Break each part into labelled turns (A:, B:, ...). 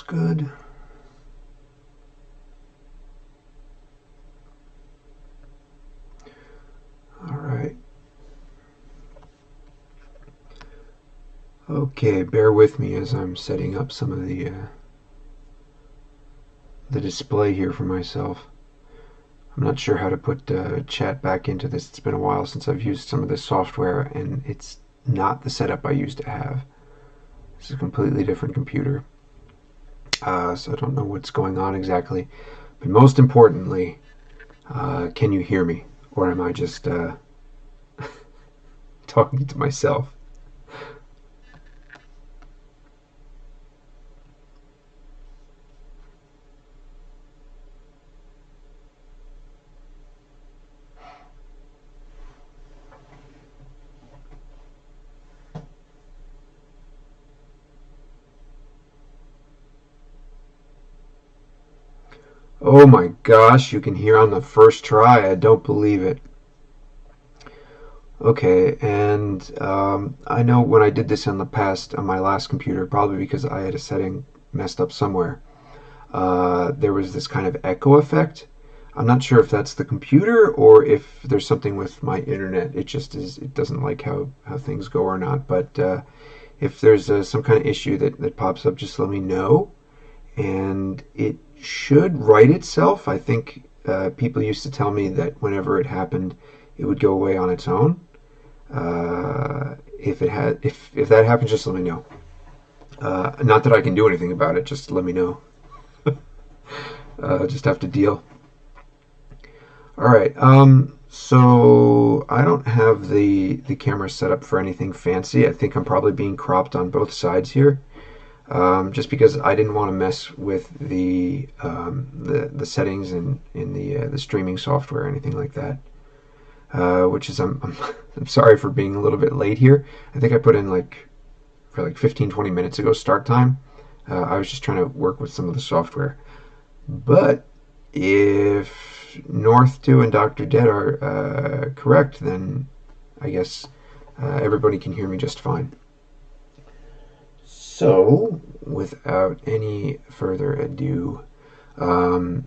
A: good. All right. Okay, bear with me as I'm setting up some of the display here for myself. I'm not sure how to put chat back into this. It's been a while since I've used some of this software, and it's not the setup I used to have. This is a completely different computer, so I don't know what's going on exactly. But most importantly, can you hear me, or am I just talking to myself? Oh my gosh, you can hear on the first try. I don't believe it. Okay, and I know when I did this in the past on my last computer, probably because I had a setting messed up somewhere, there was this kind of echo effect. I'm not sure if that's the computer or if there's something with my internet. It just is, it doesn't like how things go or not. But if there's some kind of issue that pops up, just let me know. And it should right itself. I think people used to tell me that whenever it happened, it would go away on its own. If that happens, just let me know. Not that I can do anything about it. Just let me know. Just have to deal. All right. So I don't have the camera set up for anything fancy. I think I'm probably being cropped on both sides here. Just because I didn't want to mess with the settings in the streaming software or anything like that. Which is I'm sorry for being a little bit late here. I think I put in for 15-20 minutes ago start time. I was just trying to work with some of the software. But if North 2 and Dr. Dead are correct, then I guess everybody can hear me just fine. So, without any further ado,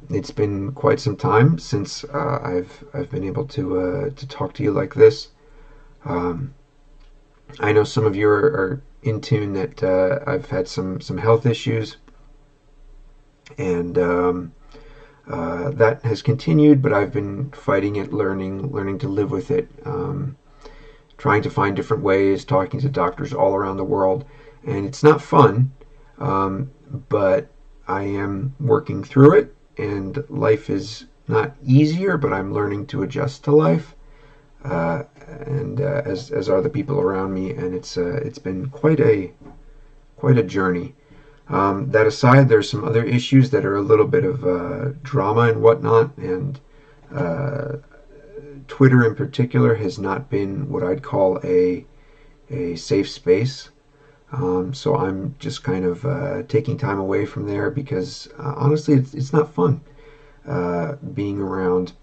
A: it's been quite some time since I've been able to talk to you like this. I know some of you are in tune that I've had some health issues, and that has continued. But I've been fighting it, learning to live with it, trying to find different ways, talking to doctors all around the world, and it's not fun. But I am working through it, and life is not easier, but I'm learning to adjust to life, and as are the people around me, and it's been quite a journey. That aside, there's some other issues that are a little bit of drama and whatnot, and Twitter in particular has not been what I'd call a safe space. So I'm just kind of taking time away from there because honestly, it's not fun being around.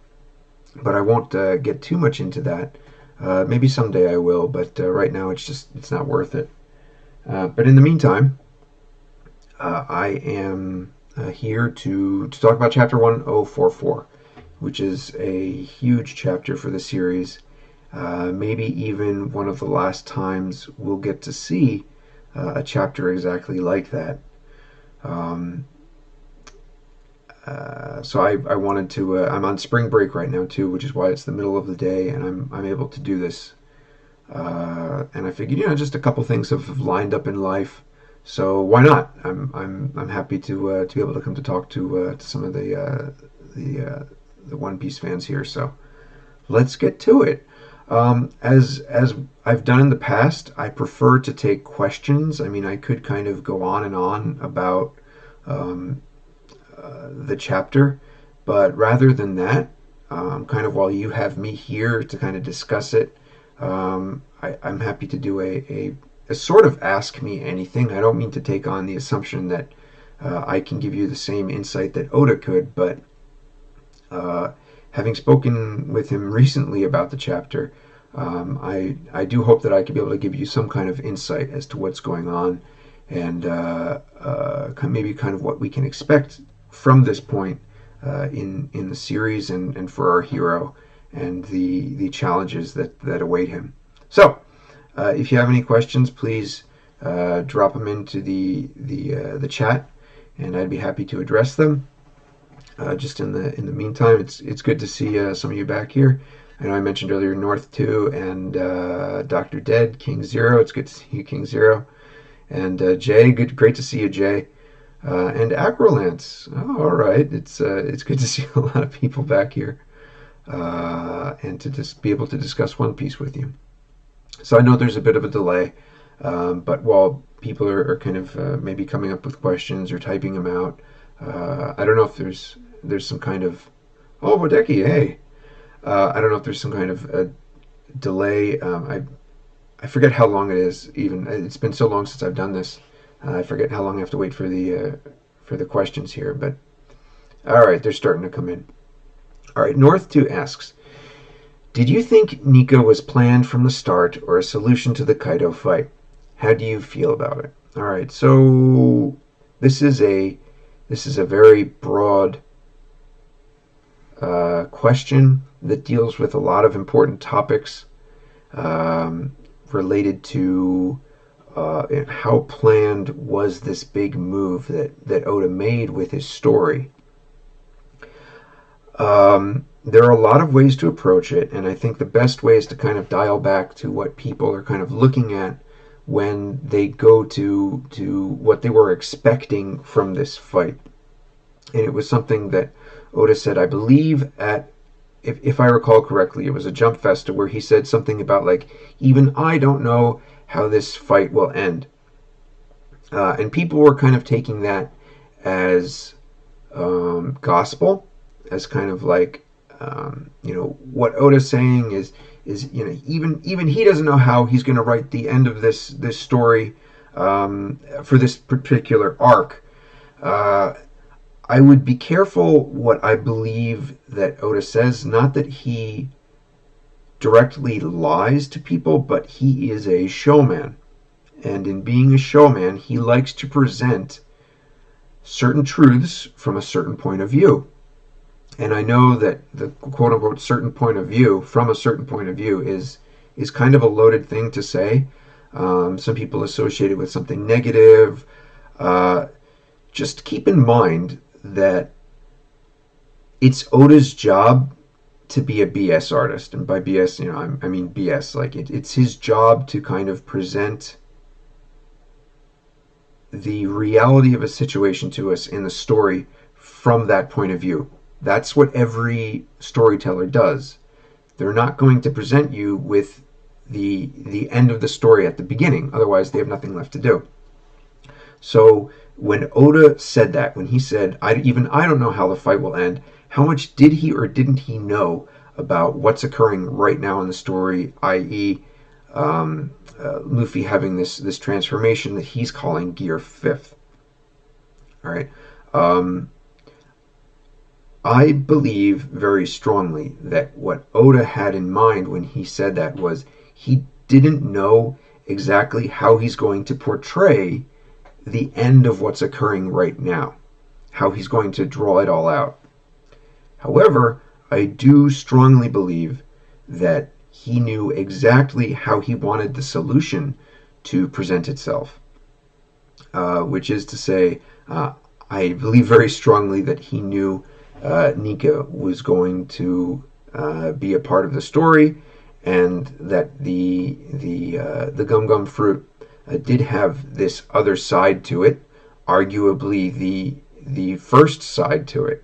A: But I won't get too much into that. Maybe someday I will, but right now it's not worth it. But in the meantime, I am here to talk about Chapter 1044, which is a huge chapter for the series. Maybe even one of the last times we'll get to see a chapter exactly like that. So I wanted to. I'm on spring break right now too, which is why it's the middle of the day, and I'm able to do this. And I figured, just a couple things have lined up in life, so why not? I'm happy to be able to come to talk to some of the One Piece fans here. So let's get to it. As I've done in the past, I prefer to take questions. I mean, I could kind of go on and on about the chapter, but rather than that, kind of while you have me here to kind of discuss it, I'm happy to do a sort of ask me anything. I don't mean to take on the assumption that I can give you the same insight that Oda could, but having spoken with him recently about the chapter, I do hope that I could be able to give you some kind of insight as to what's going on, and maybe kind of what we can expect from this point in the series, and for our hero and the challenges that await him. So, if you have any questions, please drop them into the chat, and I'd be happy to address them. Just in the meantime, it's good to see some of you back here. I know I mentioned earlier North 2 and Dr. Dead, King Zero. It's good to see you, King Zero. And Jay, great to see you, Jay. And Acrolance. Oh, all right. It's good to see a lot of people back here, and to just be able to discuss One Piece with you. So I know there's a bit of a delay, but while people are kind of maybe coming up with questions or typing them out, I don't know if there's some kind of, oh, Wadeki, hey. I don't know if there's some kind of a delay. I forget how long it is. Even it's been so long since I've done this. I forget how long I have to wait for the questions here. But all right, they're starting to come in. All right, North 2 asks, did you think Nico was planned from the start or a solution to the Kaido fight? How do you feel about it? All right, so this is a very broad question that deals with a lot of important topics related to how planned was this big move that Oda made with his story. There are a lot of ways to approach it, and I think the best way is to kind of dial back to what people are kind of looking at when they go to what they were expecting from this fight. And it was something that Oda said, I believe, if I recall correctly, it was a Jump Festa where he said something about, like, even I don't know how this fight will end. And people were kind of taking that as gospel, as kind of like, what Oda's saying is even he doesn't know how he's going to write the end of this story for this particular arc. I would be careful what I believe that Oda says. Not that he directly lies to people, but he is a showman. And in being a showman, he likes to present certain truths from a certain point of view. And I know that the quote-unquote certain point of view, from a certain point of view, is kind of a loaded thing to say. Some people associate it with something negative. Just keep in mind that it's Oda's job to be a BS artist. And by BS, I mean BS. Like, it's his job to kind of present the reality of a situation to us in the story from that point of view. That's what every storyteller does. They're not going to present you with the end of the story at the beginning. Otherwise, they have nothing left to do. So when Oda said that, when he said, I don't know how the fight will end, how much did he or didn't he know about what's occurring right now in the story, i.e., Luffy having this transformation that he's calling Gear 5th. All right. I believe very strongly that what Oda had in mind when he said that was he didn't know exactly how he's going to portray the end of what's occurring right now, how he's going to draw it all out. However, I do strongly believe that he knew exactly how he wanted the solution to present itself, which is to say, I believe very strongly that he knew Nika was going to be a part of the story, and that the Gum Gum fruit did have this other side to it, arguably the first side to it.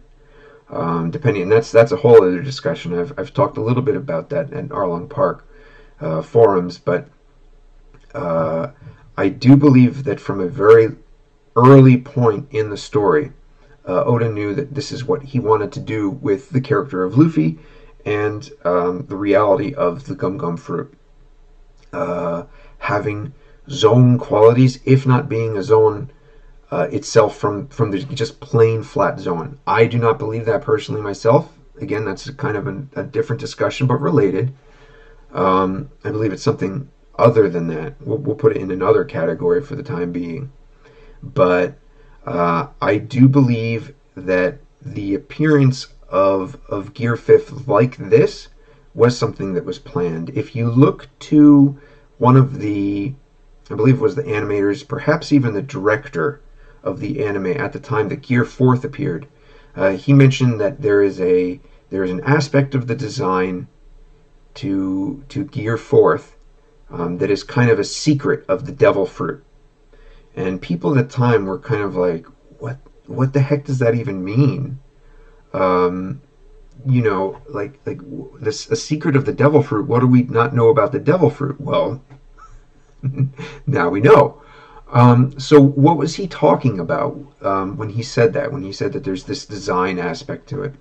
A: Depending, and that's a whole other discussion. I've talked a little bit about that at Arlong Park forums, but I do believe that from a very early point in the story, Oda knew that this is what he wanted to do with the character of Luffy and the reality of the Gum Gum fruit. Having zone qualities, if not being a zone itself from the just plain flat zone. I do not believe that personally myself. Again, that's kind of a different discussion, but related. I believe it's something other than that. We'll put it in another category for the time being. but I do believe that the appearance of Gear Fifth like this was something that was planned. If you look to one of the, I believe it was the animators, perhaps even the director of the anime at the time that Gear Fourth appeared, he mentioned that there is an aspect of the design to Gear Fourth that is kind of a secret of the devil fruit. And people at the time were kind of like, what the heck does that even mean? Like this, a secret of the devil fruit. What do we not know about the devil fruit? Well, now we know. So what was he talking about when he said that? When he said that there's this design aspect to it,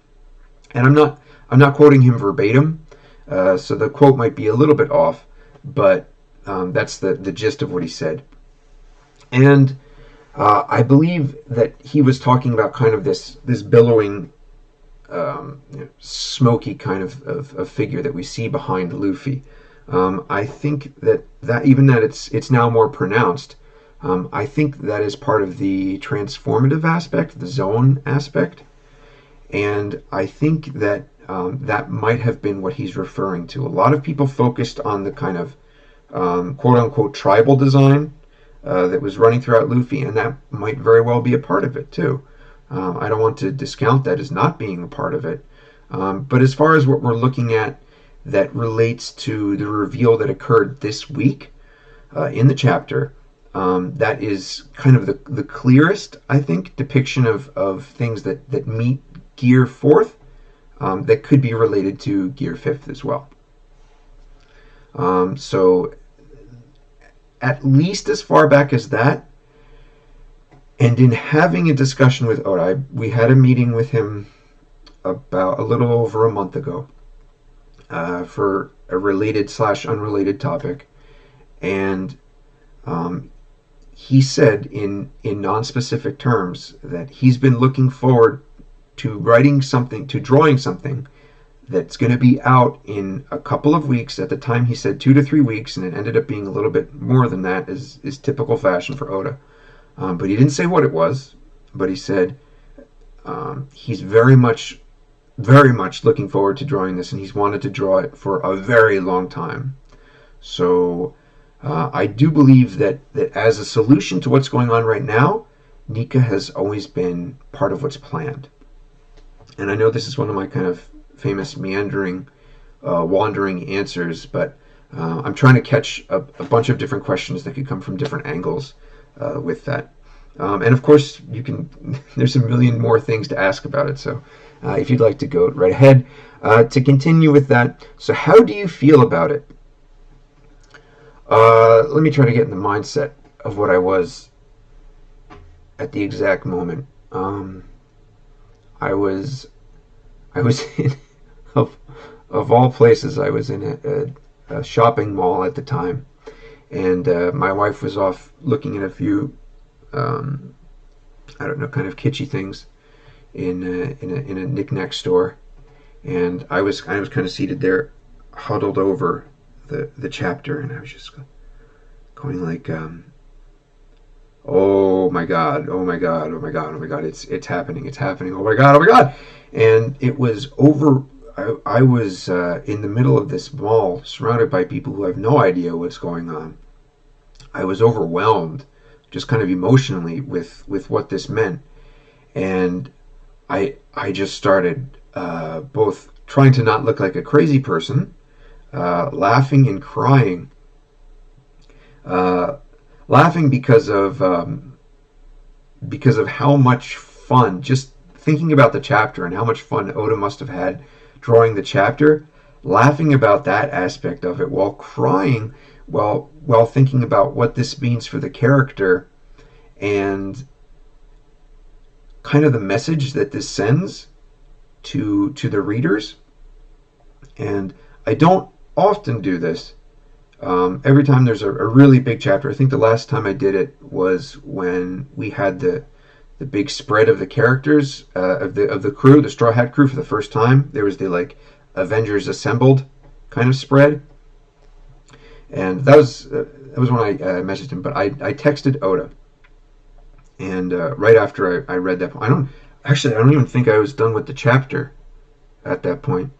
A: and I'm not quoting him verbatim, so the quote might be a little bit off, but that's the gist of what he said. And I believe that he was talking about kind of this billowing, smoky kind of figure that we see behind Luffy. I think that even that it's now more pronounced. I think that is part of the transformative aspect, the zone aspect, and I think that that might have been what he's referring to. A lot of people focused on the kind of quote unquote tribal design that was running throughout Luffy, and that might very well be a part of it too. I don't want to discount that as not being a part of it. But as far as what we're looking at that relates to the reveal that occurred this week in the chapter, that is kind of the clearest, I think, depiction of things that meet Gear Fourth that could be related to Gear Fifth as well. So at least as far back as that, and in having a discussion with Oda, we had a meeting with him about a little over a month ago for a related / unrelated topic, and he said in non-specific terms that he's been looking forward to drawing something that's going to be out in a couple of weeks. At the time he said 2 to 3 weeks, and it ended up being a little bit more than that, is typical fashion for Oda. But he didn't say what it was, but he said he's very much looking forward to drawing this, and he's wanted to draw it for a very long time. So I do believe that as a solution to what's going on right now, Nika has always been part of what's planned. And I know this is one of my kind of famous meandering, wandering answers, but I'm trying to catch a bunch of different questions that could come from different angles with that. And of course, there's a million more things to ask about it, so if you'd like to go right ahead. To continue with that, so how do you feel about it? Let me try to get in the mindset of what I was at the exact moment. I was in, of all places, I was in a shopping mall at the time, and my wife was off looking at a few, I don't know, kind of kitschy things in a knick-knack store, and I was kind of seated there, huddled over the chapter, and I was just going like, oh my god, oh my god, oh my god, oh my god, it's happening, oh my god, oh my god. And it was over. I was in the middle of this mall, surrounded by people who have no idea what's going on. I was overwhelmed, just kind of emotionally, with what this meant, and I just started both trying to not look like a crazy person, laughing and crying, laughing because of how much fun, just thinking about the chapter and how much fun Oda must have had drawing the chapter, laughing about that aspect of it, while crying while thinking about what this means for the character and kind of the message that this sends to the readers. And I don't often do this. Every time there's a really big chapter, I think the last time I did it was when we had the big spread of the characters of the crew, the Straw Hat crew, for the first time. There was the like Avengers Assembled kind of spread, and that was when I messaged him. But I texted Oda, And right after I read that, I don't even think I was done with the chapter at that point.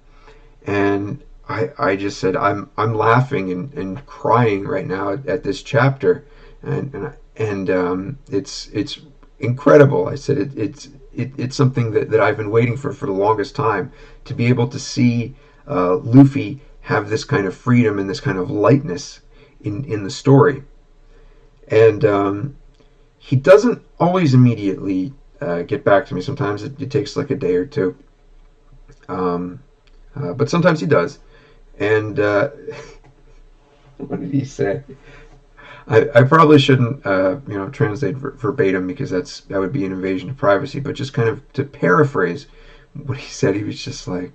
A: And I just said, I'm laughing and crying right now at this chapter, and it's incredible. I said it's something that I've been waiting for the longest time, to be able to see Luffy have this kind of freedom and this kind of lightness in the story. And he doesn't always immediately get back to me. Sometimes it takes like a day or two, but sometimes he does. And what did he say? I probably shouldn't translate verbatim, because that would be an invasion of privacy. But just kind of to paraphrase what he said, he was just like,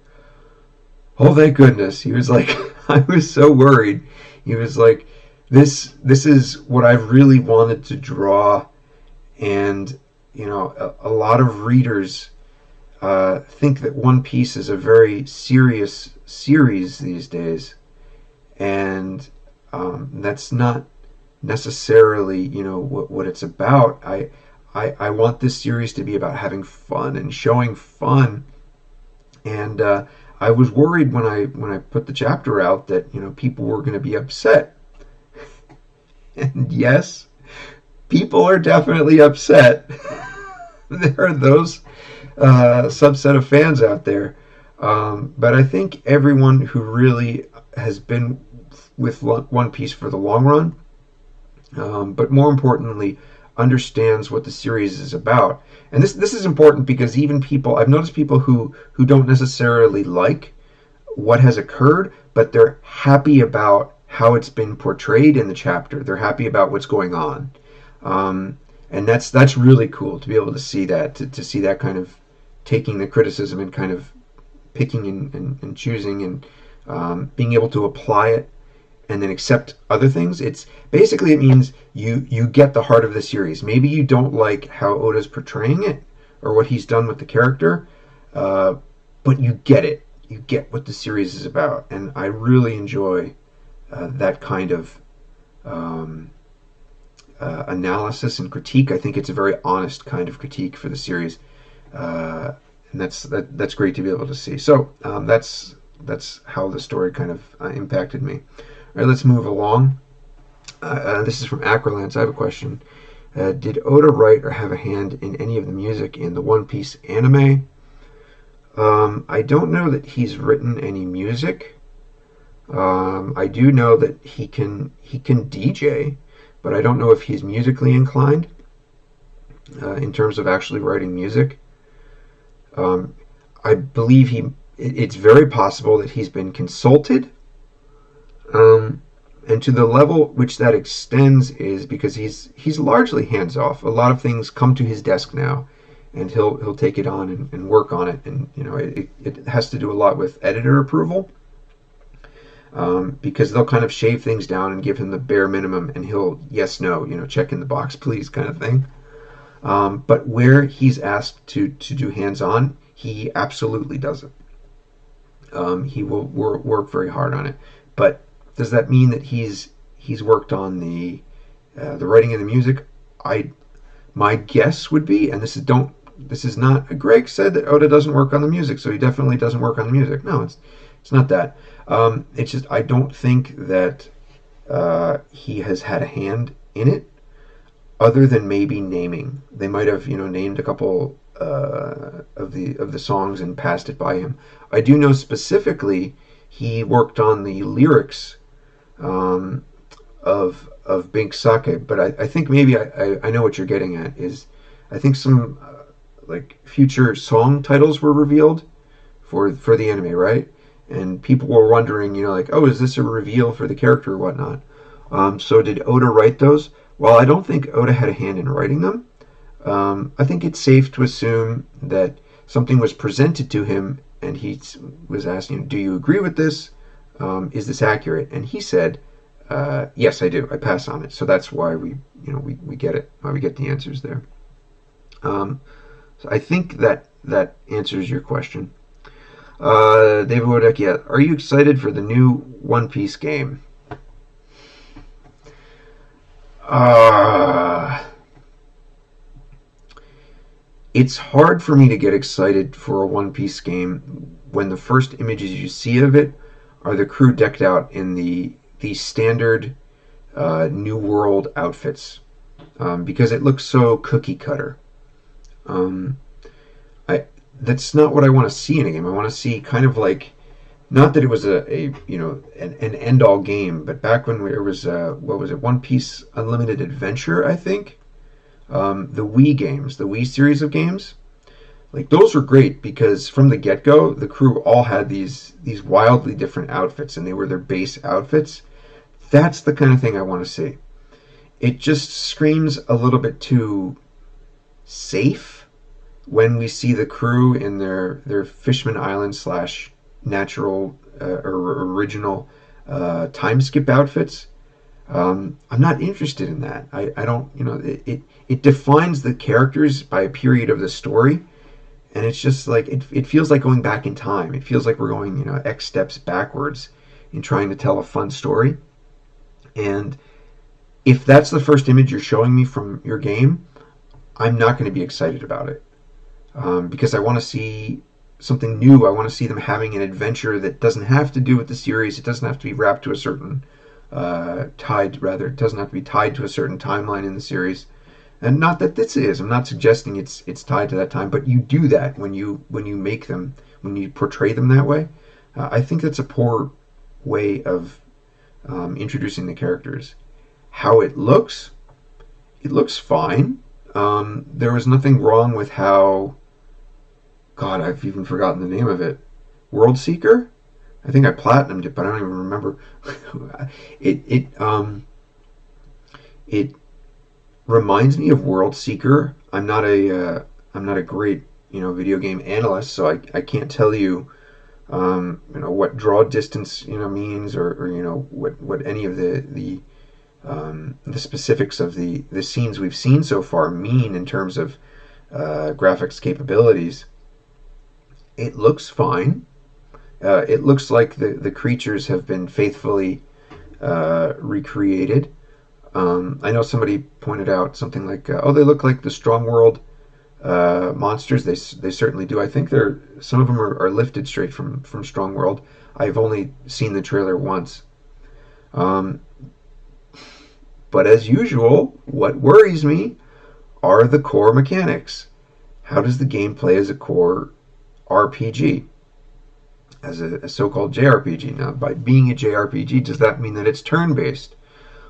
A: "Oh, thank goodness!" He was like, "I was so worried." He was like, "This is what I've really wanted to draw," and a lot of readers think that One Piece is a very serious series these days, and that's not necessarily what it's about. I want this series to be about having fun and showing fun, and I was worried when I put the chapter out that people were going to be upset, and yes, people are definitely upset. There are those subset of fans out there, but I think everyone who really has been with One Piece for the long run, but more importantly, understands what the series is about. And this is important, because even I've noticed people who don't necessarily like what has occurred, but they're happy about how it's been portrayed in the chapter. They're happy about what's going on, and that's really cool to be able to see that, to see that kind of taking the criticism and kind of picking and choosing, and being able to apply it and then accept other things. It means you get the heart of the series. Maybe you don't like how Oda's portraying it or what he's done with the character, but you get it. You get what the series is about, and I really enjoy that kind of analysis and critique. I think it's a very honest kind of critique for the series, and that's great to be able to see. So that's how the story kind of impacted me. All right, let's move along. This is from Acrolance. I have a question. Did Oda write or have a hand in any of the music in the One Piece anime? I don't know that he's written any music. I do know that he can DJ, but I don't know if he's musically inclined in terms of actually writing music. I believe it's very possible that he's been consulted, and to the level which that extends is because he's largely hands off. A lot of things come to his desk now, and he'll take it on and work on it, and it has to do a lot with editor approval, because they'll kind of shave things down and give him the bare minimum, and he'll yes, no, check in the box please kind of thing. But where he's asked to do hands on, he absolutely does it. He will work very hard on it. But does that mean that he's worked on the writing of the music? My guess would be, and this is not. Greg said that Oda doesn't work on the music, so he definitely doesn't work on the music. No, it's not that. It's just I don't think that he has had a hand in it, other than maybe naming. They might have named a couple of the songs and passed it by him. I do know specifically he worked on the lyrics of Bink Sake, but I think maybe I know what you're getting at. Is I think some like future song titles were revealed for the anime, right? And people were wondering, like, oh, is this a reveal for the character or whatnot? So did Oda write those? Well, I don't think Oda had a hand in writing them. I think it's safe to assume that something was presented to him, and he was asked, do you agree with this? Is this accurate? And he said, yes, I do. I pass on it. So that's why we get it. Why we get the answers there. So I think that answers your question. David Wodecki, are you excited for the new One Piece game? It's hard for me to get excited for a One Piece game when the first images you see of it are the crew decked out in the standard New World outfits, because it looks so cookie cutter. Um, I That's not what I want to see in a game. I want to see kind of like, not that it was a an end all game, but back when there was what was it, One Piece Unlimited Adventure, I think, the Wii games, the Wii series of games, like those were great because from the get go, the crew all had these wildly different outfits, and they were their base outfits. That's the kind of thing I want to see. It just screams a little bit too safe when we see the crew in their Fishman Island slash natural or original time skip outfits. I'm not interested in that. I don't, it defines the characters by a period of the story, and it's just like it feels like going back in time. It feels like we're going, X steps backwards in trying to tell a fun story. And if that's the first image you're showing me from your game, I'm not going to be excited about it, because I want to see something new. I want to see them having an adventure that doesn't have to do with the series. It doesn't have to be wrapped to a certain it doesn't have to be tied to a certain timeline in the series. And not that this is. I'm not suggesting it's tied to that time, but you do that when you make them, when you portray them that way. I think that's a poor way of introducing the characters. How it looks fine. There was nothing wrong with how. God, I've even forgotten the name of it. World Seeker? I think I platinumed it, but I don't even remember. It reminds me of World Seeker. I'm not a great video game analyst, so I can't tell you what draw distance means, or what any of the specifics of the scenes we've seen so far mean in terms of graphics capabilities. It looks fine. It looks like the creatures have been faithfully recreated. I know somebody pointed out something like, "Oh, they look like the Strong World monsters." They certainly do. I think some of them are lifted straight from Strong World. I've only seen the trailer once. Um, but as usual, what worries me are the core mechanics. How does the game play as a core RPG? As a so-called JRPG. Now, by being a JRPG, does that mean that it's turn-based?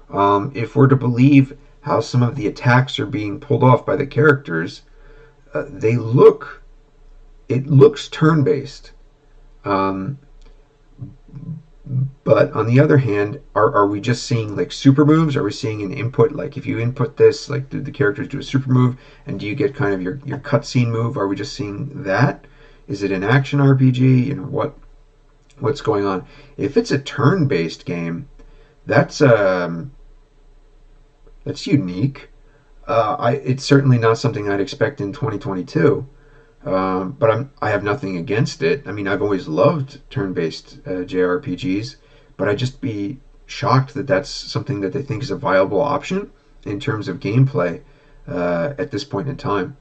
A: If we're to believe how some of the attacks are being pulled off by the characters, it looks turn-based. Um, but on the other hand, are we just seeing like super moves? Are we seeing an input, like if you input this, like do the characters do a super move, and do you get kind of your cutscene move? Are we just seeing that? Is it an action RPG? What's going on? If it's a turn-based game, that's unique. It's certainly not something I'd expect in 2022. But I have nothing against it. I mean, I've always loved turn-based JRPGs, but I'd just be shocked that that's something that they think is a viable option in terms of gameplay at this point in time.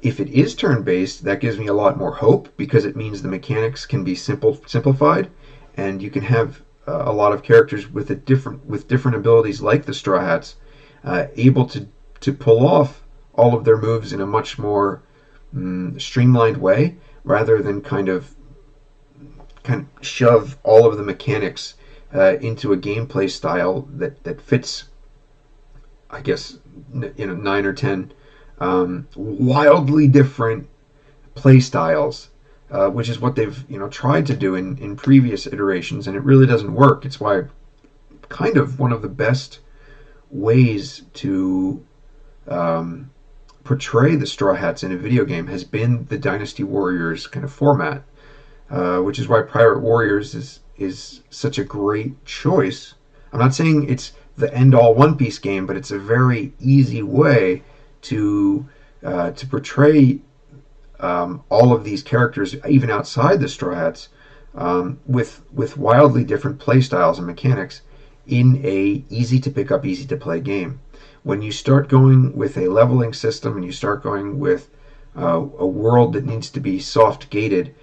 A: If it is turn-based, that gives me a lot more hope because it means the mechanics can be simplified, and you can have a lot of characters with different abilities, like the Straw Hats, able to pull off all of their moves in a much more streamlined way, rather than kind of shove all of the mechanics into a gameplay style that fits, I guess, 9 or 10 wildly different play styles, which is what they've tried to do in previous iterations, and it really doesn't work. It's why kind of one of the best ways to portray the Straw Hats in a video game has been the Dynasty Warriors kind of format, which is why Pirate Warriors is such a great choice. I'm not saying it's the end-all One Piece game, but it's a very easy way to portray all of these characters, even outside the Straw Hats, with wildly different play styles and mechanics in a easy to pick up, easy to play game. When you start going with a leveling system and you start going with a world that needs to be soft gated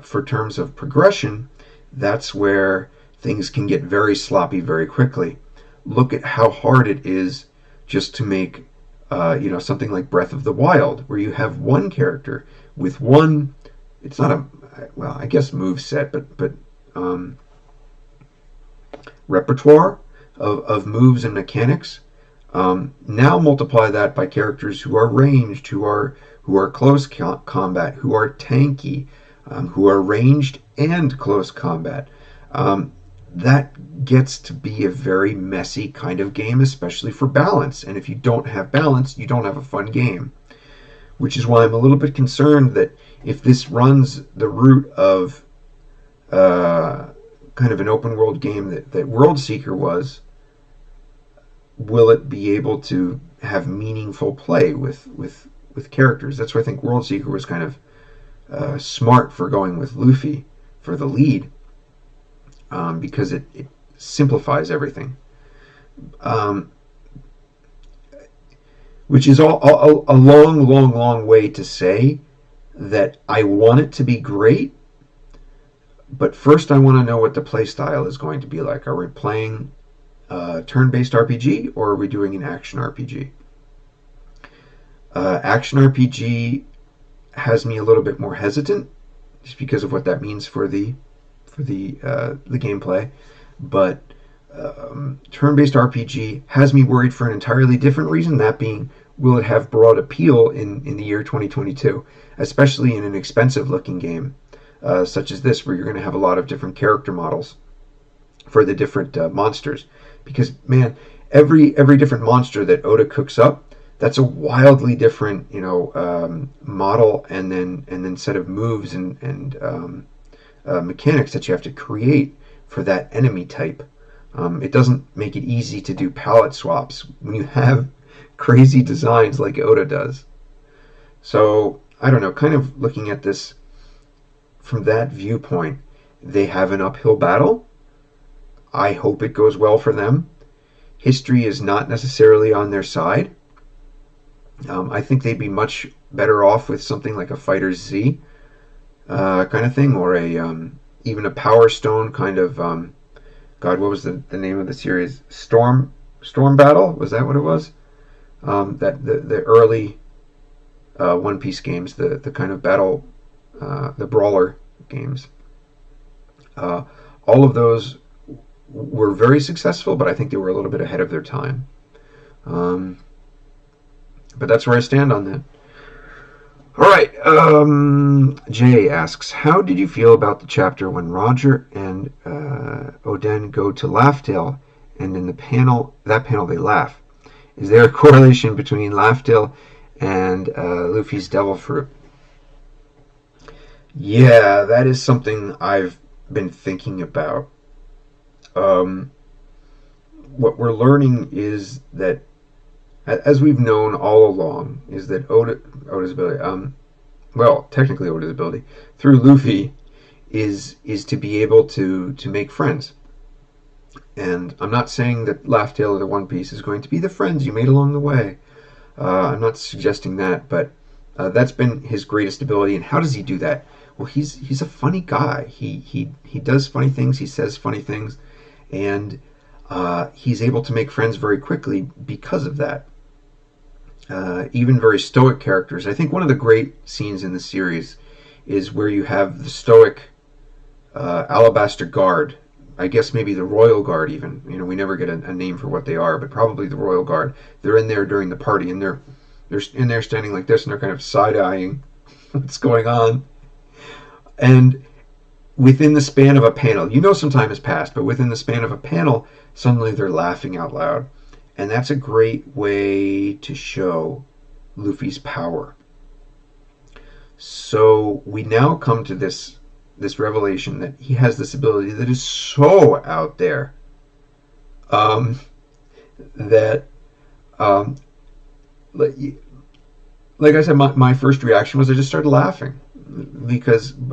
A: for terms of progression, that's where things can get very sloppy very quickly. Look at how hard it is just to make something like Breath of the Wild, where you have one character with one. It's not a I guess move set, but repertoire of moves and mechanics. Now multiply that by characters who are ranged, who are close combat, who are tanky, who are ranged and close combat. That gets to be a very messy kind of game, especially for balance. And if you don't have balance, you don't have a fun game. Which is why I'm a little bit concerned that if this runs the route of kind of an open world game that World Seeker was, will it be able to have meaningful play with characters? That's why I think World Seeker was kind of smart for going with Luffy for the lead, because it simplifies everything. Which is a long way to say that I want it to be great, but first I want to know what the play style is going to be like. Are we playing a turn-based RPG, or are we doing an action RPG? Action RPG has me a little bit more hesitant, just because of what that means for the gameplay. But turn-based RPG has me worried for an entirely different reason, that being, will it have broad appeal in the year 2022, especially in an expensive-looking game such as this, where you're going to have a lot of different character models for the different monsters. Because, man, every different monster that Oda cooks up, that's a wildly different model and then set of moves and mechanics that you have to create for that enemy type. It doesn't make it easy to do palette swaps when you have crazy designs like Oda does. So, I don't know, kind of looking at this from that viewpoint, they have an uphill battle. I hope it goes well for them. History is not necessarily on their side. I think they'd be much better off with something like a Fighter Z kind of thing, or even a Power Stone kind of. God, what was the name of the series? Storm Battle? Was that what it was? That the early One Piece games, the kind of battle, the brawler games. All of those were very successful, but I think they were a little bit ahead of their time. But that's where I stand on that. All right. Jay asks, how did you feel about the chapter when Roger and Oden go to Laugh-Tale, and in that panel they laugh? Is there a correlation between Laugh-Tale and Luffy's Devil Fruit? Yeah, that is something I've been thinking about. What we're learning is that, as we've known all along, is that Oda's ability, technically Oda's ability, through Luffy, is to be able to make friends. And I'm not saying that Laugh-Tale of the One Piece is going to be the friends you made along the way. I'm not suggesting that, but that's been his greatest ability. And how does he do that? Well, he's a funny guy. He does funny things. He says funny things, and he's able to make friends very quickly because of that. Even very stoic characters. I think one of the great scenes in the series is where you have the stoic Alabaster Guard. I guess maybe the Royal Guard even. We never get a name for what they are, but probably the Royal Guard. They're in there during the party, and they're in there standing like this, and they're kind of side-eyeing what's going on. And within the span of a panel, some time has passed, but within the span of a panel, suddenly they're laughing out loud. And that's a great way to show Luffy's power. So we now come to this revelation that he has this ability that is so out there that, like I said, my first reaction was I just started laughing,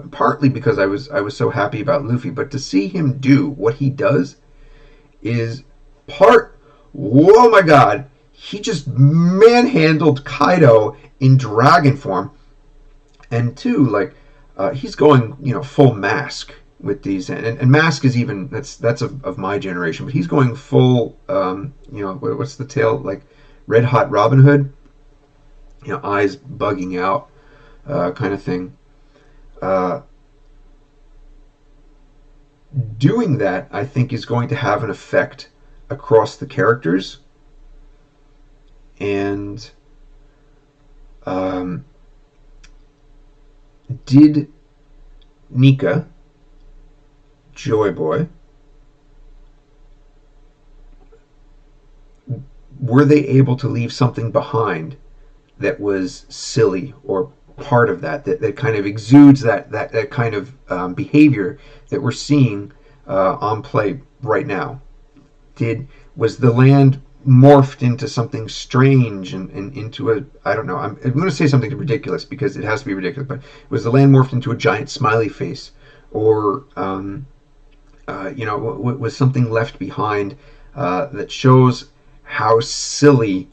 A: partly because I was so happy about Luffy, but to see him do what he does is whoa my god, he just manhandled Kaido in dragon form and two, like he's going, full mask with these, and mask is even that's of my generation, but he's going full, what's the tale, like Red Hot Robin Hood, eyes bugging out, kind of thing. Uh, Doing that, I think, is going to have an effect across the characters, and um, did Nika, Joy Boy, were they able to leave something behind that was silly or part of that kind of exudes that kind of behavior that we're seeing on play right now? Was the land morphed into something strange and into a, I don't know, I'm going to say something ridiculous because it has to be ridiculous, but was the land morphed into a giant smiley face, or was something left behind that shows how silly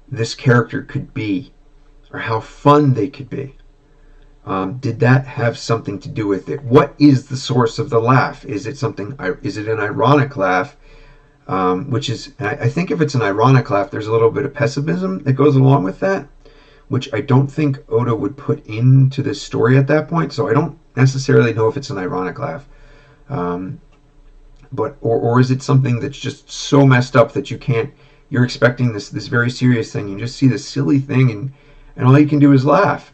A: this character could be, or how fun they could be? Did that have something to do with it? What is the source of the laugh? Is it something? Is it an ironic laugh? Which is, I think if it's an ironic laugh, there's a little bit of pessimism that goes along with that, which I don't think Oda would put into this story at that point. So I don't necessarily know if it's an ironic laugh, but or is it something that's just so messed up that you can't? You're expecting this very serious thing, you just see this silly thing, and all you can do is laugh.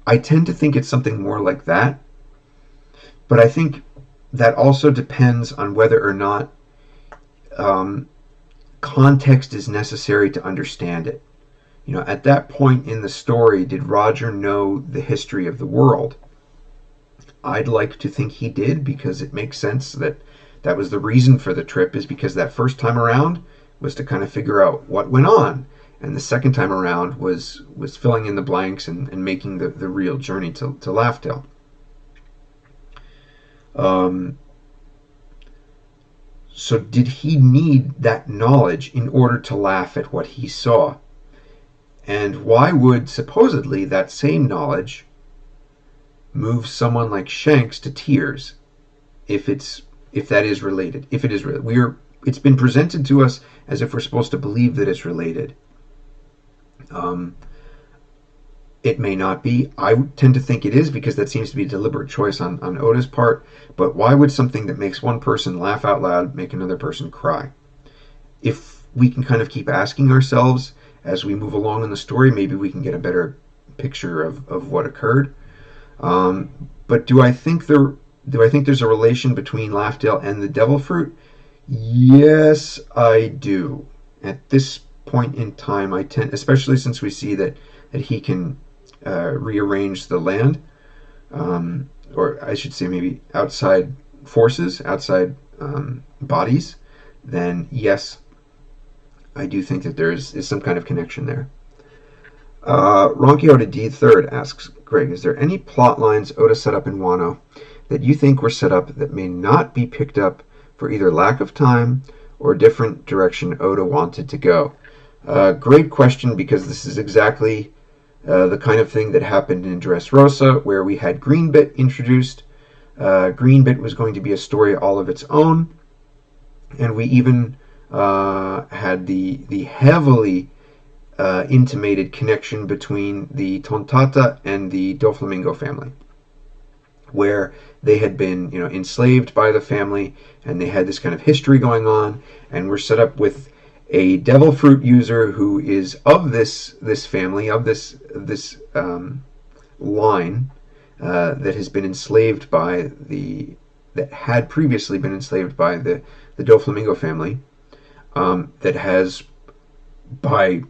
A: I tend to think it's something more like that, but I think that also depends on whether or not context is necessary to understand it. At that point in the story, did Roger know the history of the world? I'd like to think he did, because it makes sense that was the reason for the trip, is because that first time around was to kind of figure out what went on, and the second time around was filling in the blanks and making the real journey to Laughdale. So did he need that knowledge in order to laugh at what he saw? And why would supposedly that same knowledge move someone like Shanks to tears if that is related? If it is related, it's been presented to us as if we're supposed to believe that it's related. It may not be. I tend to think it is, because that seems to be a deliberate choice on Oda's part. But why would something that makes one person laugh out loud make another person cry? If we can kind of keep asking ourselves as we move along in the story, maybe we can get a better picture of what occurred. But do I think there's a relation between Laughdale and the Devil Fruit? Yes, I do. At this point in time, I tend, especially since we see that he can rearrange the land, or I should say maybe outside forces, outside bodies, then yes, I do think that there is some kind of connection there. Ronki Oda D3rd asks, Greg, is there any plot lines Oda set up in Wano that you think were set up that may not be picked up for either lack of time or a different direction Oda wanted to go? Great question, because this is exactly the kind of thing that happened in Dressrosa, where we had Greenbit introduced. Greenbit was going to be a story all of its own, and we even had the heavily intimated connection between the Tontata and the Doflamingo family, where they had been enslaved by the family, and they had this kind of history going on, and we're set up with a devil fruit user who is of this family, of this line that has been enslaved by that had previously been enslaved by the Doflamingo family, that has, by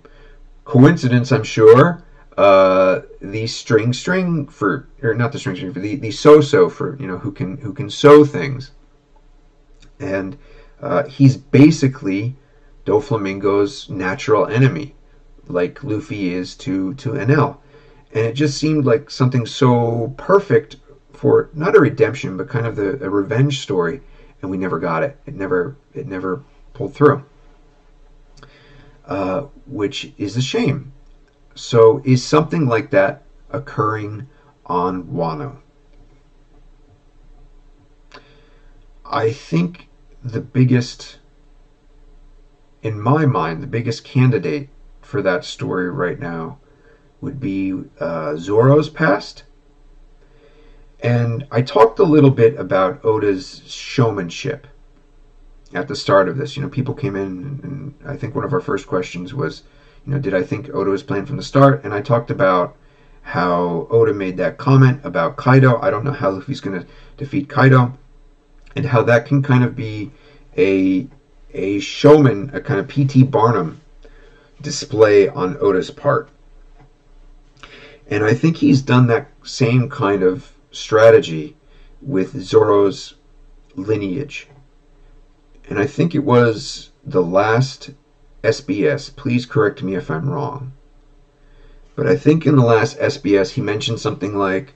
A: coincidence, I'm sure, the string fruit, or not the string fruit, the so fruit, who can sow things, and he's basically Doflamingo's natural enemy, like Luffy is to Enel. And it just seemed like something so perfect for not a redemption, but kind of a revenge story, and we never got it. It never pulled through, which is a shame. So is something like that occurring on Wano? I think the biggest, in my mind, the biggest candidate for that story right now would be Zoro's past. And I talked a little bit about Oda's showmanship at the start of this. People came in, and I think one of our first questions was, did I think Oda was playing from the start? And I talked about how Oda made that comment about Kaido. I don't know how Luffy's going to defeat Kaido, and how that can kind of be a showman, a kind of P.T. Barnum display on Oda's part. And I think he's done that same kind of strategy with Zoro's lineage. And I think it was the last SBS. Please correct me if I'm wrong. But I think in the last SBS he mentioned something like,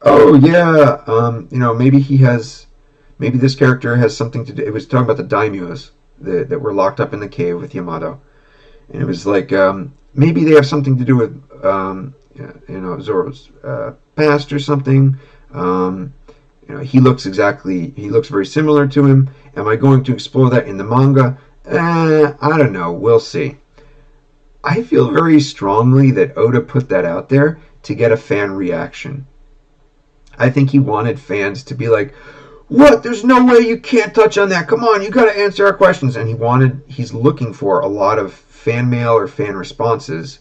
A: "Oh yeah, maybe this character has something to do." It was talking about the daimyos that were locked up in the cave with Yamato, and it was like maybe they have something to do with Zoro's past or something. He looks very similar to him. Am I going to explore that in the manga? I don't know. We'll see. I feel very strongly that Oda put that out there to get a fan reaction. I think he wanted fans to be like, "What? There's no way you can't touch on that. Come on, you got to answer our questions." And he's looking for a lot of fan mail or fan responses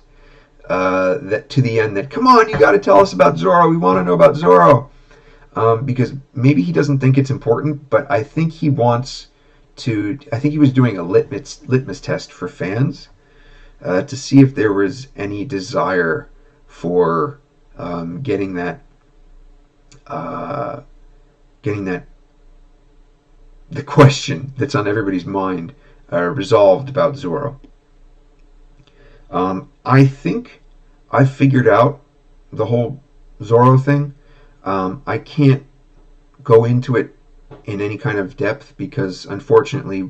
A: that to the end that, "Come on, you got to tell us about Zoro. We want to know about Zoro." Because maybe he doesn't think it's important, but I think he wants to. I think he was doing a litmus test for fans to see if there was any desire for getting that the question that's on everybody's mind resolved about Zoro. I think I figured out the whole Zoro thing. I can't go into it in any kind of depth because, unfortunately,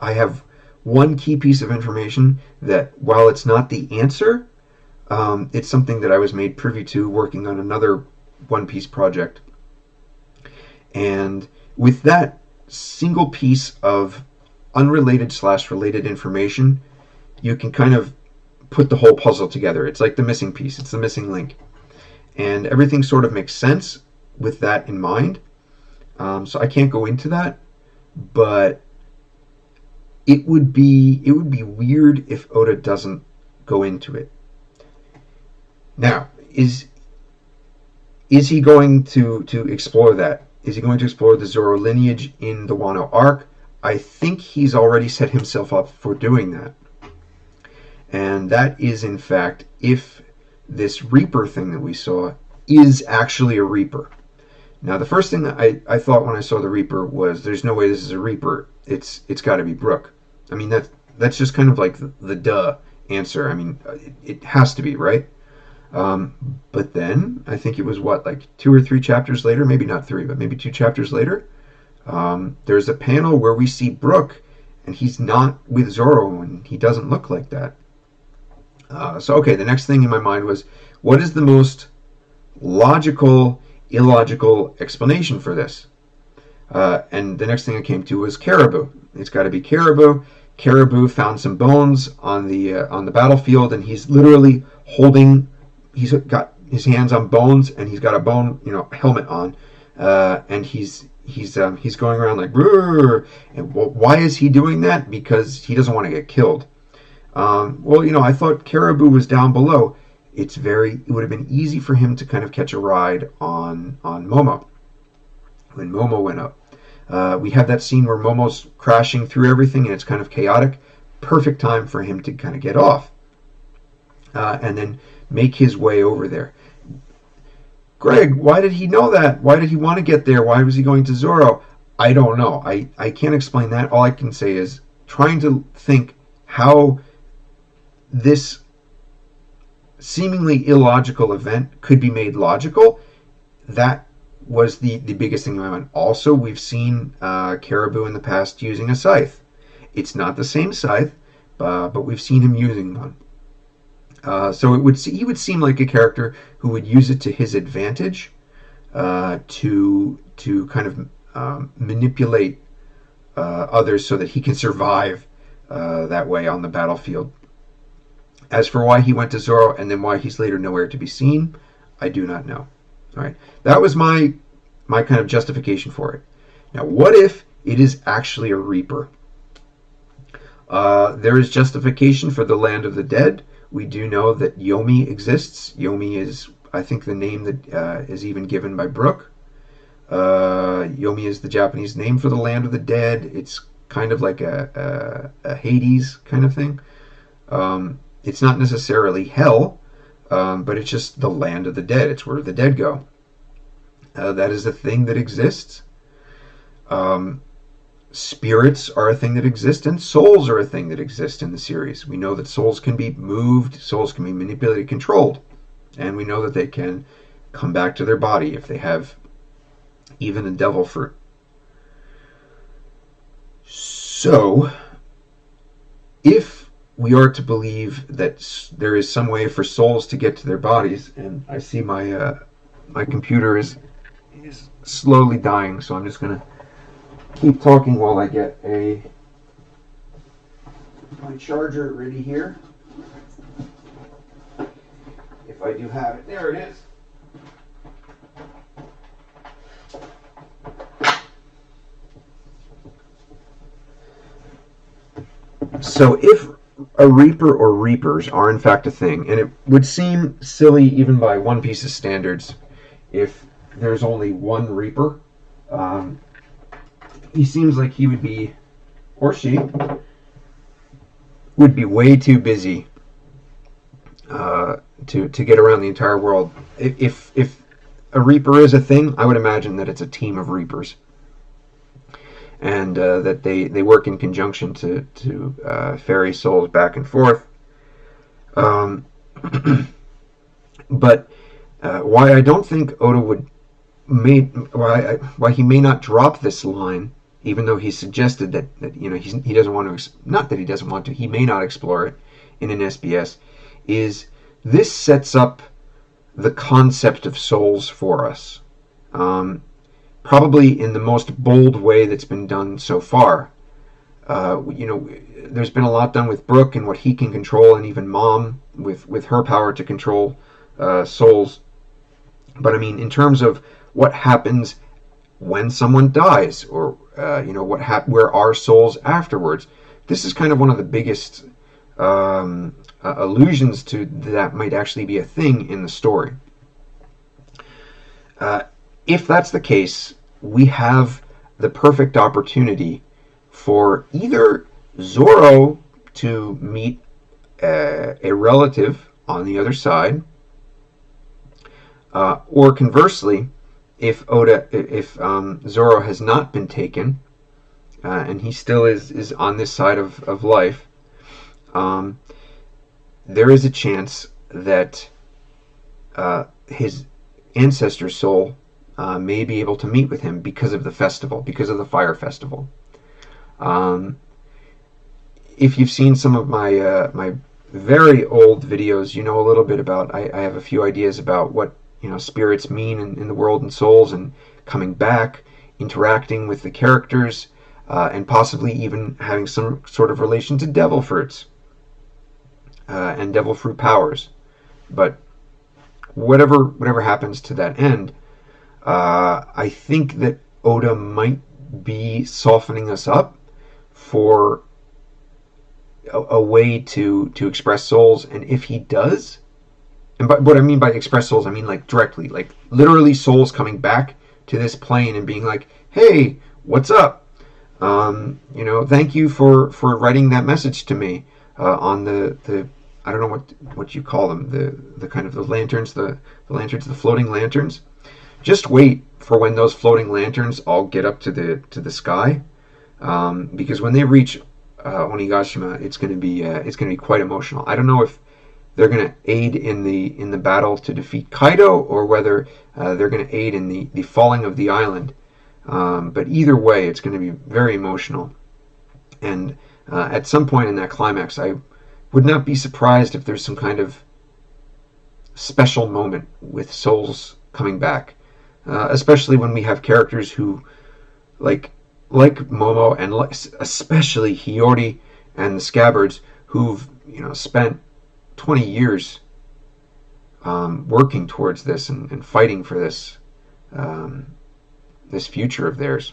A: I have one key piece of information that, while it's not the answer, it's something that I was made privy to working on another One Piece project. And with that single piece of unrelated/related information, you can kind of put the whole puzzle together. It's like the missing piece. It's the missing link. And everything sort of makes sense with that in mind. So I can't go into that, but it would be weird if Oda doesn't go into it. Now, is he going to explore that? Is he going to explore the Zoro lineage in the Wano arc? I think he's already set himself up for doing that. And that is, in fact, if this Reaper thing that we saw is actually a Reaper. Now, the first thing that I thought when I saw the Reaper was, there's no way this is a Reaper. It's got to be Brook. I mean, that's just kind of like the duh answer. I mean, it has to be, right? But then, I think it was like 2 or 3 chapters later, maybe not 3, but maybe 2 chapters later, there's a panel where we see Brook, and he's not with Zoro, and he doesn't look like that. So, okay, the next thing in my mind was, what is the most logical, illogical explanation for this? And the next thing I came to was Caribou. It's got to be Caribou. Caribou found some bones on the battlefield, and he's literally holding. He's got his hands on bones, and he's got a bone, helmet on, and he's going around like, "Brrr." And why is he doing that? Because he doesn't want to get killed. I thought Caribou was down below. It would have been easy for him to kind of catch a ride on Momo when Momo went up. We have that scene where Momo's crashing through everything and it's kind of chaotic. Perfect time for him to kind of get off and then make his way over there. Greg, why did he know that? Why did he want to get there? Why was he going to Zoro? I don't know. I can't explain that. All I can say is trying to think how this seemingly illogical event could be made logical. That was the biggest thing in my mind. Also, we've seen Caribou in the past using a scythe. It's not the same scythe, but we've seen him using one. So he would seem like a character who would use it to his advantage, to kind of manipulate others so that he can survive that way on the battlefield. As for why he went to Zoro and then why he's later nowhere to be seen, I do not know. All right, that was my kind of justification for it. Now, what if it is actually a Reaper? There is justification for the land of the dead. We do know that Yomi exists. Yomi is, I think, the name that is even given by Brook. Yomi is the Japanese name for the land of the dead. It's kind of like a Hades kind of thing. It's not necessarily hell, but it's just the land of the dead. It's where the dead go. That is a thing that exists. Spirits are a thing that exist, and souls are a thing that exist in the series. We know that souls can be moved, souls can be manipulated, controlled, and we know that they can come back to their body if they have even a devil fruit. So, if we are to believe that there is some way for souls to get to their bodies, and I see my computer is slowly dying, so I'm just going to keep talking while I get my charger ready here. If I do have it. There it is. So if a Reaper or Reapers are in fact a thing, and it would seem silly even by One Piece's standards if there's only one Reaper, he seems like he would be, or she, would be way too busy to get around the entire world. If a Reaper is a thing, I would imagine that it's a team of Reapers, and that they work in conjunction to ferry souls back and forth. But why I don't think Oda would why he may not drop this line, even though he suggested that he doesn't want to, not that he doesn't want to, he may not explore it in an SBS, is this sets up the concept of souls for us, probably in the most bold way that's been done so far. There's been a lot done with Brook and what he can control, and even Mom with her power to control souls. But I mean, in terms of what happens when someone dies, or where are souls afterwards, this is kind of one of the biggest allusions to that might actually be a thing in the story. If that's the case, we have the perfect opportunity for either Zoro to meet a relative on the other side, or conversely, if Zoro has not been taken, and he still is on this side of life, there is a chance that his ancestor's soul may be able to meet with him because of the festival, because of the fire festival. If you've seen some of my very old videos, you know a little bit about, I have a few ideas about what spirits mean in the world and souls, and coming back, interacting with the characters, and possibly even having some sort of relation to devil fruits and devil fruit powers. But whatever happens to that end, I think that Oda might be softening us up for a way to express souls. And if he does, and what I mean by express souls, I mean like directly, like literally souls coming back to this plane and being like, hey, what's up? Thank you for writing that message to me on the I don't know what you call them, the kind of the lanterns, the floating lanterns. Just wait for when those floating lanterns all get up to the sky, because when they reach Onigashima, it's going to be quite emotional. I don't know if they're going to aid in the battle to defeat Kaido, or whether they're going to aid in the falling of the island. But either way, it's going to be very emotional. And at some point in that climax, I would not be surprised if there's some kind of special moment with souls coming back, especially when we have characters who like Momo and especially Hiyori and the Scabbards, who've spent 20 years working towards this and fighting for this this future of theirs.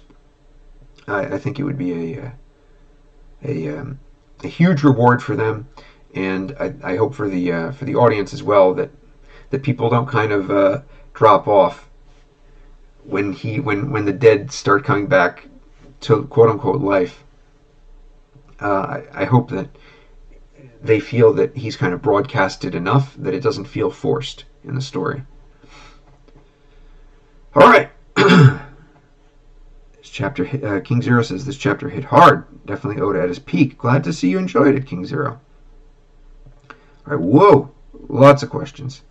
A: I think it would be a huge reward for them, and I hope for the audience as well that people don't kind of drop off when the dead start coming back to quote unquote life. I hope that they feel that he's kind of broadcasted enough that it doesn't feel forced in the story. All right. This chapter, King Zero says, this chapter hit hard. Definitely Oda at his peak. Glad to see you enjoyed it, King Zero. All right. Whoa. Lots of questions.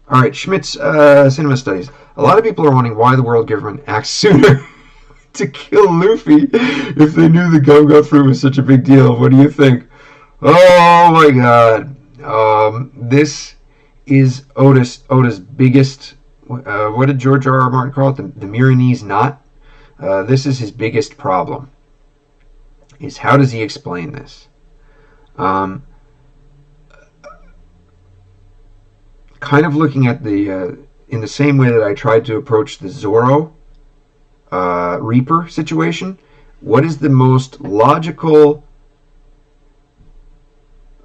A: All right. Schmidt's Cinema Studies. A lot of people are wondering why the world government acts sooner to kill Luffy if they knew the Go-Go Fruit was such a big deal. What do you think? Oh my god. This is Oda's biggest, what did George R.R. Martin call it? The Milanese knot? This is his biggest problem. Is how does he explain this? Kind of looking at the, in the same way that I tried to approach the Zoro Reaper situation, what is the most logical,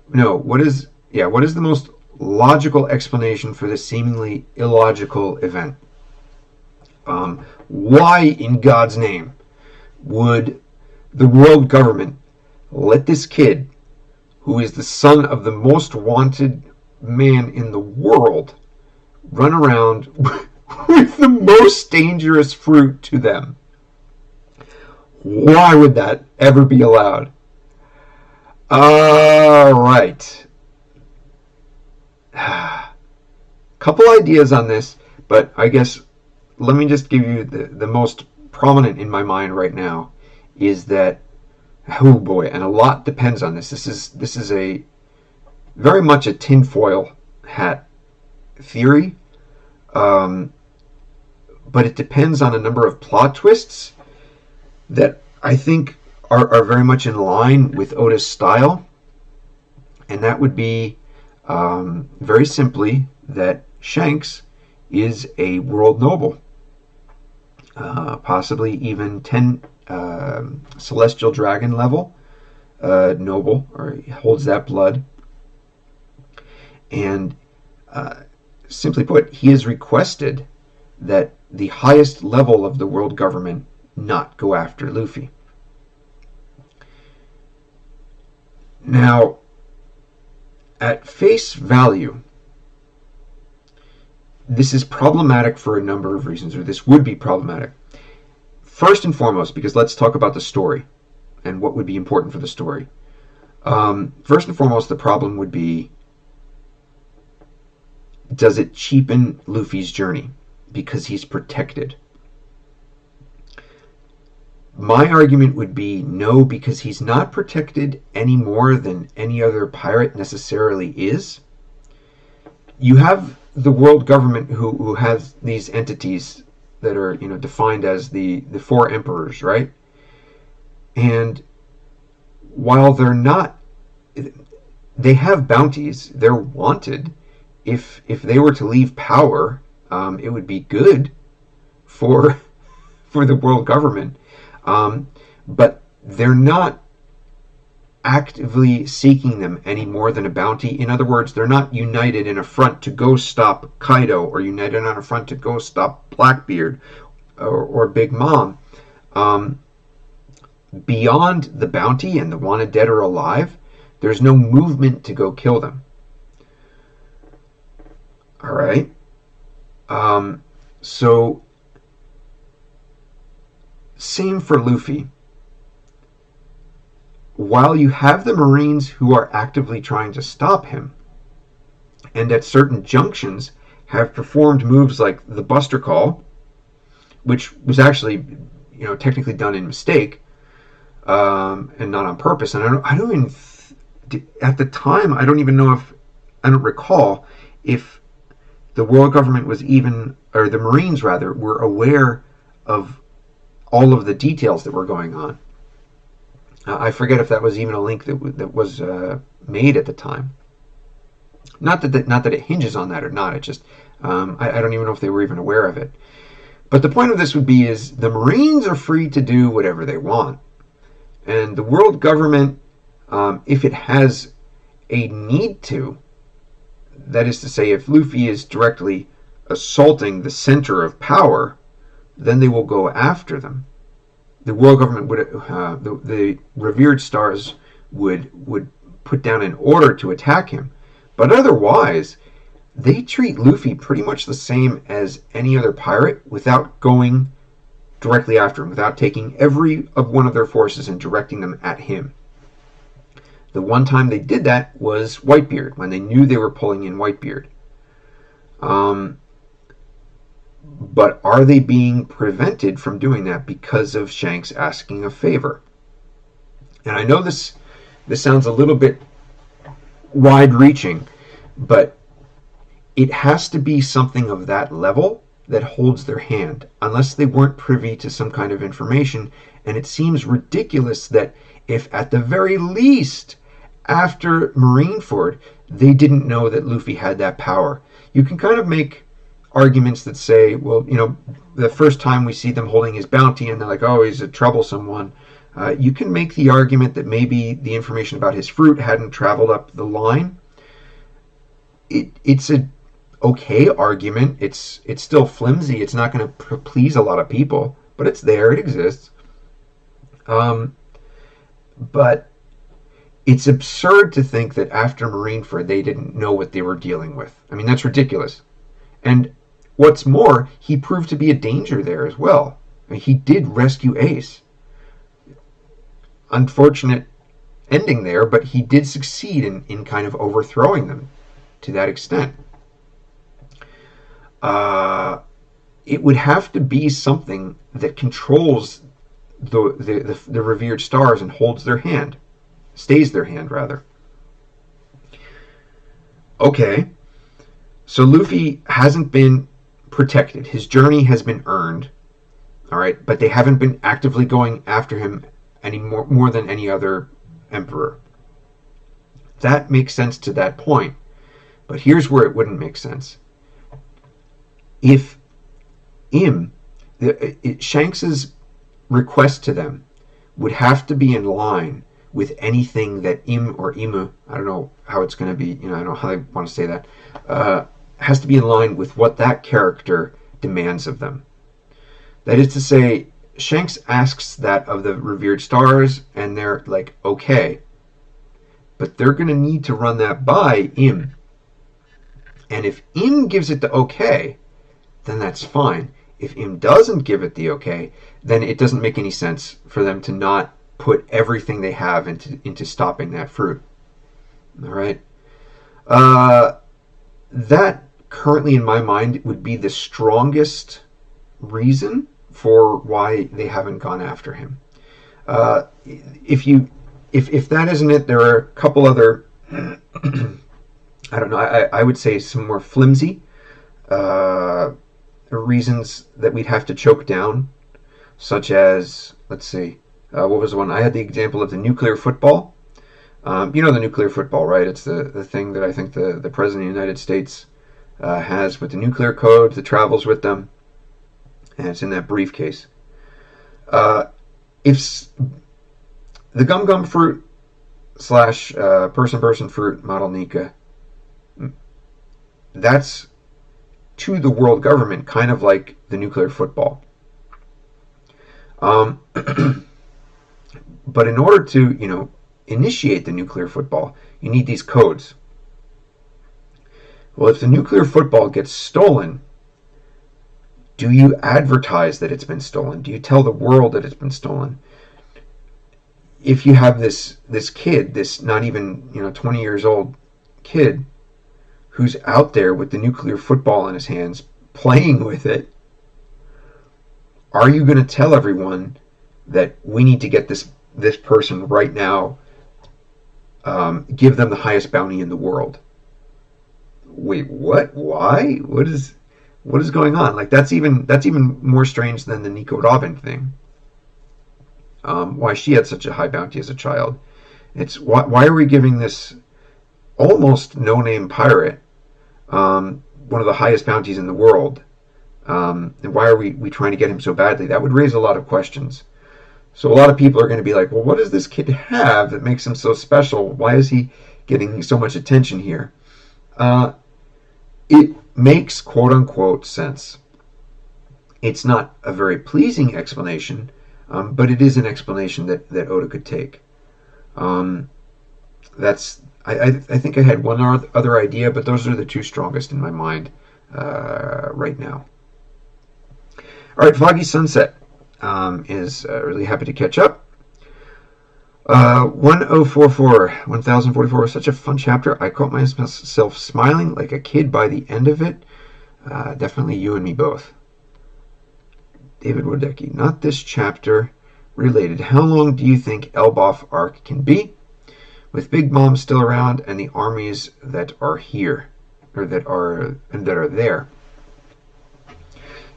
A: what is the most logical explanation for this seemingly illogical event? Why in God's name would the world government let this kid, who is the son of the most wanted man in the world, run around with the most dangerous fruit to them? Why would that ever be allowed? All right. Couple ideas on this, but I guess let me just give you the most prominent in my mind right now is that, oh boy, and a lot depends on this. This is a very much a tinfoil hat theory, but it depends on a number of plot twists that I think are very much in line with Oda's style, and that would be very simply that Shanks is a world noble, possibly even 10 celestial dragon level noble, or he holds that blood. And simply put, he has requested that the highest level of the world government not go after Luffy. Now, at face value, this is problematic for a number of reasons, or this would be problematic. First and foremost, because let's talk about the story and what would be important for the story. First and foremost, the problem would be, does it cheapen Luffy's journey because he's protected? My argument would be no, because he's not protected any more than any other pirate necessarily is. You have the world government who has these entities that are defined as the four emperors, right? And while they have bounties, they're wanted. If they were to leave power, it would be good for the world government. But they're not actively seeking them any more than a bounty. In other words, they're not united in a front to go stop Kaido, or united on a front to go stop Blackbeard or Big Mom. Beyond the bounty and the wanted dead or alive, there's no movement to go kill them. All right. So same for Luffy. While you have the Marines who are actively trying to stop him, and at certain junctions have performed moves like the Buster Call, which was actually, technically done in mistake, and not on purpose. And I don't even at the time, I don't even know if, I don't recall if the world government was even, or the Marines rather, were aware of all of the details that were going on. I forget if that was even a link that was made at the time. Not that it hinges on that or not. It just I don't even know if they were even aware of it. But the point of this would be is the Marines are free to do whatever they want, and the world government, if it has a need to, that is to say, if Luffy is directly assaulting the center of power, then they will go after them. The world government would, the revered stars would put down an order to attack him. But otherwise, they treat Luffy pretty much the same as any other pirate without going directly after him, without taking every of one of their forces and directing them at him. The one time they did that was Whitebeard, when they knew they were pulling in Whitebeard. But are they being prevented from doing that because of Shanks asking a favor? And I know this sounds a little bit wide-reaching, but it has to be something of that level that holds their hand, unless they weren't privy to some kind of information. And it seems ridiculous that if at the very least, after Marineford, they didn't know that Luffy had that power. You can kind of make arguments that say, well, the first time we see them holding his bounty and they're like, oh, he's a troublesome one. You can make the argument that maybe the information about his fruit hadn't traveled up the line. It's a okay argument. It's still flimsy. It's not going to please a lot of people, but it's there. It exists. But it's absurd to think that after Marineford they didn't know what they were dealing with. I mean, that's ridiculous. And what's more, he proved to be a danger there as well. I mean, he did rescue Ace. Unfortunate ending there, but he did succeed in kind of overthrowing them to that extent. It would have to be something that controls the revered stars and holds their hand. Stays their hand, rather. Okay. So Luffy hasn't been protected. His journey has been earned. All right, but they haven't been actively going after him any more than any other emperor. That makes sense to that point. But here's where it wouldn't make sense. If Shanks's request to them would have to be in line with anything that or Imu, I don't know how it's going to be, I don't know how I want to say that, has to be in line with what that character demands of them. That is to say, Shanks asks that of the revered stars, and they're like, okay. But they're going to need to run that by Im. And if Im gives it the okay, then that's fine. If Im doesn't give it the okay, then it doesn't make any sense for them to not put everything they have into stopping that fruit. All right? That currently in my mind would be the strongest reason for why they haven't gone after him. If that isn't it, there are a couple other I don't know, I would say some more flimsy reasons that we'd have to choke down, such as, let's see, what was the one? I had the example of the nuclear football. You know the nuclear football, right? It's the thing that I think the President of the United States has with the nuclear code that travels with them, and it's in that briefcase. If the gum fruit / person fruit model Nika, that's to the world government kind of like the nuclear football. But in order to, initiate the nuclear football, you need these codes. Well, if the nuclear football gets stolen, do you advertise that it's been stolen? Do you tell the world that it's been stolen? If you have this kid, this not even 20 years old kid, who's out there with the nuclear football in his hands, playing with it, are you going to tell everyone that we need to get this person right now give them the highest bounty in the world. Wait, what? Why? What is going on? Like that's even more strange than the Nico Robin thing. Why she had such a high bounty as a child. It's why are we giving this almost no-name pirate one of the highest bounties in the world? And why are we trying to get him so badly? That would raise a lot of questions. So a lot of people are going to be like, well, what does this kid have that makes him so special? Why is he getting so much attention here? It makes quote-unquote sense. It's not a very pleasing explanation, but it is an explanation that Oda could take. That's I think I had one other idea, but those are the two strongest in my mind right now. All right, Foggy Sunset is really happy to catch up. 1044 was such a fun chapter. I caught myself smiling like a kid by the end of it. Definitely you and me both. David Wodecki, not this chapter related. How long do you think Elbaf arc can be? With Big Mom still around and the armies that are here, or that are there.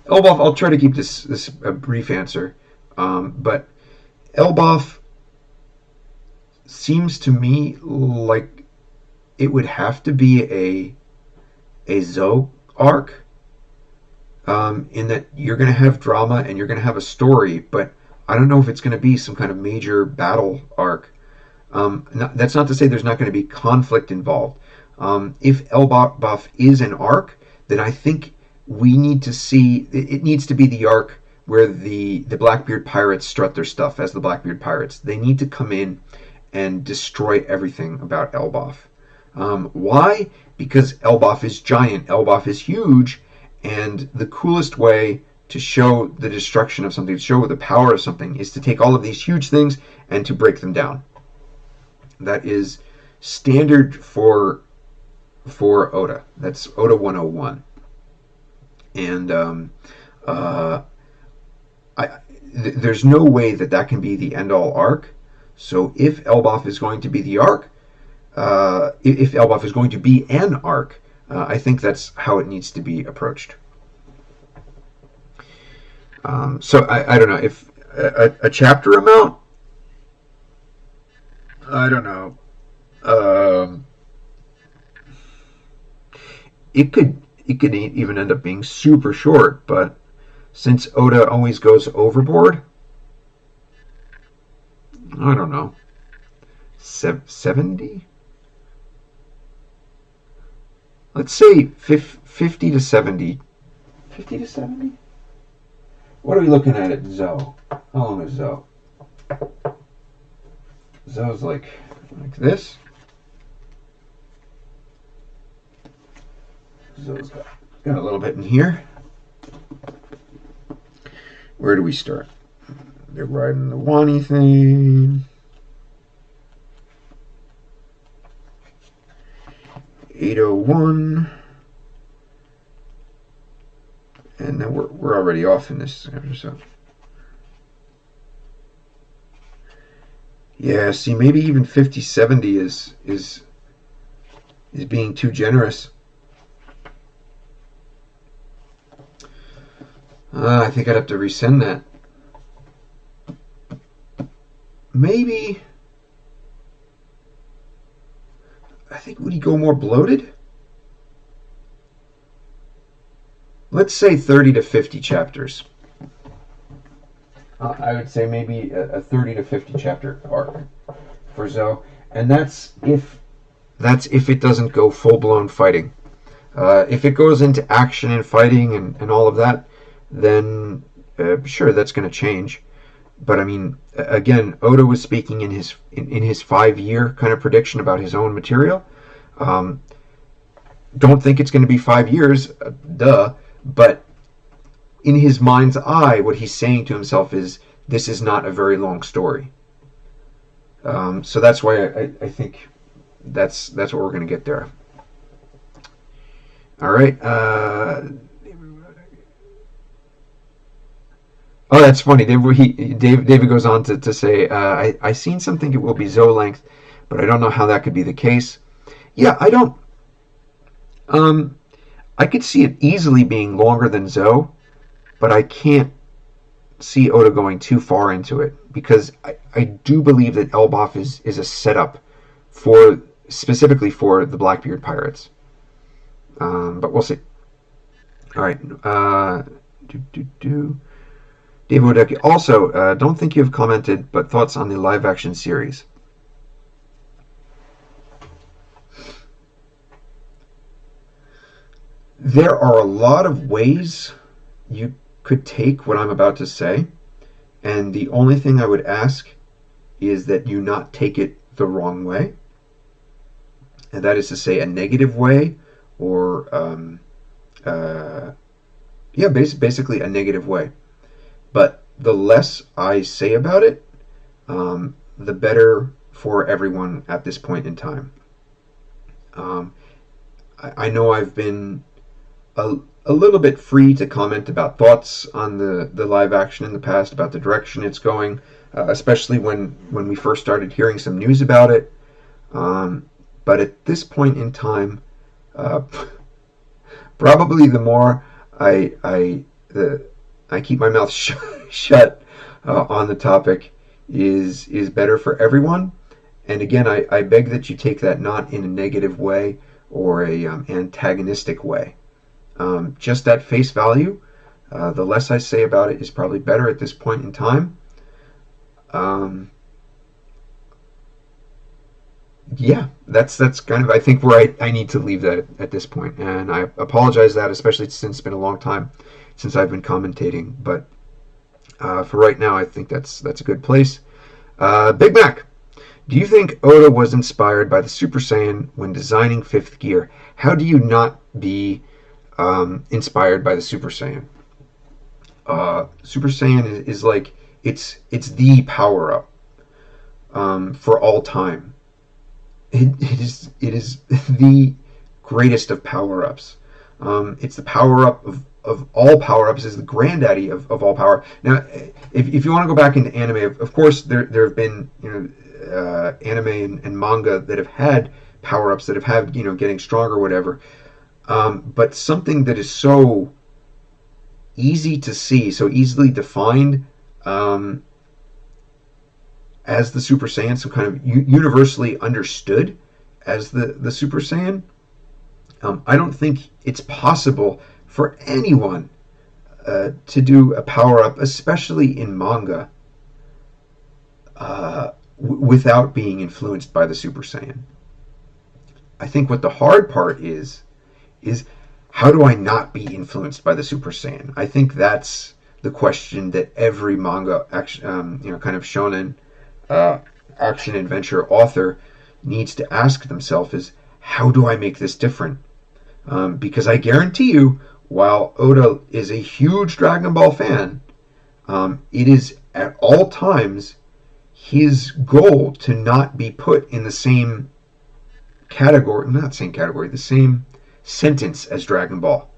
A: Elbaf, I'll try to keep this a brief answer, but Elbaf seems to me like it would have to be a Zoe arc, in that you're going to have drama and you're going to have a story, but I don't know if it's going to be some kind of major battle arc. That's not to say there's not going to be conflict involved. If Elbaf is an arc, then I think we need to see, it needs to be the arc where the Blackbeard pirates strut their stuff as the Blackbeard pirates. They need to come in and destroy everything about Elbaf. Why? Because Elbaf is giant, Elbaf is huge, and the coolest way to show the destruction of something, to show the power of something, is to take all of these huge things and to break them down. That is standard for Oda. That's Oda 101. And there's no way that can be the end-all arc. So if Elbaf is going to be the arc, if Elbaf is going to be an arc, I think that's how it needs to be approached. So I don't know if a chapter amount. I don't know. It could even end up being super short, but since Oda always goes overboard, I don't know. 70? Let's say 50 to 70. 50 to 70? What are we looking at Zoe? How long is Zoe? Zoe's like this. Zoe's got a little bit in here. Where do we start? They're riding the Wani thing. 801. And then we're already off in this episode. Yeah, see, maybe even 50-70 is being too generous. I think I'd have to resend that. Maybe. I think, would he go more bloated? Let's say 30 to 50 chapters. I would say maybe a 30 to 50 chapter arc for Zoe, and that's if it doesn't go full blown fighting. If it goes into action and fighting and all of that, then sure, that's going to change. But I mean, again, Oda was speaking in his 5-year kind of prediction about his own material. Don't think it's going to be 5 years, duh. But in his mind's eye, what he's saying to himself is, this is not a very long story. So that's why I think that's what we're going to get there. All right. Oh, that's funny. David goes on to say, I seen something it will be Zoe length, but I don't know how that could be the case. Yeah, I don't. I could see it easily being longer than Zoe, but I can't see Oda going too far into it because I do believe that Elbaf is a setup for specifically for the Blackbeard pirates. But we'll see. All right. Dave Odeki. Also, don't think you have commented, but thoughts on the live action series. There are a lot of ways you could take what I'm about to say, and the only thing I would ask is that you not take it the wrong way, and that is to say a negative way, or basically a negative way. But the less I say about it, the better for everyone at this point in time. I know I've been a little bit free to comment about thoughts on the live action in the past, about the direction it's going, especially when we first started hearing some news about it. But at this point in time, probably the more I keep my mouth shut on the topic is better for everyone. And again, I beg that you take that not in a negative way or a antagonistic way. Just at face value, the less I say about it is probably better at this point in time. Yeah, that's kind of, I think, where I need to leave that at this point. And I apologize that, especially since it's been a long time since I've been commentating. But for right now, I think that's a good place. Big Mac, do you think Oda was inspired by the Super Saiyan when designing Fifth Gear? How do you not be inspired by the Super Saiyan? Super Saiyan is like it's the power up for all time. It is the greatest of power ups. It's the power up of all power ups. Is the granddaddy of all power. Now, if you want to go back into anime, of course there have been anime and manga that have had power ups that have had getting stronger or whatever. But something that is so easy to see, so easily defined as the Super Saiyan, so kind of universally understood as the Super Saiyan, I don't think it's possible for anyone to do a power-up, especially in manga, without being influenced by the Super Saiyan. I think what the hard part is how do I not be influenced by the Super Saiyan? I think that's the question that every manga action, kind of shonen action adventure author needs to ask themselves is, how do I make this different? Because I guarantee you, while Oda is a huge Dragon Ball fan, it is at all times his goal to not be put in the same category, not same category, the same sentence as Dragon Ball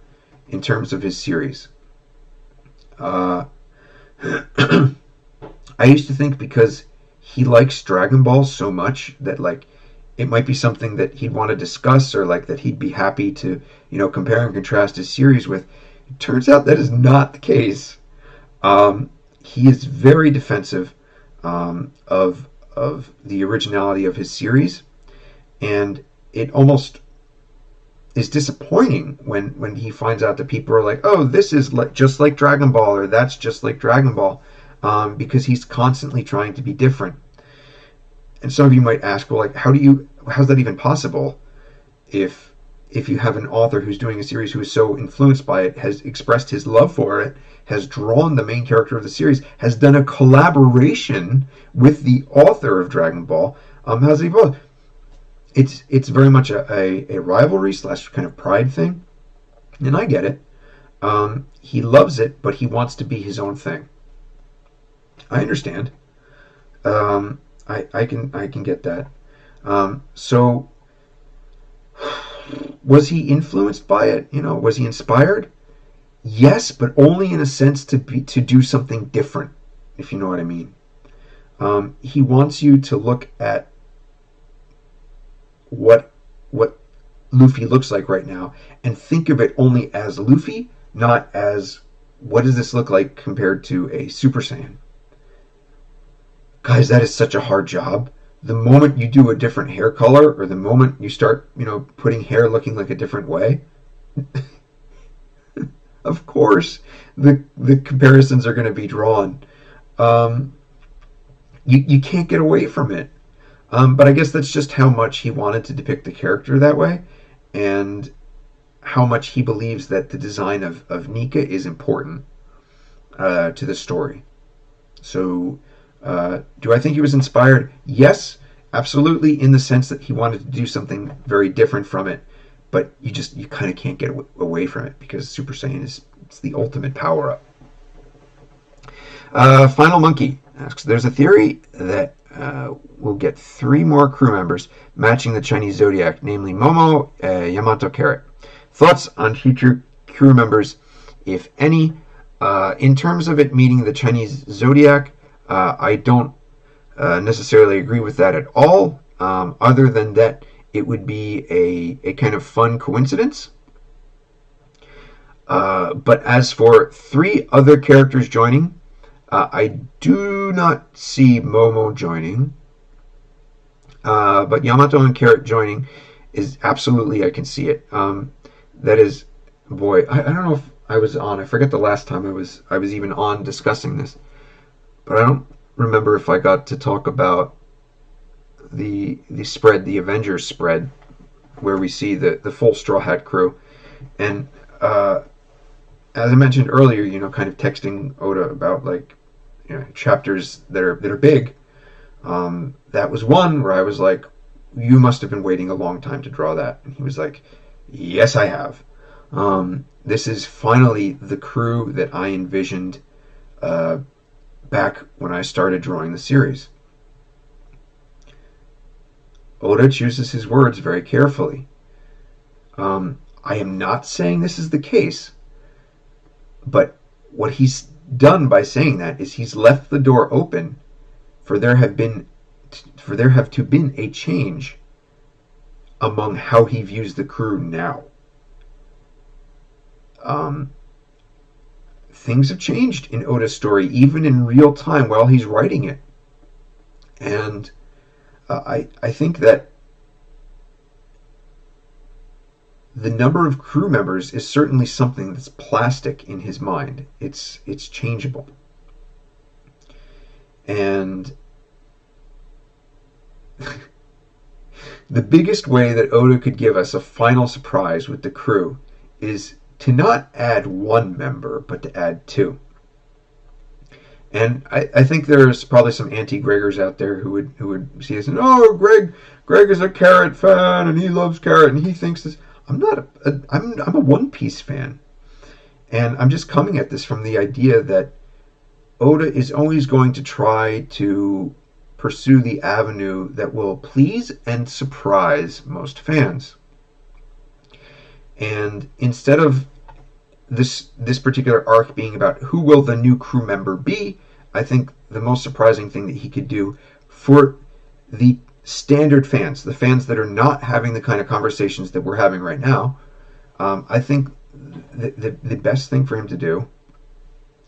A: in terms of his series. I used to think because he likes Dragon Ball so much that like it might be something that he'd want to discuss or like that he'd be happy to compare and contrast his series with. It turns out that is not the case. He is very defensive of the originality of his series, and it almost is disappointing when he finds out that people are like, oh, this is just like Dragon Ball, or that's just like Dragon Ball, because he's constantly trying to be different. And some of you might ask, well, like, how's that even possible if you have an author who's doing a series who is so influenced by it, has expressed his love for it, has drawn the main character of the series, has done a collaboration with the author of Dragon Ball, how's it evolved? It's very much a rivalry / kind of pride thing, and I get it. He loves it, but he wants to be his own thing. I understand. I can get that. So was he influenced by it? Was he inspired? Yes, but only in a sense to do something different, if you know what I mean. He wants you to look at what Luffy looks like right now, and think of it only as Luffy, not as what does this look like compared to a Super Saiyan. Guys, that is such a hard job. The moment you do a different hair color, or the moment you start, putting hair looking like a different way, of course, the comparisons are going to be drawn. Um, you can't get away from it. But I guess that's just how much he wanted to depict the character that way, and how much he believes that the design of Nika is important to the story. So, do I think he was inspired? Yes, absolutely, in the sense that he wanted to do something very different from it. But you kind of can't get away from it because Super Saiyan it's the ultimate power up. Final Monkey asks, there's a theory that we'll get 3 more crew members matching the Chinese zodiac, namely Momo, Yamato, Carrot. Thoughts on future crew members, if any? In terms of it meeting the Chinese zodiac, I don't necessarily agree with that at all, other than that it would be a kind of fun coincidence. But as for 3 other characters joining, I do not see Momo joining, but Yamato and Carrot joining is absolutely, I can see it. That is, boy, I don't know if I was on. I forget the last time I was even on discussing this, but I don't remember if I got to talk about the spread, the Avengers spread, where we see the full Straw Hat crew, and as I mentioned earlier, kind of texting Oda about chapters that are big. That was one where I was like, "You must have been waiting a long time to draw that," and he was like, "Yes, I have." This is finally the crew that I envisioned back when I started drawing the series. Oda chooses his words very carefully. I am not saying this is the case, but what he's done by saying that is he's left the door open for there have to been a change among how he views the crew now. Things have changed in Oda's story, even in real time while he's writing it, and I think that the number of crew members is certainly something that's plastic in his mind. It's changeable. And the biggest way that Oda could give us a final surprise with the crew is to not add 1 member, but to add 2. And I think there's probably some anti-Gregors out there who would see this and, oh, Greg is a Carrot fan and he loves Carrot and he thinks this. I'm a One Piece fan, and I'm just coming at this from the idea that Oda is always going to try to pursue the avenue that will please and surprise most fans. And instead of this particular arc being about who will the new crew member be, I think the most surprising thing that he could do for the standard fans, the fans that are not having the kind of conversations that we're having right now, I think the best thing for him to do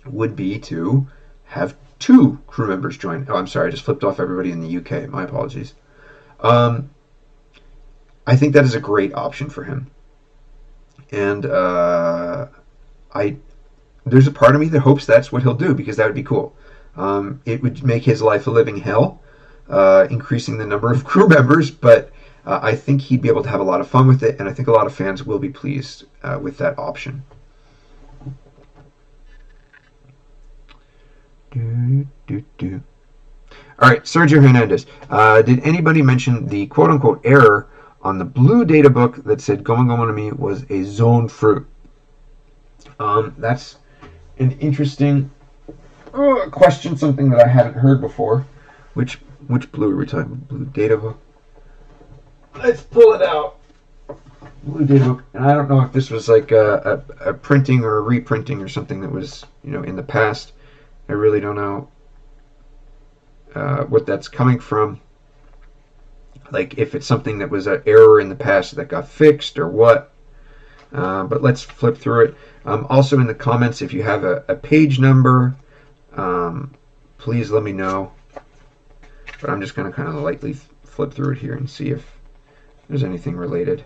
A: would be to have 2 crew members join. Oh, I'm sorry, I just flipped off everybody in the UK. My apologies. I think that is a great option for him. And there's a part of me that hopes that's what he'll do, because that would be cool. It would make his life a living hell, increasing the number of crew members, but I think he'd be able to have a lot of fun with it, and I think a lot of fans will be pleased with that option. All right, Sergio Hernandez. Did anybody mention the quote-unquote error on the blue data book that said Gomu Gomu no Mi was a zone fruit? That's an interesting question, something that I hadn't heard before. Which blue are we talking about? Blue data book? Let's pull it out. Blue data book. And I don't know if this was like a printing or a reprinting or something that was, in the past. I really don't know what that's coming from. like if it's something that was an error in the past that got fixed or what. But let's flip through it. Also in the comments, if you have a page number, please let me know. But I'm just going to kind of lightly flip through it here and see if there's anything related.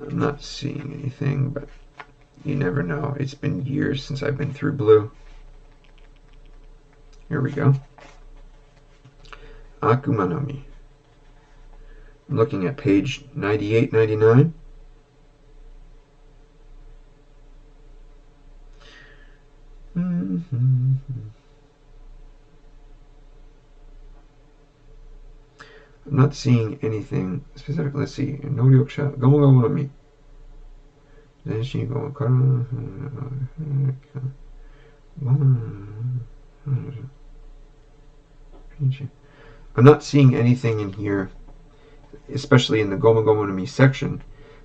A: I'm not seeing anything, but you never know. It's been years since I've been through Blue. Here we go. Akumanami. I'm looking at page 98, 99. I'm not seeing anything specific. Let's see. Noryoksha. Gomogomonomi. I'm not seeing anything in here, especially in the Gomogomonomi section,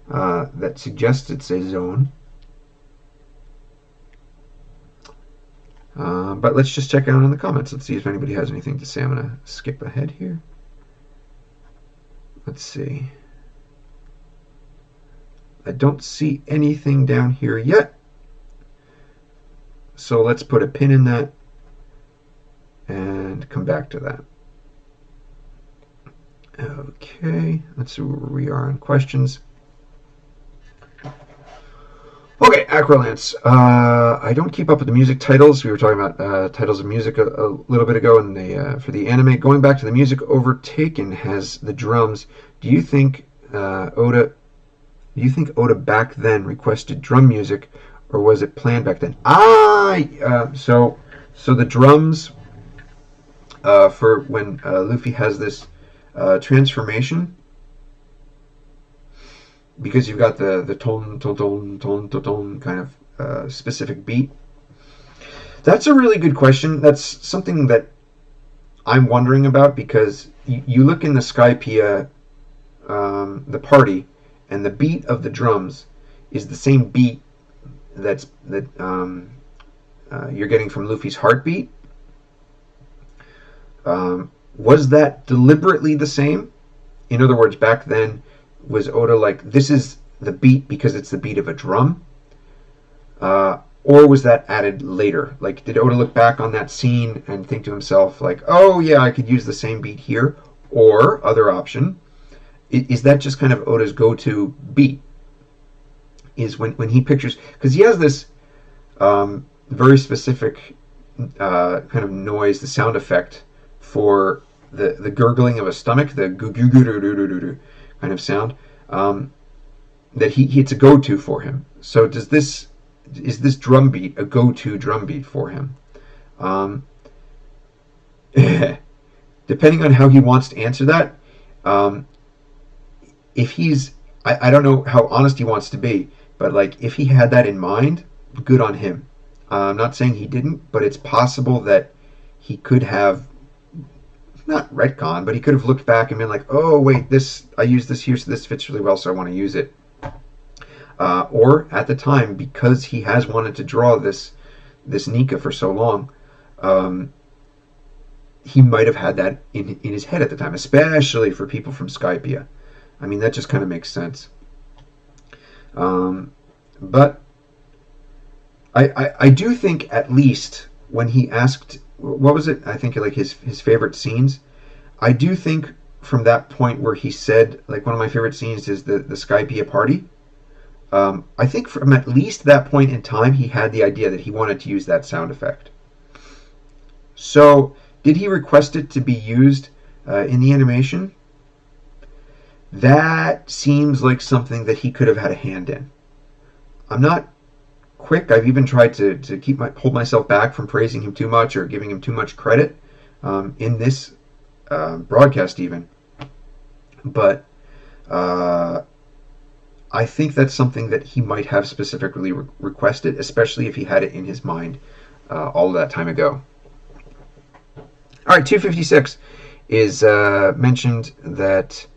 A: that suggests it's a zone. But let's just check out in the comments. Let's see if anybody has anything to say. I'm going to skip ahead here. Let's see. I don't see anything down here yet. So let's put a pin in that and come back to that. Okay, let's see where we are in questions. Okay, Acrolance. I don't keep up with the music titles. We were talking about titles of music a little bit ago, and for the anime. Going back to the music, Overtaken has the drums. Do you think Oda back then requested drum music, or was it planned back then? So the drums for when Luffy has this transformation. Because you've got the tone, tone, tone, tone, tone, tone kind of specific beat. That's a really good question. That's something that I'm wondering about, because you look in the Skypiea, the party, and the beat of the drums is the same beat that you're getting from Luffy's heartbeat. Was that deliberately the same? In other words, back then, was Oda like, this is the beat because it's the beat of a drum? Or was that added later? Like, did Oda look back on that scene and think to himself, like, oh yeah, I could use the same beat here? Or, other option, is that just kind of Oda's go-to beat? Is when he pictures, because he has this very specific kind of noise, the sound effect for the gurgling of a stomach, the goo-goo-goo-doo-doo-doo-doo kind of sound, that it's a go-to for him. So is this drum beat a go-to drum beat for him? Depending on how he wants to answer that, if he's, I don't know how honest he wants to be, but like if he had that in mind, good on him. I'm not saying he didn't, but it's possible that he could have, not retcon, but he could have looked back and been like, oh wait, I used this here, so this fits really well, so I want to use it. Or at the time, because he has wanted to draw this Nika for so long, he might have had that in his head at the time, especially for people from Skypiea. I mean, that just kind of makes sense. But I do think, at least when he asked, what was it? I think like his favorite scenes. I do think from that point where he said, like, one of my favorite scenes is the Skypiea party. I think from at least that point in time, he had the idea that he wanted to use that sound effect. So, did he request it to be used in the animation? That seems like something that he could have had a hand in. I'm not quick. I've even tried to hold myself back from praising him too much or giving him too much credit in this broadcast even. But I think that's something that he might have specifically requested, especially if he had it in his mind all of that time ago. All right, 256 is mentioned that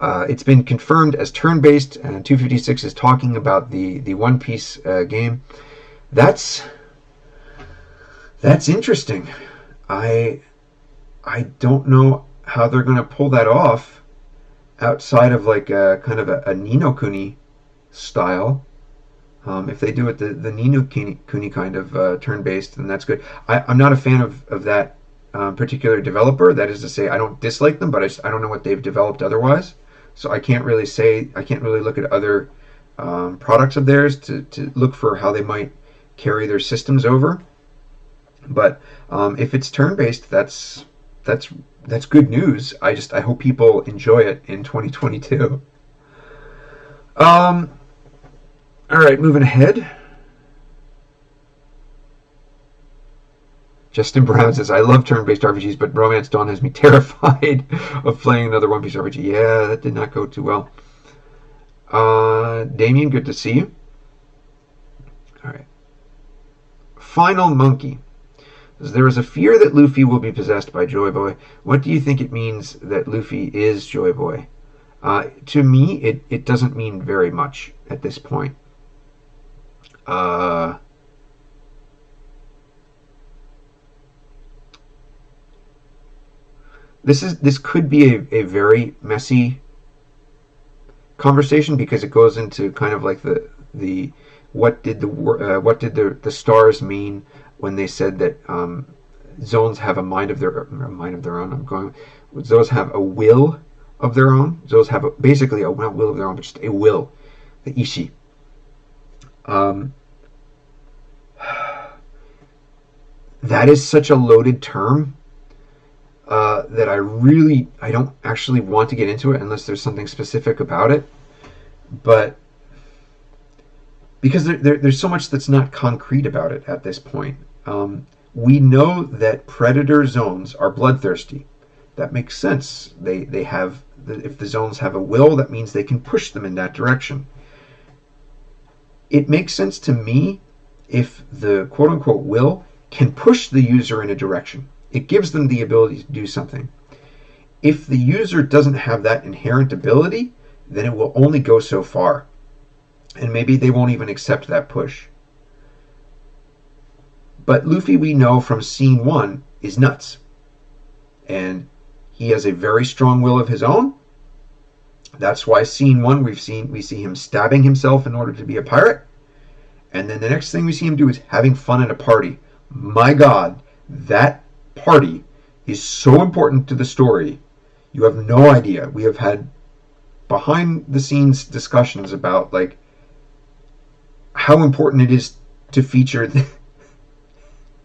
A: it's been confirmed as turn-based, and 256 is talking about the One Piece game. That's interesting. I don't know how they're going to pull that off outside of like a kind of a Ni no Kuni style. If they do it the Ni no Kuni kind of turn-based, then that's good. I'm not a fan of that particular developer. That is to say, I don't dislike them, but I don't know what they've developed otherwise. So I can't really look at other products of theirs to look for how they might carry their systems over. But if it's turn-based, that's good news. I hope people enjoy it in 2022. All right, moving ahead. Justin Brown says, I love turn-based RPGs, but Romance Dawn has me terrified of playing another One Piece RPG. Yeah, that did not go too well. Damien, good to see you. All right. Final Monkey says, there is a fear that Luffy will be possessed by Joy Boy. What do you think it means that Luffy is Joy Boy? To me, it doesn't mean very much at this point. This could be a very messy conversation because it goes into kind of like the what did the stars mean when they said that zones have a mind of their own. Zones have a will of their own. Zones have basically a not will of their own, but just a will, the ishi. That is such a loaded term that I don't actually want to get into it unless there's something specific about it. But because there's so much that's not concrete about it at this point. We know that predator zones are bloodthirsty. That makes sense. They have if the zones have a will, that means they can push them in that direction. It makes sense to me if the quote-unquote will can push the user in a direction. It gives them the ability to do something. If the user doesn't have that inherent ability, then it will only go so far. And maybe they won't even accept that push. But Luffy, we know from scene 1, is nuts. And he has a very strong will of his own. That's why scene 1 we see him stabbing himself in order to be a pirate. And then the next thing we see him do is having fun at a party. My God, that party is so important to the story. You have no idea. We have had behind the scenes discussions about like how important it is to feature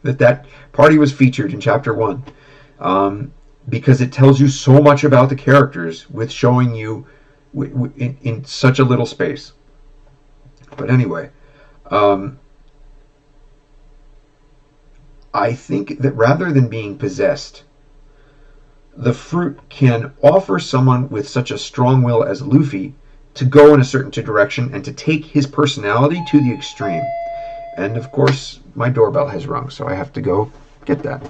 A: that party was featured in chapter 1, because it tells you so much about the characters with showing you in such a little space. But anyway, I think that rather than being possessed, the fruit can offer someone with such a strong will as Luffy to go in a certain direction and to take his personality to the extreme. And of course, my doorbell has rung, so I have to go get that.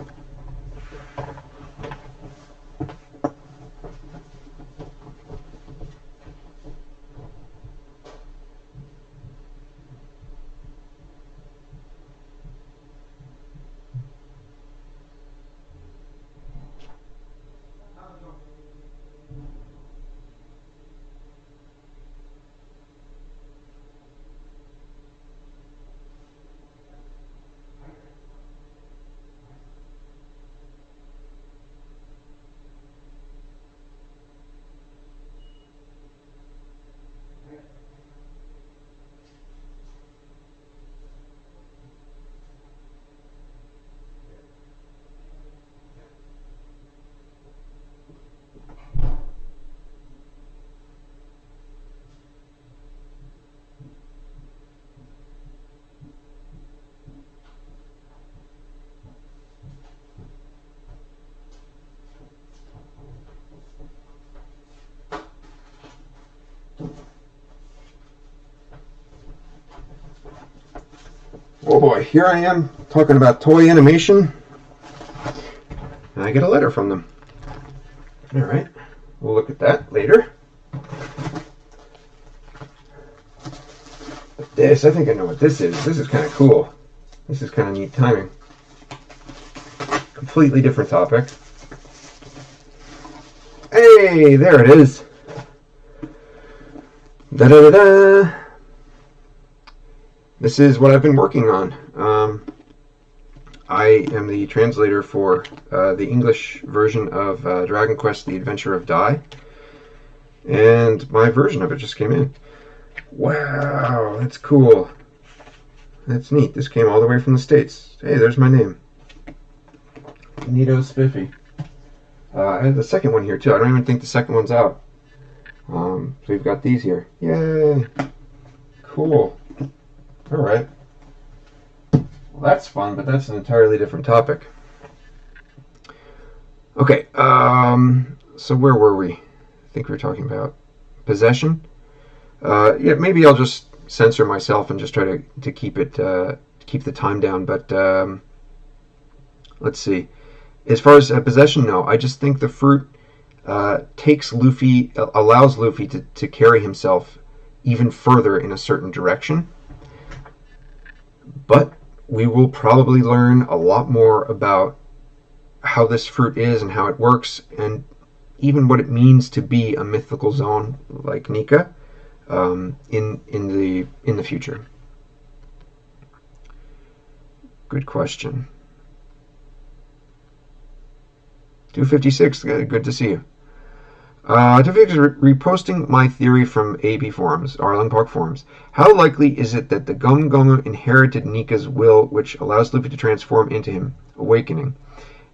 A: Oh boy, here I am talking about toy animation, and I get a letter from them. All right, we'll look at that later. But this, I think I know what this is. This is kind of cool. This is kind of neat timing. Completely different topic. Hey, there it is. Da-da-da-da. This is what I've been working on. I am the translator for the English version of Dragon Quest: The Adventure of Dai, and my version of it just came in. Wow, that's cool. That's neat. This came all the way from the States. Hey, there's my name. Neato Spiffy. I have the second one here, too. I don't even think the second one's out. So we've got these here. Yay! Cool. Alright. Well, that's fun, but that's an entirely different topic. Okay, so where were we? I think we were talking about possession. Yeah, maybe I'll just censor myself and just try to keep it keep the time down. But let's see. As far as possession, no. I just think the fruit takes Luffy, allows Luffy to carry himself even further in a certain direction. But we will probably learn a lot more about how this fruit is and how it works, and even what it means to be a mythical zone like Nika in the future. Good question. 256, good to see you. 256 reposting my theory from AB forums, Arlen Park forums. How likely is it that the Gum Gum inherited Nika's will, which allows Luffy to transform into him, awakening?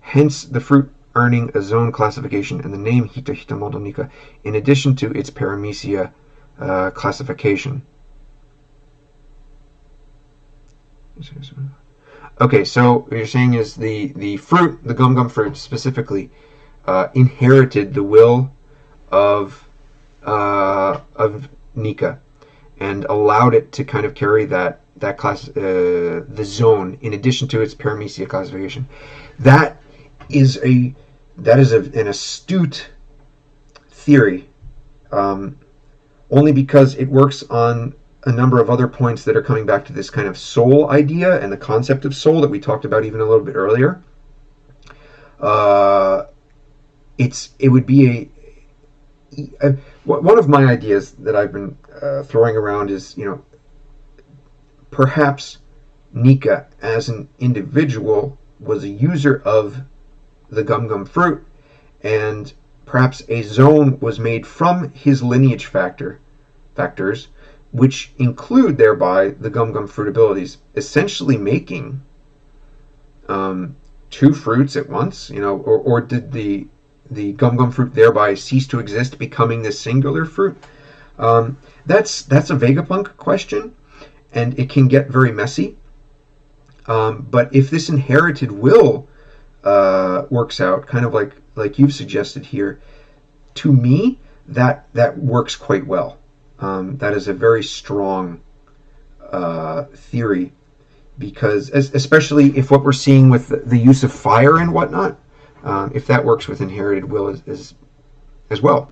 A: Hence the fruit earning a zone classification and the name Hita Hita Moto Nika, in addition to its paramecia classification. Okay, so what you're saying is the fruit, the Gum Gum fruit specifically, inherited the will of Nika and allowed it to kind of carry that class, the zone, in addition to its paramecia classification. That is an astute theory, only because it works on a number of other points that are coming back to this kind of soul idea and the concept of soul that we talked about even a little bit earlier. It would be one of my ideas that I've been throwing around is, perhaps Nika as an individual was a user of the Gum Gum fruit, and perhaps a zone was made from his lineage factors, which include thereby the Gum Gum fruit abilities, essentially making two fruits at once, or did the Gum Gum fruit thereby cease to exist, becoming this singular fruit? That's a Vegapunk question, and it can get very messy. But if this inherited will works out, kind of like you've suggested here, to me that works quite well. That is a very strong theory, because especially if what we're seeing with the use of fire and whatnot, if that works with inherited will as well.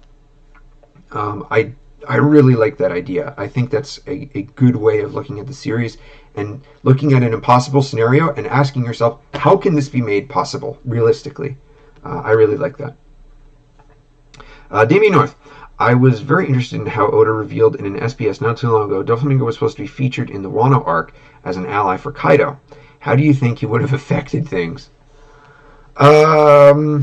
A: I really like that idea. I think that's a good way of looking at the series and looking at an impossible scenario and asking yourself, how can this be made possible realistically? I really like that. Damien North. I was very interested in how Oda revealed in an SPS not too long ago Doflamingo was supposed to be featured in the Wano arc as an ally for Kaido. How do you think he would have affected things? Yeah.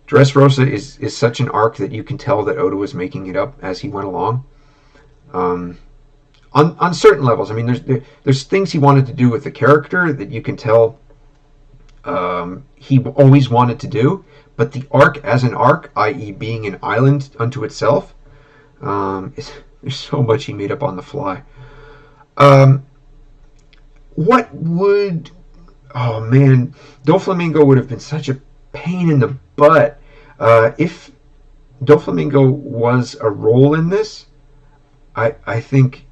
A: Dressrosa is such an arc that you can tell that Oda was making it up as he went along. On certain levels, I mean, there's things he wanted to do with the character that you can tell he always wanted to do, but the arc as an arc, i.e. being an island unto itself, there's so much he made up on the fly. What would... Oh, man. Doflamingo would have been such a pain in the butt. If Doflamingo was a role in this, I think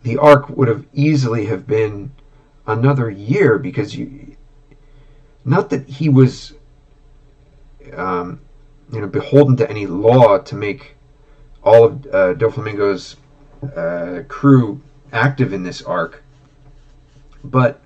A: the arc would have easily have been another year, because not that he was beholden to any law to make all of Doflamingo's crew active in this arc, But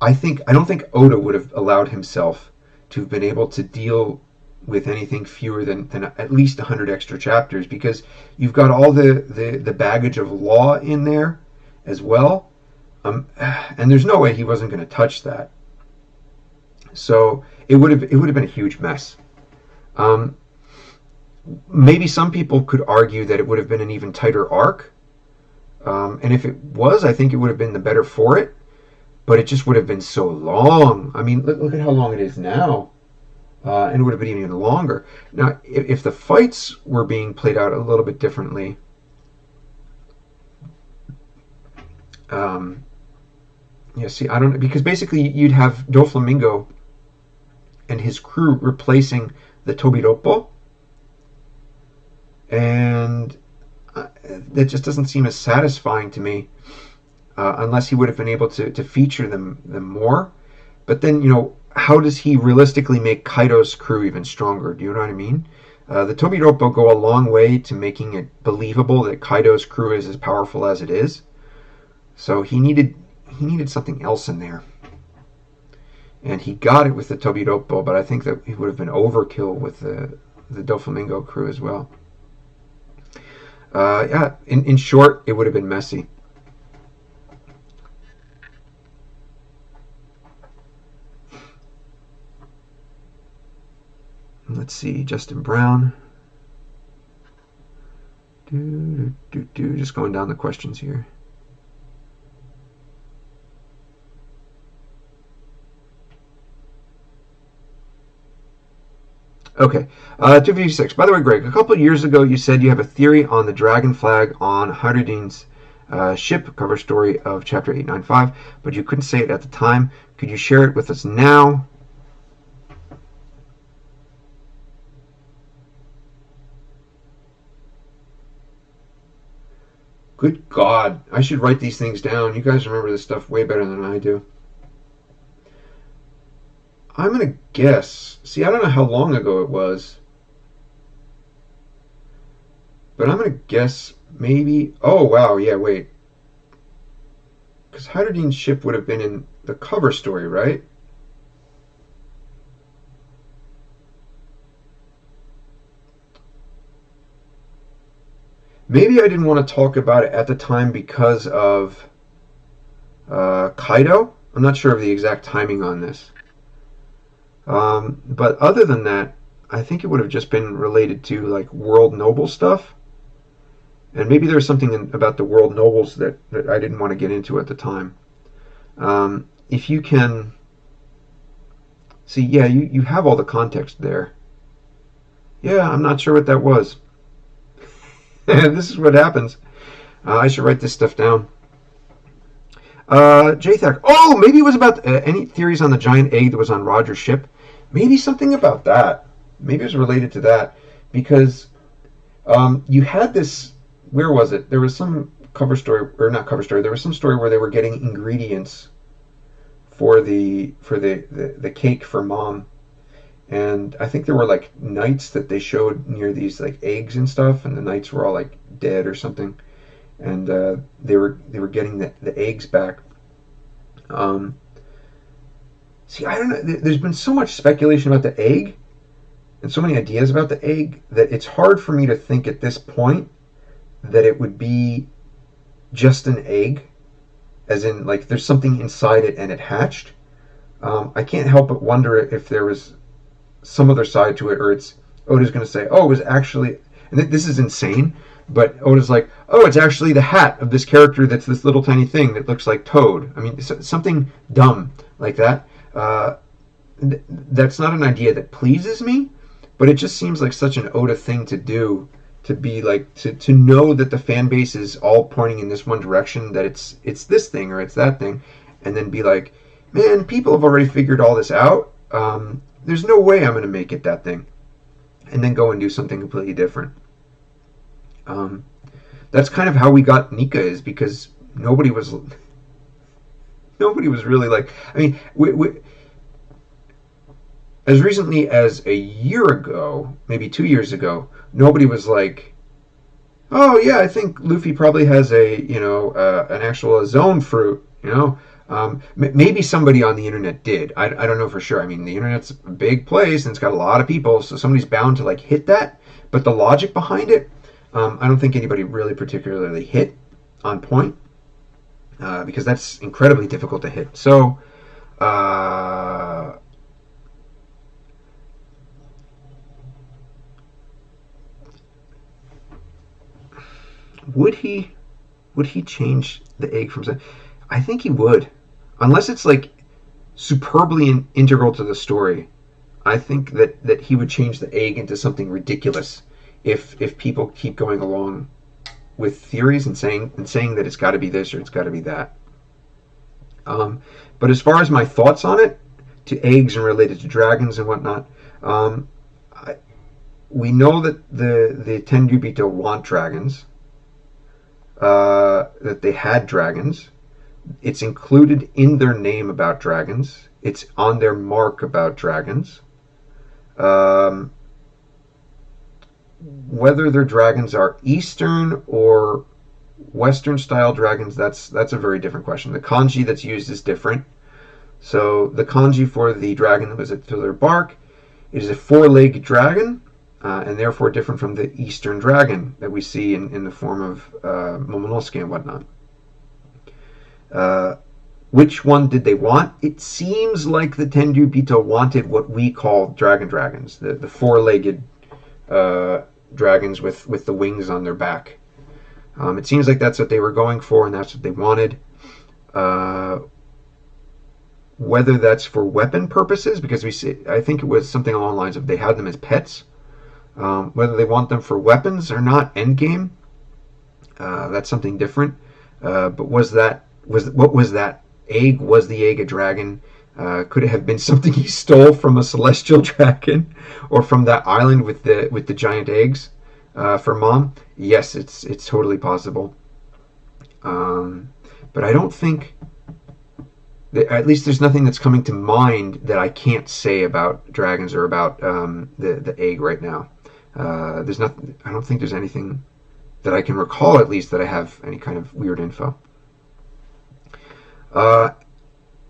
A: I don't think Oda would have allowed himself to have been able to deal with anything fewer than at least 100 extra chapters, because you've got all the baggage of law in there as well. And there's no way he wasn't going to touch that. So it would have been a huge mess. Um, Maybe some people could argue that it would have been an even tighter arc. And if it was, I think it would have been the better for it. But it just would have been so long. I mean, look at how long it is now. And it would have been even longer. Now, if the fights were being played out a little bit differently, yeah, see, I don't know, because basically you'd have Doflamingo and his crew replacing the Tobiropo, and that just doesn't seem as satisfying to me, unless he would have been able to feature them more. But then, how does he realistically make Kaido's crew even stronger? Do you know what I mean? The Tobiropo go a long way to making it believable that Kaido's crew is as powerful as it is. So he needed something else in there. And he got it with the Tobiropo, but I think that he would have been overkill with the Doflamingo crew as well. Yeah, in short, it would have been messy. Let's see, Justin Brown. Just going down the questions here. Okay, 256. By the way, Greg, a couple of years ago you said you have a theory on the dragon flag on Harudine's ship, cover story of chapter 895, but you couldn't say it at the time. Could you share it with us now? Good God, I should write these things down. You guys remember this stuff way better than I do. I'm going to guess. See, I don't know how long ago it was, but I'm going to guess maybe. Oh, wow, yeah, wait. Because Harudine's ship would have been in the cover story, right? Maybe I didn't want to talk about it at the time because of Kaido. I'm not sure of the exact timing on this. But other than that, I think it would have just been related to like world noble stuff. And maybe there's something about the world nobles that I didn't want to get into at the time. If you can see, yeah, you have all the context there. Yeah, I'm not sure what that was. This is what happens. I should write this stuff down. JThack. Oh, maybe it was about any theories on the giant egg that was on Roger's ship. Maybe something about that. Maybe it was related to that. Because you had this. Where was it? There was some cover story, or not cover story. There was some story where they were getting ingredients for the cake for Mom. And I think there were like knights that they showed near these like eggs and stuff, and the knights were all like dead or something, and they were getting the eggs back. See, I don't know. There's been so much speculation about the egg, and so many ideas about the egg that it's hard for me to think at this point that it would be just an egg, as in like there's something inside it and it hatched. I can't help but wonder if there was some other side to it, or it's Oda's going to say, oh, it was actually, and this is insane, but Oda's like, oh, it's actually the hat of this character that's this little tiny thing that looks like Toad. I mean, something dumb like that. That's not an idea that pleases me, but it just seems like such an Oda thing to do, to be like, to know that the fan base is all pointing in this one direction, that it's this thing or it's that thing, and then be like, man, people have already figured all this out. There's no way I'm going to make it that thing, and then go and do something completely different. That's kind of how we got Nika, is because nobody was really like. I mean, we as recently as a year ago, maybe 2 years ago, nobody was like, Oh yeah, I think Luffy probably has a an actual zone fruit. Maybe somebody on the internet did. I don't know for sure. I mean, the internet's a big place and it's got a lot of people, so somebody's bound to like hit that. But the logic behind it, I don't think anybody really particularly hit on point because that's incredibly difficult to hit. So. Uh, would he would he change the egg from? I think he would, unless it's like superbly integral to the story. I think that he would change the egg into something ridiculous if people keep going along with theories and saying that it's got to be this or it's got to be that. But as far as my thoughts on it, to eggs and related to dragons and whatnot, um, I, we know that the Tenryubito want dragons. That they had dragons. It's included in their name about dragons. It's on their mark about dragons. Um, Whether their dragons are Eastern or Western style dragons, that's a very different question. The kanji that's used is different. So the kanji for the dragon that was at their bark is a four-legged dragon, and therefore different from the Eastern dragon that we see in the form of Momonosuke and whatnot. Uh, which one did they want? It seems like the Tenryubito wanted what we call dragons, the four-legged uh, dragons with the wings on their back. It seems like that's what they were going for, and that's what they wanted. Uh, Whether that's for weapon purposes, because I think it was something along the lines of they had them as pets. Whether they want them for weapons or not, endgame, that's something different. But what was that egg? Was the egg a dragon? Could it have been something he stole from a celestial dragon, or from that island with the giant eggs for Mom? Yes, it's totally possible. But I don't think. At least there's nothing that's coming to mind that I can't say about dragons or about the egg right now. There's nothing. I don't think there's anything that I can recall, at least, that I have any kind of weird info. Uh,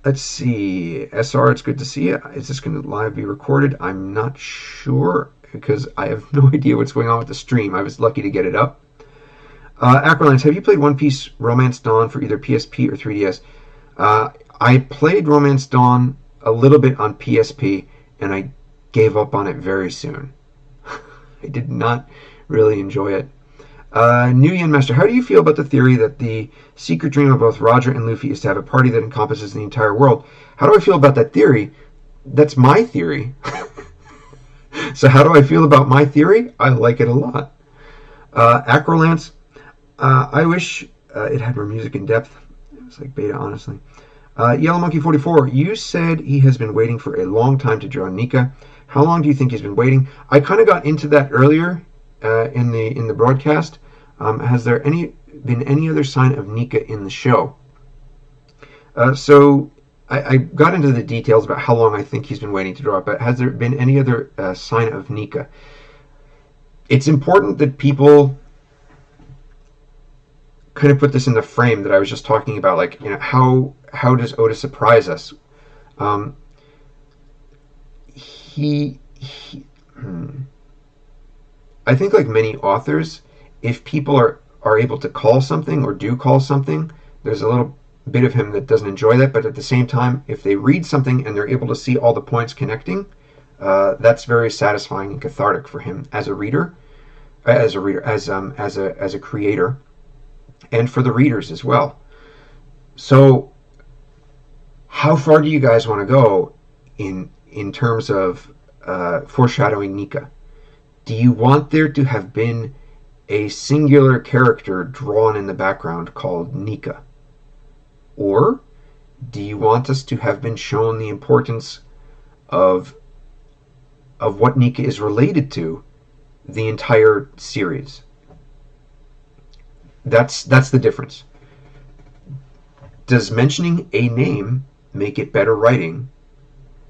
A: let's see. SR, it's good to see you. Is this going to live be recorded? I'm not sure because I have no idea what's going on with the stream. I was lucky to get it up. Acrolines, have you played One Piece Romance Dawn for either PSP or 3DS? I played Romance Dawn a little bit on PSP, and I gave up on it very soon. I did not really enjoy it. New Yen Master, how do you feel about the theory that the secret dream of both Roger and Luffy is to have a party that encompasses the entire world? How do I feel about that theory? That's my theory. So how do I feel about my theory? I like it a lot. Acrolance, I wish it had more music in depth. It was like beta, honestly. Yellow Monkey 44, you said he has been waiting for a long time to draw Nika. How long do you think he's been waiting? I kind of got into that earlier in the broadcast. Has there been any other sign of Nika in the show? So I got into the details about how long I think he's been waiting to draw it, but has there been any other sign of Nika? It's important that people kind of put this in the frame that I was just talking about, like, how does Oda surprise us? He I think, like many authors, if people are able to call something or do call something, there's a little bit of him that doesn't enjoy that. But at the same time, if they read something and they're able to see all the points connecting, that's very satisfying and cathartic for him as a reader, as a creator, and for the readers as well. So, how far do you guys want to go in terms of foreshadowing Nika? Do you want there to have been a singular character drawn in the background called Nika? Or do you want us to have been shown the importance of what Nika is related to the entire series? That's the difference. Does mentioning a name make it better writing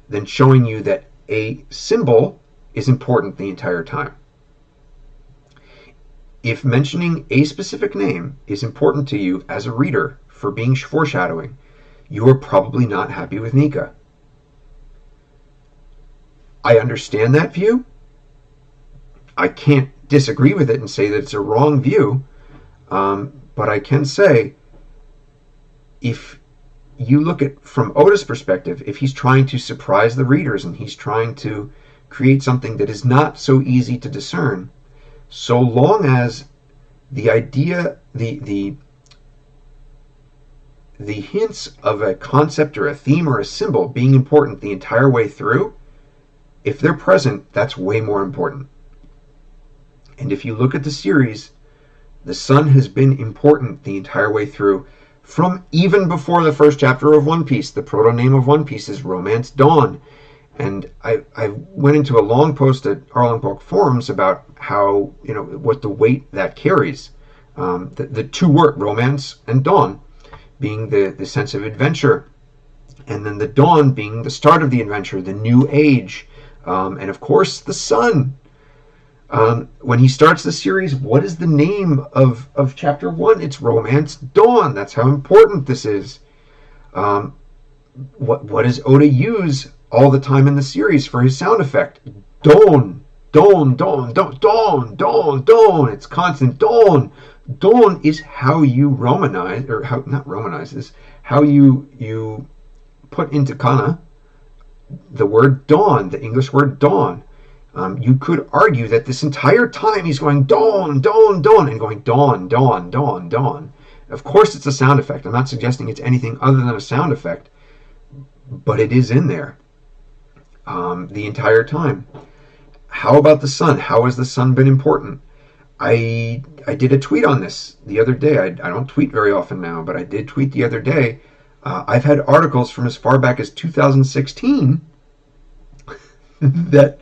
A: than showing you that a symbol is important the entire time? If mentioning a specific name is important to you as a reader for being foreshadowing, you are probably not happy with Nika. I understand that view. I can't disagree with it and say that it's a wrong view, but I can say, if you look at from Oda's perspective, if he's trying to surprise the readers and he's trying to create something that is not so easy to discern, so long as the idea, the hints of a concept or a theme or a symbol being important the entire way through, if they're present, that's way more important. And if you look at the series, the sun has been important the entire way through, from even before the first chapter of One Piece. The proto name of One Piece is Romance Dawn. And I went into a long post at Arlen Bulk Forums about how, what the weight that carries. The two words, romance and dawn, being the sense of adventure. And then the dawn being the start of the adventure, the new age. And of course, the sun. When he starts the series, what is the name of chapter 1? It's Romance Dawn. That's how important this is. What does Oda use all the time in the series for his sound effect? Dawn, dawn, dawn, dawn, dawn, dawn, dawn. It's constant dawn. Dawn is how you Romanize, or how not Romanize, is how you put into kana the word dawn, the English word dawn. You could argue that this entire time he's going dawn, dawn, dawn, and going dawn, dawn, dawn, dawn. Of course it's a sound effect. I'm not suggesting it's anything other than a sound effect, but it is in there the entire time. How about the sun? How has the sun been important? I did a tweet on this the other day. I don't tweet very often now, but I did tweet the other day. I've had articles from as far back as 2016 that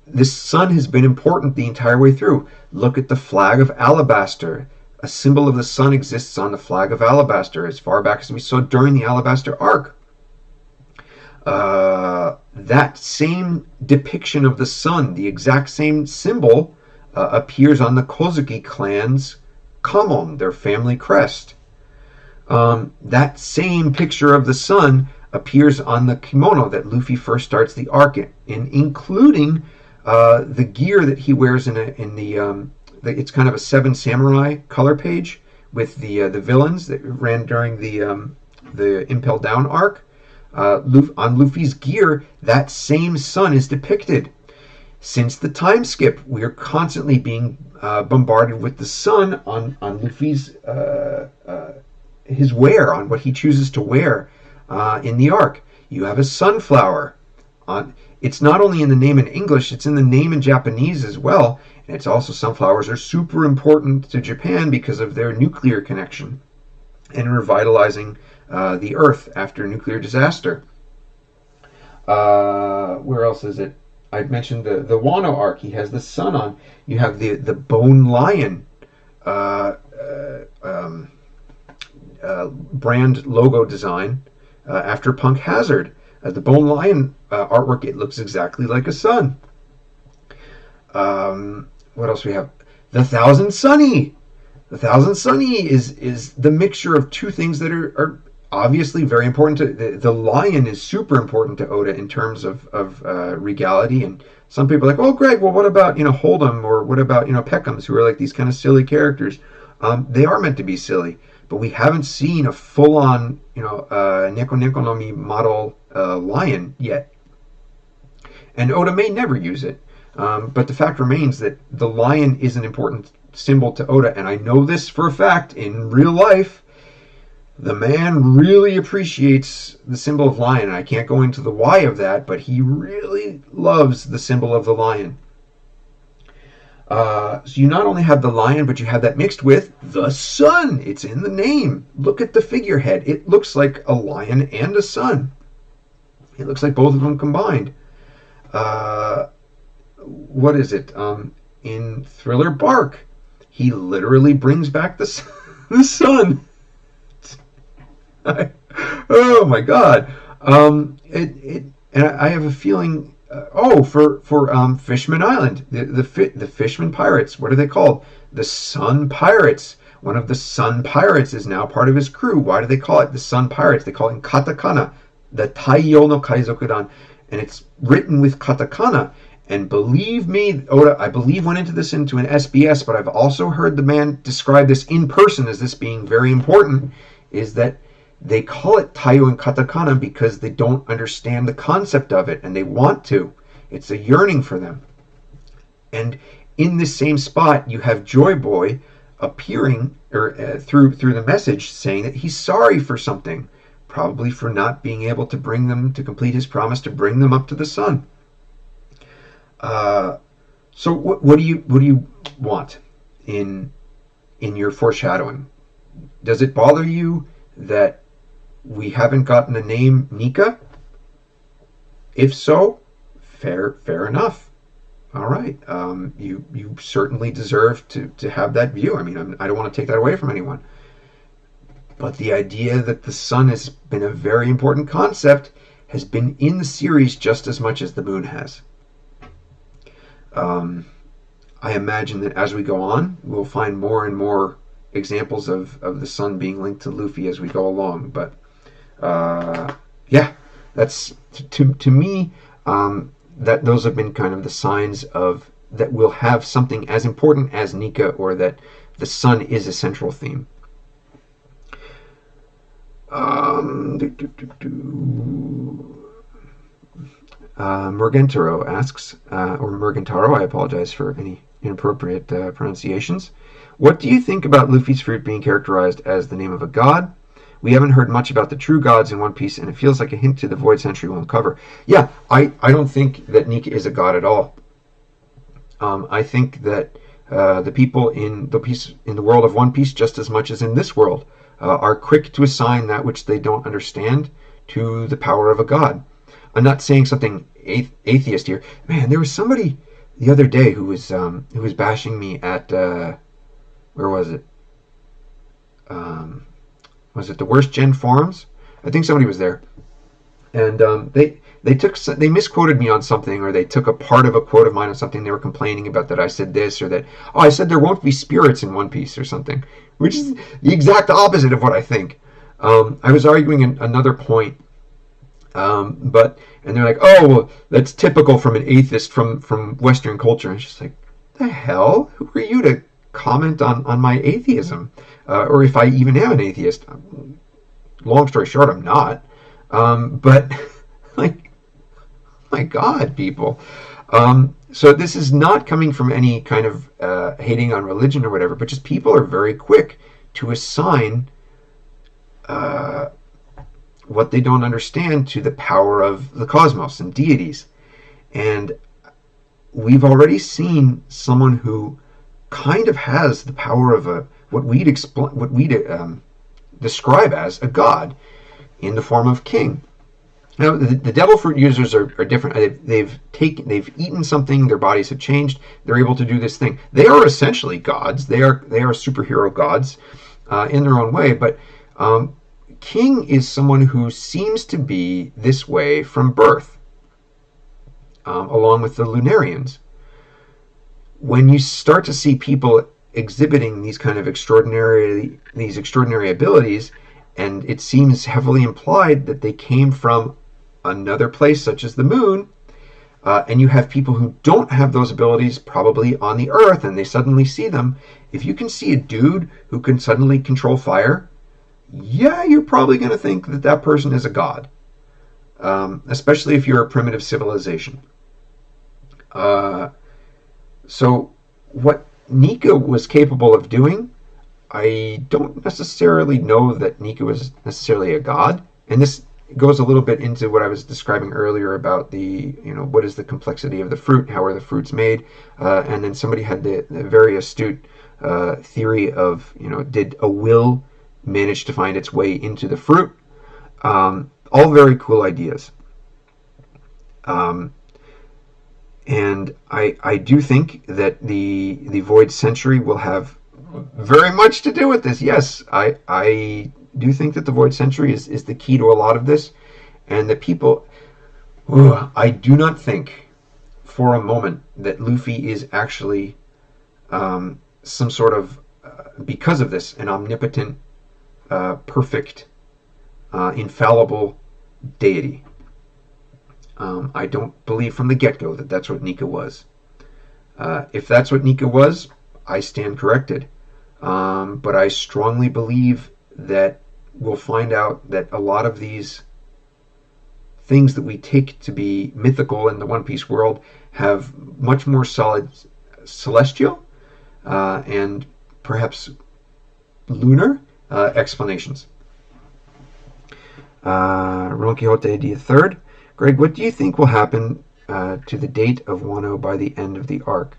A: this sun has been important the entire way through. Look at the flag of Alabaster. A symbol of the sun exists on the flag of Alabaster as far back as we saw during the Alabaster arc. That same depiction of the sun, the exact same symbol, appears on the Kozuki clan's Kamon, their family crest. That same picture of the sun appears on the kimono that Luffy first starts the arc in, including the gear that he wears in the it's kind of a Seven Samurai color page with the villains that ran during the Impel Down arc. On Luffy's gear, that same sun is depicted. Since the time skip, we are constantly being bombarded with the sun on Luffy's his wear, on what he chooses to wear in the arc. You have a sunflower. It's not only in the name in English, it's in the name in Japanese as well. And it's also, sunflowers are super important to Japan because of their nuclear connection and revitalizing the Earth after nuclear disaster. Where else is it? I mentioned the Wano arc. He has the sun on. You have the Bone Lion brand logo design after Punk Hazard. The Bone Lion artwork, it looks exactly like a sun. What else we have? The Thousand Sunny. The Thousand Sunny is the mixture of two things that are obviously very important to the lion. Is super important to Oda in terms of regality, and some people are like, oh Greg, well what about Hold'em, or what about Peckham's, who are like these kind of silly characters. They are meant to be silly, but we haven't seen a full-on Neko Neko no Mi model lion yet, and Oda may never use it, but the fact remains that the lion is an important symbol to Oda, and I know this for a fact. In real life, the man really appreciates the symbol of lion. I can't go into the why of that, but he really loves the symbol of the lion. So you not only have the lion, but you have that mixed with the sun. It's in the name. Look at the figurehead. It looks like a lion and a sun. It looks like both of them combined. What is it? In Thriller Bark, he literally brings back the sun. Oh my God! And I have a feeling For Fishman Island, the Fishman Pirates. What are they called? The Sun Pirates. One of the Sun Pirates is now part of his crew. Why do they call it the Sun Pirates? They call it in katakana, the Taiyo no Kaizokudan, and it's written with katakana. And believe me, Oda, I believe went into this into an SBS, but I've also heard the man describe this in person as this being very important, is that they call it Taiyo and katakana because they don't understand the concept of it, and they want to. It's a yearning for them. And in this same spot, you have Joy Boy appearing through the message saying that he's sorry for something, probably for not being able to bring them to complete his promise to bring them up to the sun. So what do you want in your foreshadowing? Does it bother you that we haven't gotten the name Nika? If so, fair enough. All right, you certainly deserve to have that view. I mean, I don't want to take that away from anyone. But the idea that the sun has been a very important concept has been in the series just as much as the moon has. I imagine that as we go on, we'll find more and more examples of the sun being linked to Luffy as we go along. But yeah, that's to me, that those have been kind of the signs of that we'll have something as important as Nika, or that the sun is a central theme. Mergentaro asks, or Mergentaro, I apologize for any inappropriate pronunciations. What do you think about Luffy's fruit being characterized as the name of a god? We haven't heard much about the true gods in One Piece, and it feels like a hint to the Void Century won't cover. Yeah, I don't think that Nika is a god at all. I think that the people in the world of One Piece, just as much as in this world, are quick to assign that which they don't understand to the power of a god. I'm not saying something atheist here. Man, there was somebody the other day who was bashing me at where was it? Was it the Worst Gen forums? I think somebody was there, and they misquoted me on something, or they took a part of a quote of mine on something. They were complaining about that I said this or that. Oh, I said there won't be spirits in One Piece or something, which is the exact opposite of what I think. I was arguing another point. And they're like, oh, well, that's typical from an atheist from Western culture. And it's just like, the hell? Who are you to comment on my atheism? Or if I even am an atheist? Long story short, I'm not. But, like, my God, people. So this is not coming from any kind of hating on religion or whatever, but just people are very quick to assign what they don't understand to the power of the cosmos and deities. And we've already seen someone who kind of has the power of what we'd describe as a god in the form of King. Now, the devil fruit users are different. They've eaten something, their bodies have changed, they're able to do this thing. They are essentially gods. They are superhero gods in their own way, but King is someone who seems to be this way from birth, along with the Lunarians. When you start to see people exhibiting these kind of extraordinary abilities, and it seems heavily implied that they came from another place, such as the moon, and you have people who don't have those abilities probably on the Earth, and they suddenly see them. If you can see a dude who can suddenly control fire, yeah, you're probably going to think that that person is a god, especially if you're a primitive civilization. So what Nika was capable of doing, I don't necessarily know that Nika was necessarily a god. And this goes a little bit into what I was describing earlier about the, what is the complexity of the fruit, how are the fruits made, and then somebody had the very astute theory of, did a will manage to find its way into the fruit? All very cool ideas. And I do think that the Void Century will have very much to do with this. Yes, I do think that the Void Century is the key to a lot of this, and that people, I do not think for a moment that Luffy is actually some sort of, because of this, an omnipotent, perfect, infallible deity. I don't believe from the get-go that that's what Nika was. If that's what Nika was, I stand corrected. But I strongly believe that we'll find out that a lot of these things that we take to be mythical in the One Piece world have much more solid celestial and perhaps lunar explanations. Ron Quixote D3rd. Greg, what do you think will happen to the date of Wano by the end of the arc?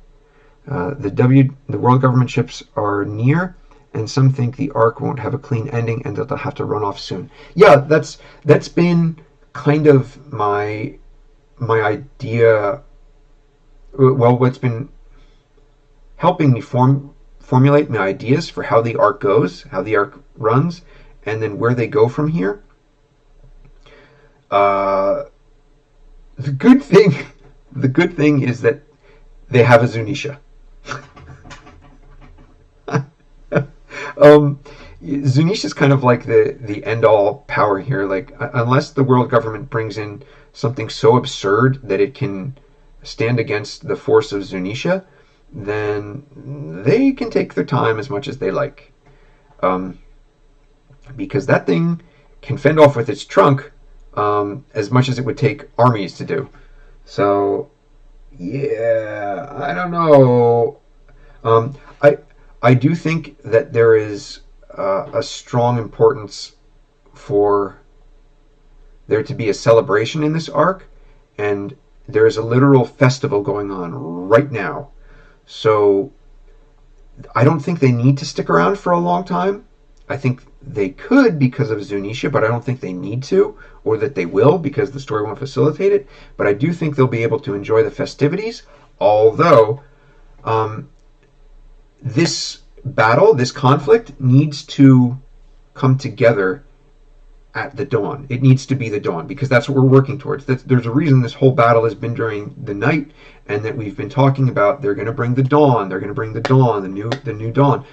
A: The world government ships are near, and some think the arc won't have a clean ending and that they'll have to run off soon. Yeah, that's been kind of my idea. Well, what's been helping me formulate my ideas for how the arc goes, how the arc runs, and then where they go from here. The good thing is that they have a Zunisha. Zunisha is kind of like the end-all power here. Like, unless the world government brings in something so absurd that it can stand against the force of Zunisha, then they can take their time as much as they like. Because that thing can fend off with its trunk as much as it would take armies to do. So, yeah, I don't know. I do think that there is a strong importance for there to be a celebration in this arc, and there is a literal festival going on right now. So I don't think they need to stick around for a long time. I think they could because of Zunisha, but I don't think they need to, or that they will because the story won't facilitate it. But I do think they'll be able to enjoy the festivities, although this battle, this conflict, needs to come together at the dawn. It needs to be the dawn, because that's what we're working towards. There's a reason this whole battle has been during the night, and that we've been talking about they're going to bring the dawn, they're going to bring the dawn, the new dawn.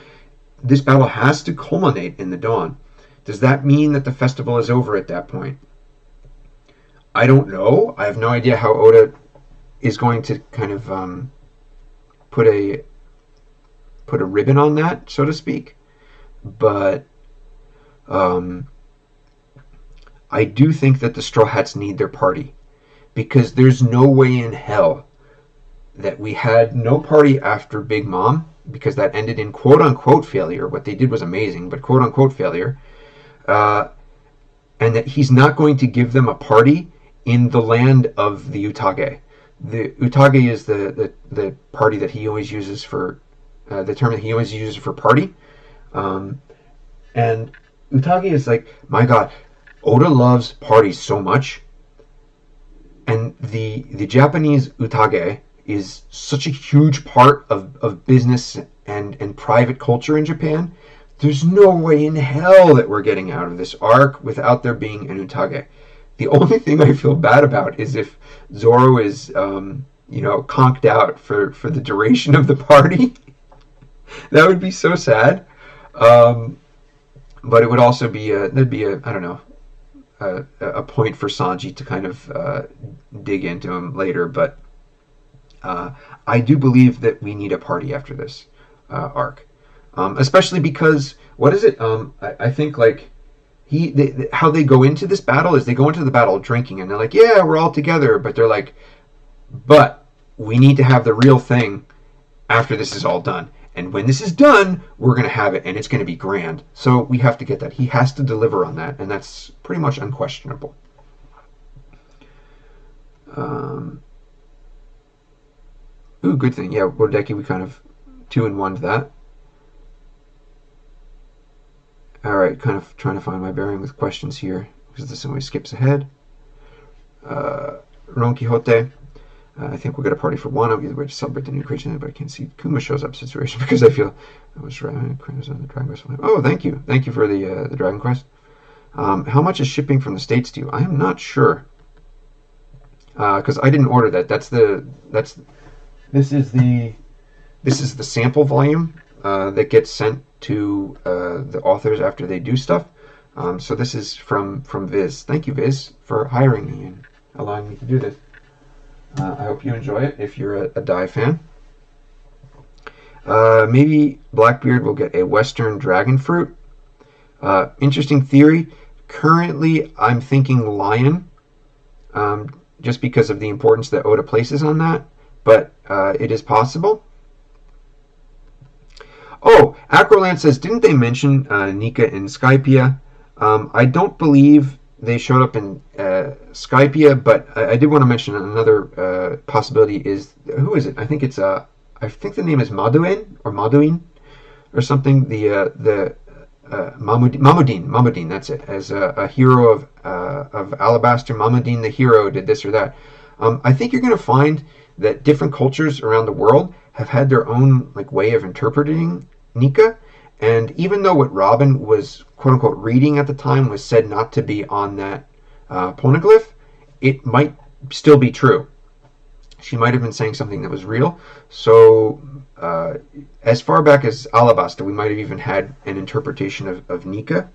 A: This battle has to culminate in the dawn. Does that mean that the festival is over at that point? I don't know. I have no idea how Oda is going to kind of put a ribbon on that, so to speak. But I do think that the Straw Hats need their party, because there's no way in hell that we had no party after Big Mom, because that ended in quote-unquote failure. What they did was amazing, but quote-unquote failure. And that he's not going to give them a party in the land of the Utage. The Utage is the party that he always uses for, the term that he always uses for party. And Utage is like, my God, Oda loves parties so much. And the Japanese Utage is such a huge part of business and private culture in Japan. There's no way in hell that we're getting out of this arc without there being an Utage. The only thing I feel bad about is if Zoro is, conked out for the duration of the party. That would be so sad. But it would also be a point for Sanji to kind of dig into him later. But I do believe that we need a party after this arc. Especially because, what is it? I think like how they go into this battle is they go into the battle drinking, and they're like, yeah, we're all together, but they're like, but we need to have the real thing after this is all done. And when this is done, we're going to have it, and it's going to be grand. So we have to get that. He has to deliver on that, and that's pretty much unquestionable. Good thing. Yeah, Wodeki, we kind of 2-in-1'd that. Alright, kind of trying to find my bearing with questions here, because this always skips ahead. Ron Quixote. I think we'll get a party for Wano, either way to celebrate the new creation, but I can't see Kuma shows up situation because I feel I was right. The Dragon Quest. Oh, thank you for the Dragon Quest. How much is shipping from the States to you? I am not sure. because I didn't order that. This is the sample volume that gets sent to the authors after they do stuff. So this is from Viz. Thank you, Viz, for hiring me and allowing me to do this. I hope you enjoy it if you're a Die fan. Maybe Blackbeard will get a Western dragon fruit. Interesting theory. Currently, I'm thinking lion, just because of the importance that Oda places on that. But it is possible. Oh, Acroland says, didn't they mention Nika in Skypiea? I don't believe they showed up in Skypiea, but I did want to mention another possibility is, who is it? I think it's I think the name is Maduin or something. The Mamudin, that's it. As a hero of Alabaster, Mamudin the hero did this or that. I think you're going to find that different cultures around the world have had their own way of interpreting Nika, and even though what Robin was quote unquote reading at the time was said not to be on that poneglyph, it might still be true. She might have been saying something that was real. So as far back as Alabasta, we might have even had an interpretation of Nika.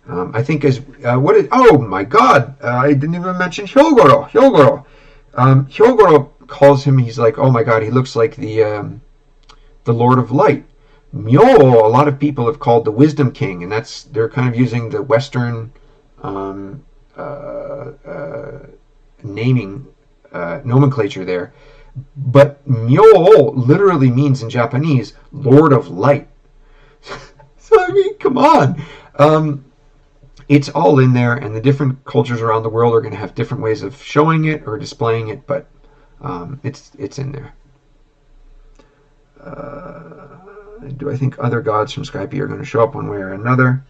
A: I think oh my God, I didn't even mention Hyogoro. Hyogoro calls him, he's like, oh my God, he looks like the Lord of Light. Myo, a lot of people have called the Wisdom King, and they're kind of using the Western naming nomenclature there. But Myo literally means in Japanese Lord of Light. So I mean, come on. It's all in there, and the different cultures around the world are going to have different ways of showing it or displaying it, but it's in there. Do I think other gods from Skypiea are going to show up one way or another?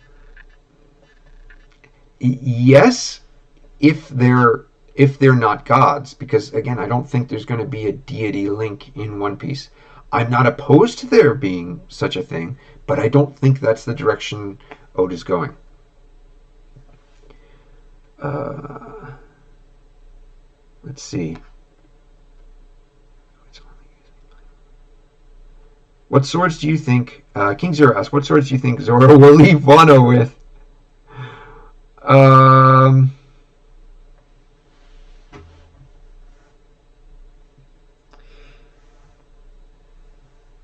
A: Yes, if they're not gods, because again, I don't think there's going to be a deity link in One Piece. I'm not opposed to there being such a thing, but I don't think that's the direction Oda's going. Let's see. What swords do you think, King Zero asks, what swords do you think Zoro will leave Wano with?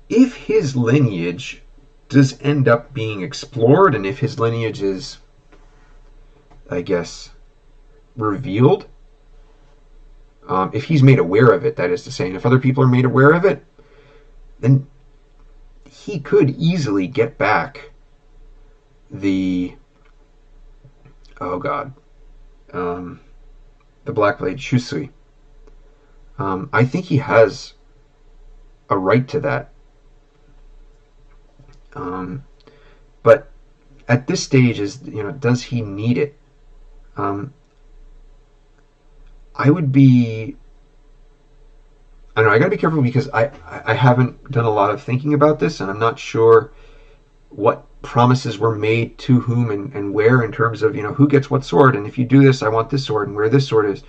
A: If his lineage does end up being explored, and if his lineage is, I guess, revealed, if he's made aware of it, that is to say, and if other people are made aware of it, then he could easily get back the the Blackblade Shusui. I think he has a right to that. But at this stage, does he need it? I would be. I don't know. I gotta be careful because I haven't done a lot of thinking about this, and I'm not sure what promises were made to whom and where in terms of who gets what sword, and if you do this, I want this sword, and where this sword is.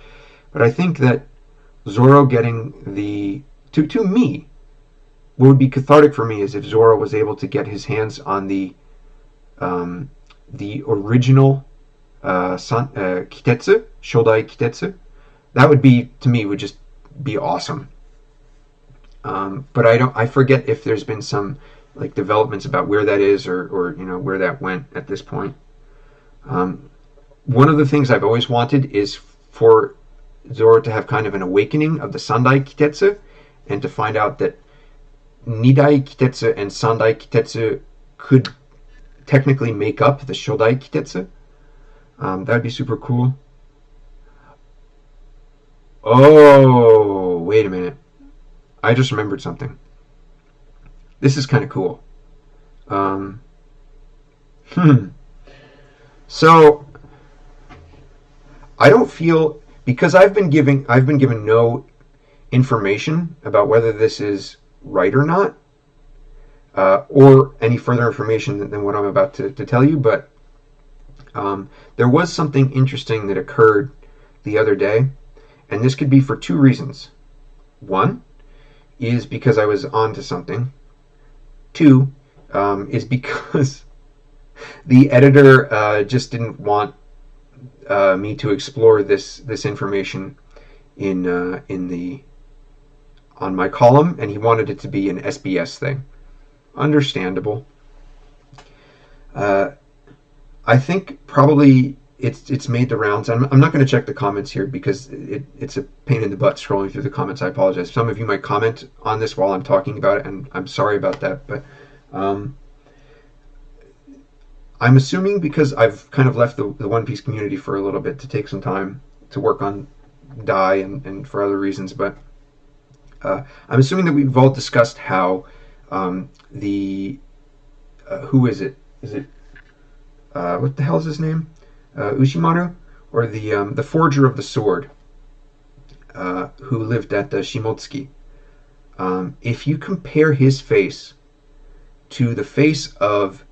A: But I think that Zoro getting to me, what would be cathartic for me is if Zoro was able to get his hands on the original Kitetsu, Shodai Kitetsu. That would be, to me, would just be awesome. But I forget if there's been some developments about where that is or where that went at this point. One of the things I've always wanted is for Zoro to have kind of an awakening of the Sandai Kitetsu, and to find out that Nidai Kitetsu and Sandai Kitetsu could technically make up the Shodai Kitetsu. That would be super cool. Oh, wait a minute. I just remembered something. This is kind of cool. So I don't feel, because I've been given no information about whether this is right or not, or any further information than what I'm about to tell you, but there was something interesting that occurred the other day, And this could be for two reasons. One is because I was onto something. Two is because the editor just didn't want me to explore this information on my column, and he wanted it to be an SBS thing. Understandable. I think probably it's made the rounds. I'm not going to check the comments here because it's a pain in the butt scrolling through the comments. I apologize. Some of you might comment on this while I'm talking about it, and I'm sorry about that. But I'm assuming, because I've kind of left the One Piece community for a little bit to take some time to work on Dai and for other reasons, but I'm assuming that we've all discussed how who is it? Is it what the hell is his name? Ushimaru, or the forger of the sword, who lived at Shimotsuki. If you compare his face to the face of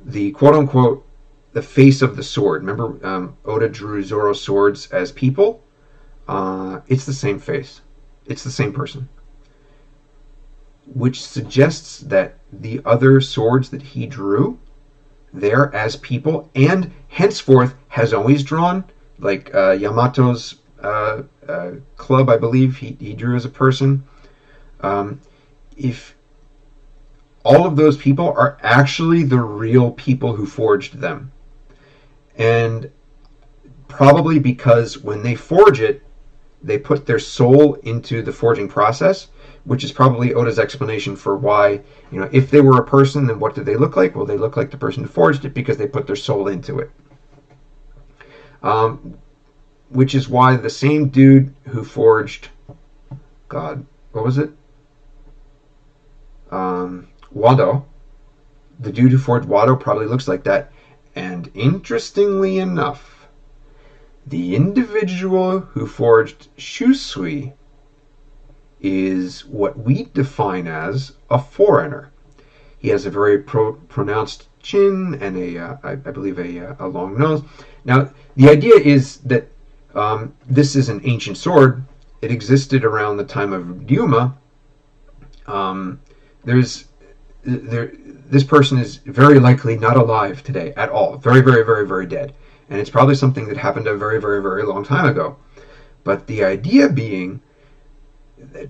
A: the quote-unquote the face of the sword, remember Oda drew Zoro's swords as people? It's the same face. It's the same person. Which suggests that the other swords that he drew there as people, and henceforth has always drawn, like Yamato's club, I believe he drew as a person. If all of those people are actually the real people who forged them, and probably because when they forge it, they put their soul into the forging process, which is probably Oda's explanation for why, if they were a person, then what did they look like? Well, they look like the person who forged it because they put their soul into it. Which is why the same dude who forged, God, what was it? Wado. The dude who forged Wado probably looks like that. And interestingly enough, the individual who forged Shusui is what we define as a foreigner. He has a very pronounced chin and I believe a long nose. Now, the idea is that this is an ancient sword. It existed around the time of Ryuma. This person is very likely not alive today at all. Very, very, very, very dead. And it's probably something that happened a very, very, very long time ago. But the idea being that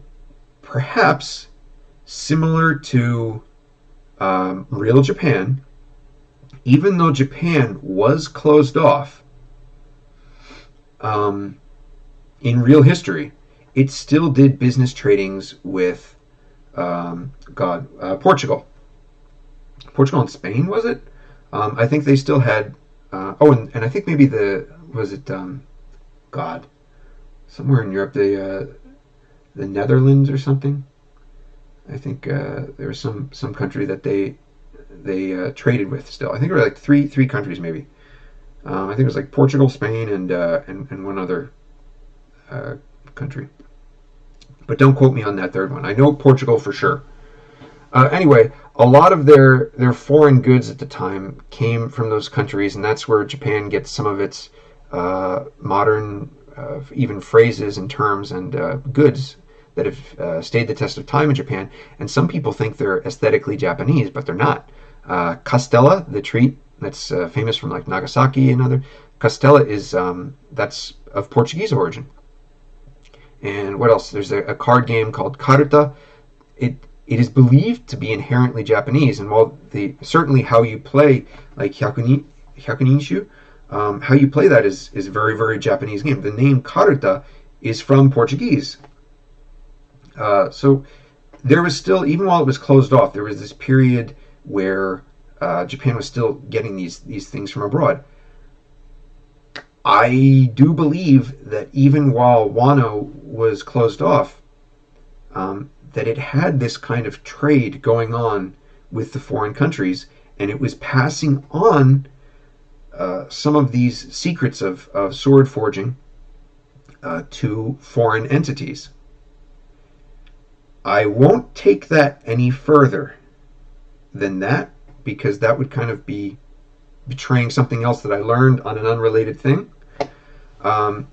A: perhaps similar to real Japan, even though Japan was closed off in real history, it still did business tradings with Portugal. Portugal and Spain, was it? I think they still had and I think maybe somewhere in Europe, the Netherlands or something. I think there was some country that they traded with still. I think there were like three countries maybe. I think it was like Portugal, Spain, and one other country. But don't quote me on that third one. I know Portugal for sure. Anyway, a lot of their foreign goods at the time came from those countries, and that's where Japan gets some of its modern even phrases and terms and goods that have stayed the test of time in Japan. And some people think they're aesthetically Japanese, but they're not. Castella, the treat that's famous from like Nagasaki and other. Castella is that's of Portuguese origin. And what else? There's a card game called Karuta. It is believed to be inherently Japanese, and while certainly how you play like Hyakuninshu, how you play that is a very, very Japanese game. The name Karuta is from Portuguese. So there was still, even while it was closed off, there was this period where Japan was still getting these things from abroad. I do believe that even while Wano was closed off, that it had this kind of trade going on with the foreign countries, and it was passing on some of these secrets of sword forging to foreign entities. I won't take that any further than that, because that would kind of be betraying something else that I learned on an unrelated thing. But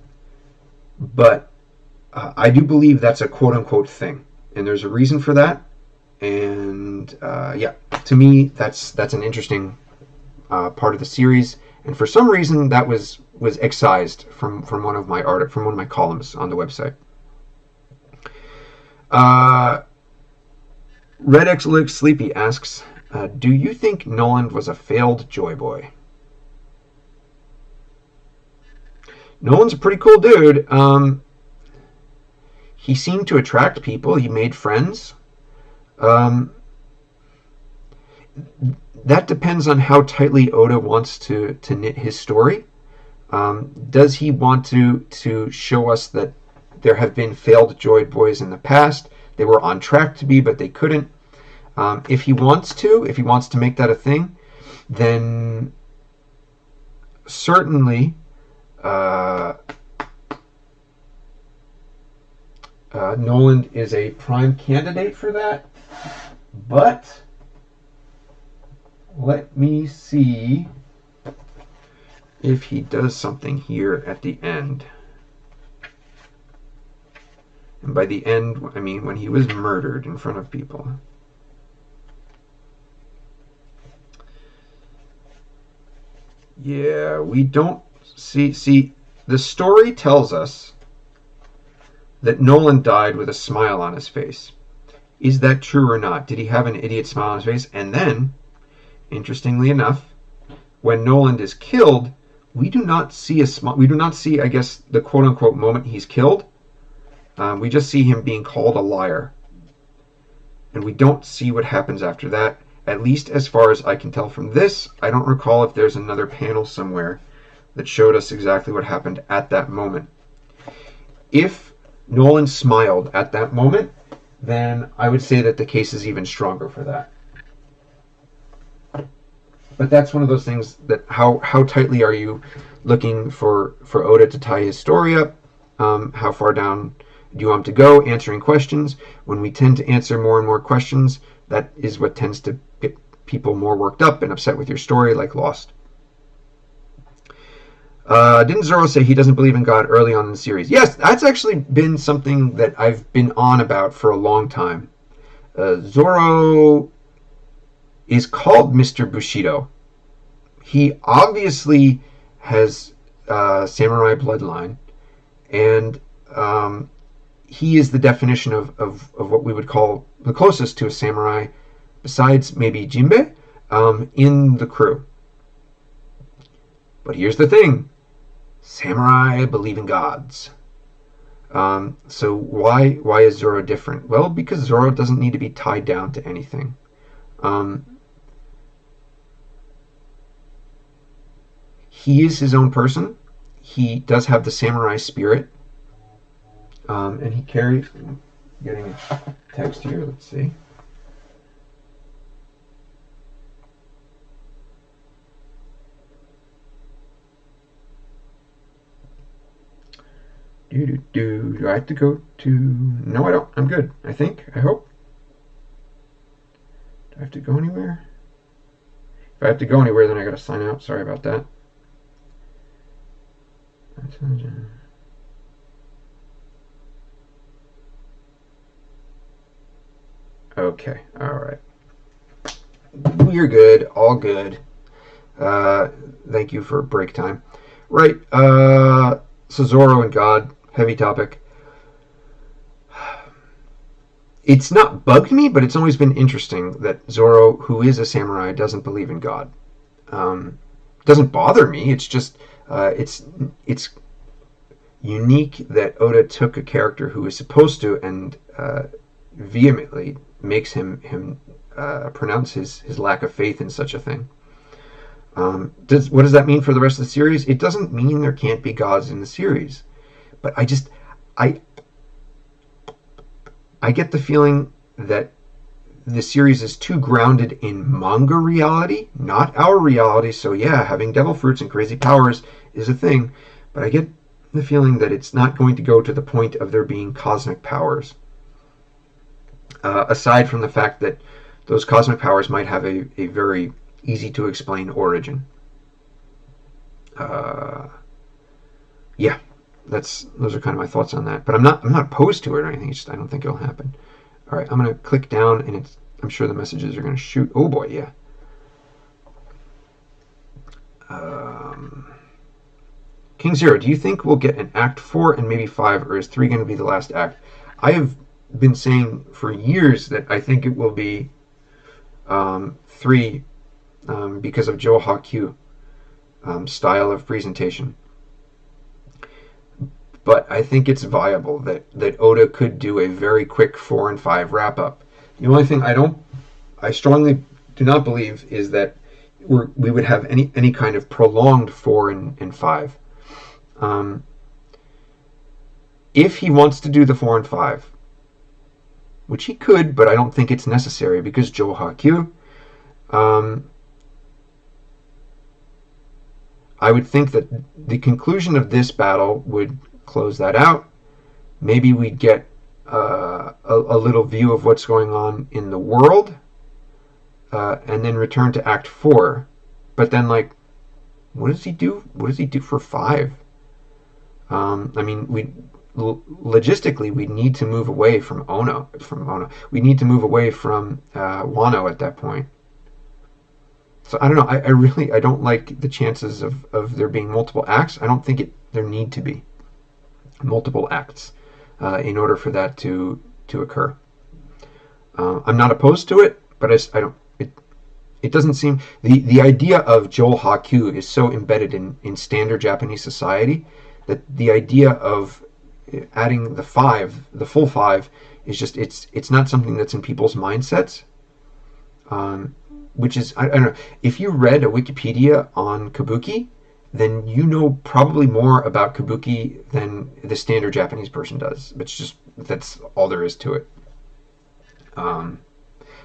A: I do believe that's a quote-unquote thing, and there's a reason for that. And yeah, to me, that's an interesting part of the series. And for some reason, that was excised from one of my columns on the website. Red X Luke Sleepy asks, do you think Nolan was a failed Joy Boy? Nolan's a pretty cool dude. He seemed to attract people. He made friends. That depends on how tightly Oda wants to knit his story. Does he want to show us that there have been failed Joy Boys in the past? They were on track to be, but they couldn't. If he wants to make that a thing, then certainly Nolan is a prime candidate for that. But let me see if he does something here at the end. And by the end, I mean when he was murdered in front of people. Yeah, we don't see the story tells us that Nolan died with a smile on his face. Is that true or not? Did he have an idiot smile on his face? And then, interestingly enough, when Nolan is killed, we do not see a smile. We do not see, I guess, the quote-unquote moment he's killed. We just see him being called a liar. And we don't see what happens after that, at least as far as I can tell from this. I don't recall if there's another panel somewhere that showed us exactly what happened at that moment. If Nolan smiled at that moment, then I would say that the case is even stronger for that. But that's one of those things that how tightly are you looking for Oda to tie his story up? How far down do you want him to go answering questions? When we tend to answer more and more questions, that is what tends to get people more worked up and upset with your story, like Lost. Didn't Zoro say he doesn't believe in God early on in the series? Yes, that's actually been something that I've been on about for a long time. Zoro is called Mr. Bushido. He obviously has samurai bloodline, and he is the definition of what we would call the closest to a samurai, besides maybe Jinbe, in the crew. But here's the thing. Samurai believe in gods. So why is Zoro different? Well, because Zoro doesn't need to be tied down to anything. He is his own person. He does have the samurai spirit. And he carries... I'm getting a text here. Let's see. Do I have to go to... No, I don't. I'm good. I think. I hope. Do I have to go anywhere? If I have to go anywhere, then I gotta sign out. Sorry about that. Okay. Alright. We're good. All good. Thank you for break time. Right. So Zoro and God. Heavy topic. It's not bugged me, but it's always been interesting that Zoro, who is a samurai, doesn't believe in God. Doesn't bother me. It's just it's unique that Oda took a character who is supposed to and vehemently makes him pronounce his lack of faith in such a thing. What does that mean for the rest of the series? It doesn't mean there can't be gods in the series. But I get the feeling that the series is too grounded in manga reality, not our reality. So yeah, having devil fruits and crazy powers is a thing. But I get the feeling that it's not going to go to the point of there being cosmic powers. Aside from the fact that those cosmic powers might have a very easy to explain origin. Yeah. those are kind of my thoughts on that. But I'm not opposed to it or anything. It's just I don't think it'll happen. All right, I'm going to click down, and I'm sure the messages are going to shoot. Oh boy, yeah. King Zero, do you think we'll get an Act 4 and maybe 5, or is 3 going to be the last act? I have been saying for years that I think it will be 3 because of Joe Hakyu style of presentation. But I think it's viable that Oda could do a very quick 4 and 5 wrap up. The only thing I strongly do not believe is that we would have any kind of prolonged 4 and 5. If he wants to do the 4 and 5, which he could, but I don't think it's necessary because Joe Hakyu, I would think that the conclusion of this battle would close that out. Maybe we'd get a little view of what's going on in the world, and then return to Act 4. But then, like, what does he do? What does he do for 5? I mean, logistically, we need to move away from Ono. We need to move away from Wano at that point. So I don't know. I don't like the chances of there being multiple acts. I don't think there need to be multiple acts in order for that to occur. I'm not opposed to it, but I don't. It doesn't seem the idea of Joel Hakyu is so embedded in standard Japanese society that the idea of adding the full 5, is just it's not something that's in people's mindsets. Which is I don't know. If you read a Wikipedia on Kabuki, then you know probably more about Kabuki than the standard Japanese person does. That's all there is to it.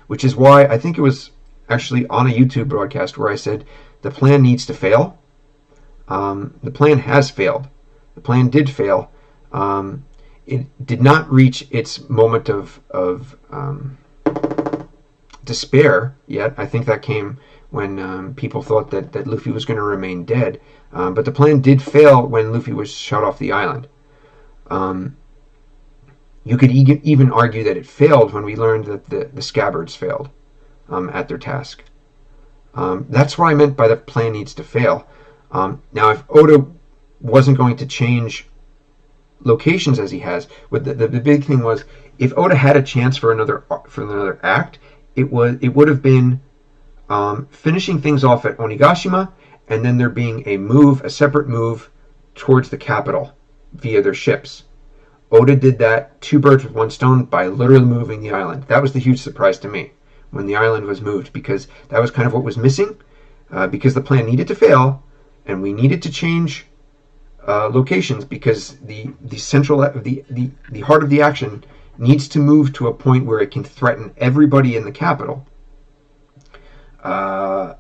A: Which is why I think it was actually on a YouTube broadcast where I said the plan needs to fail. The plan has failed. The plan did fail. It did not reach its moment of despair yet. I think that came when people thought that Luffy was going to remain dead. But the plan did fail when Luffy was shot off the island. You could even argue that it failed when we learned that the Scabbards failed at their task. That's what I meant by the plan needs to fail. Now, if Oda wasn't going to change locations as he has, the big thing was, if Oda had a chance for another act, it would have been finishing things off at Onigashima, and then there being a separate move towards the capital via their ships. Oda did that 2 birds with 1 stone by literally moving the island. That was the huge surprise to me when the island was moved, because that was kind of what was missing, because the plan needed to fail and we needed to change locations, because the heart of the action needs to move to a point where it can threaten everybody in the capital. And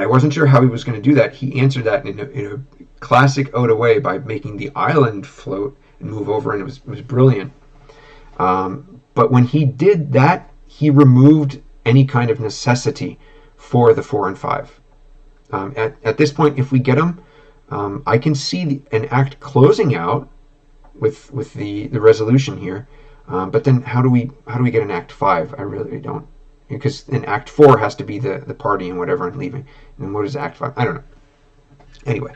A: I wasn't sure how he was going to do that. He answered that in a classic Oda way by making the island float and move over, and it was brilliant. But when he did that, he removed any kind of necessity for the 4 and 5. At this point, if we get them, I can see an act closing out with the resolution here. But then how do we get an Act 5? I really don't. Because an Act 4 has to be the party and whatever and leaving. And what is Act 5? I don't know. Anyway,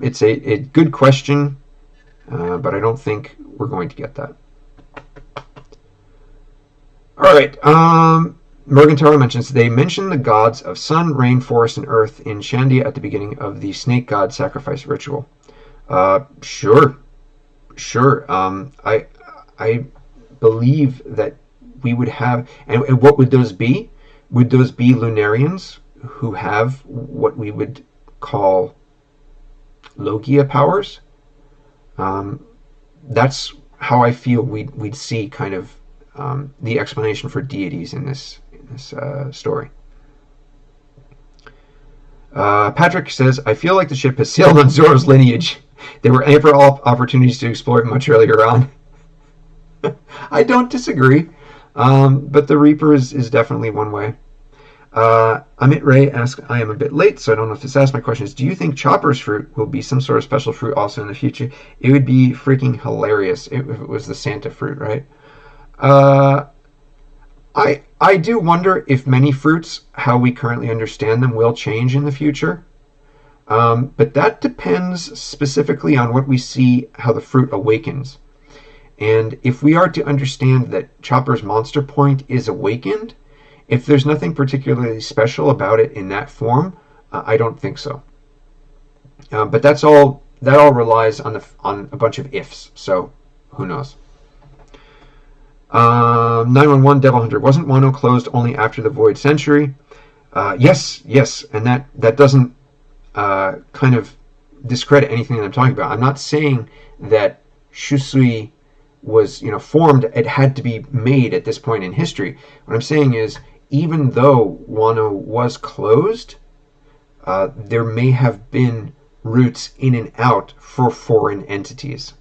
A: it's a good question, but I don't think we're going to get that. All right. Morgantaro mentions, they mention the gods of sun, rain, forest, and earth in Shandia at the beginning of the snake god sacrifice ritual. Sure. I believe that we would have, and what would those be? Would those be Lunarians who have what we would call Logia powers? That's how I feel we'd see kind of the explanation for deities in this story. Patrick says, I feel like the ship has sailed on Zoro's lineage. There were ample opportunities to explore it much earlier on. I don't disagree, but the Reaper is definitely one way. Amit Ray asks, I am a bit late, so I don't know if this asked. My question is, do you think Chopper's fruit will be some sort of special fruit also in the future? It would be freaking hilarious if it was the Santa fruit, right? Uh, I do wonder if many fruits, how we currently understand them, will change in the future. But that depends specifically on what we see, how the fruit awakens. And if we are to understand that Chopper's monster point is awakened, if there's nothing particularly special about it in that form, I don't think so. But that all relies on a bunch of ifs. So who knows? 911 Devil Hunter, wasn't Wano closed only after the Void Century? Yes, and that doesn't kind of discredit anything that I'm talking about. I'm not saying that Shusui was formed. It had to be made at this point in history. What I'm saying is, even though Wano was closed, there may have been routes in and out for foreign entities.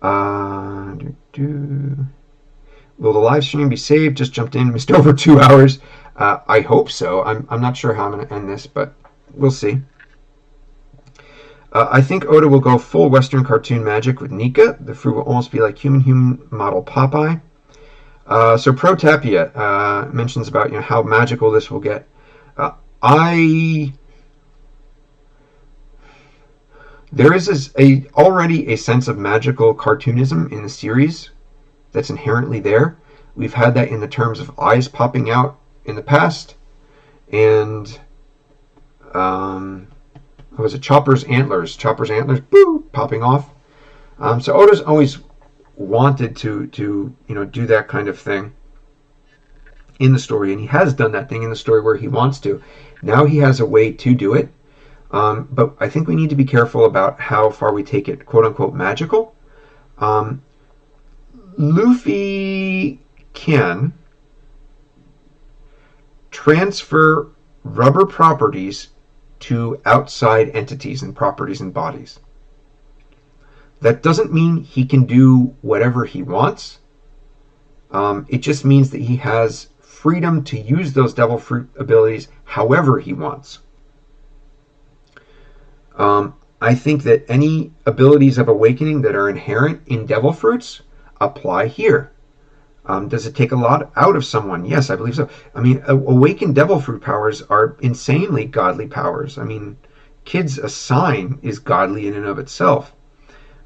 A: Will the live stream be saved? Just jumped in, missed over 2 hours. I hope so. I'm not sure how I'm going to end this, but we'll see. I think Oda will go full Western cartoon magic with Nika. The fruit will almost be like human model Popeye. So Pro Tapia mentions about how magical this will get. There is already a sense of magical cartoonism in the series that's inherently there. We've had that in the terms of eyes popping out in the past, and what was it? Chopper's antlers, boo, popping off. So Oda's always wanted to do that kind of thing in the story, and he has done that thing in the story where he wants to. Now he has a way to do it, but I think we need to be careful about how far we take it, quote unquote, magical. Luffy can transfer rubber properties to outside entities and properties and bodies. That doesn't mean he can do whatever he wants. It just means that he has freedom to use those devil fruit abilities however he wants. I think that any abilities of awakening that are inherent in devil fruits apply here. Does it take a lot out of someone? Yes, I believe so. I mean, awakened devil fruit powers are insanely godly powers. I mean, Kid's a sign is godly in and of itself.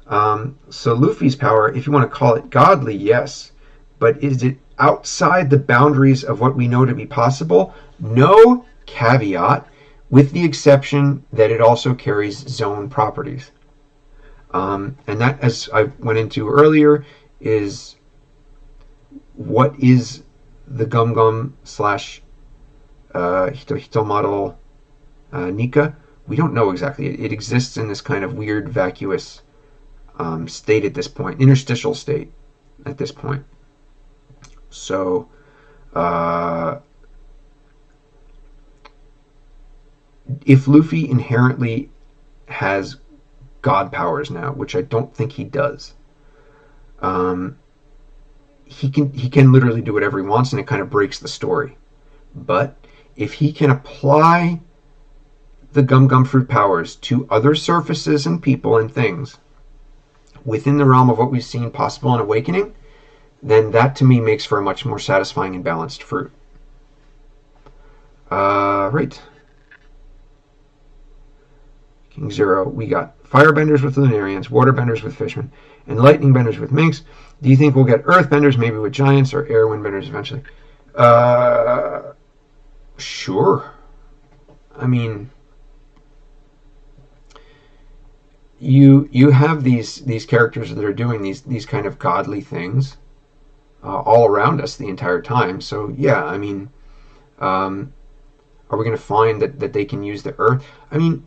A: So Luffy's power, if you want to call it godly, yes. But is it outside the boundaries of what we know to be possible? No, caveat, with the exception that it also carries zone properties. And that, as I went into earlier, is what is the Gum Gum slash Hito model Nika? We don't know exactly. It exists in this kind of weird vacuous state at this point, interstitial state at this point. So if Luffy inherently has god powers now, which I don't think he does, he can literally do whatever he wants, and it kind of breaks the story. But if he can apply the Gum Gum fruit powers to other surfaces and people and things within the realm of what we've seen possible in Awakening, then that to me makes for a much more satisfying and balanced fruit. Right. King Zero, we got firebenders with Lunarians, waterbenders with fishmen, and lightning benders with minks. Do you think we'll get earthbenders maybe with giants, or air windbenders eventually? Sure. I mean, you have these characters that are doing these kind of godly things all around us the entire time. So yeah, I mean, are we going to find that they can use the earth? I mean,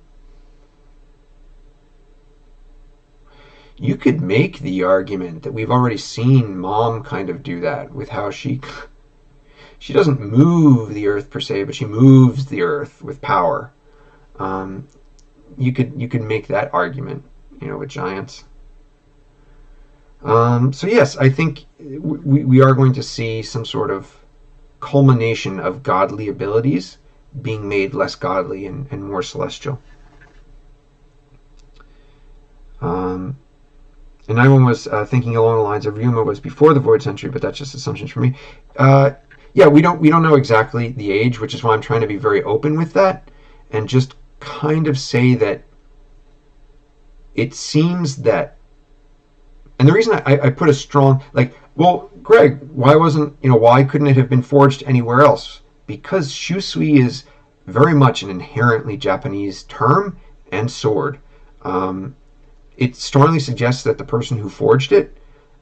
A: you could make the argument that we've already seen Mom kind of do that with how she doesn't move the earth per se, but she moves the earth with power. You could make that argument, with giants. So yes, I think we are going to see some sort of culmination of godly abilities being made less godly and more celestial. And Nyman was thinking along the lines of Ryuma was before the Void Century, but that's just assumptions for me. Yeah, we don't know exactly the age, which is why I'm trying to be very open with that, and just kind of say that it seems that, and the reason I put a strong, like, well, Greg, why couldn't it have been forged anywhere else? Because Shusui is very much an inherently Japanese term and sword. It strongly suggests that the person who forged it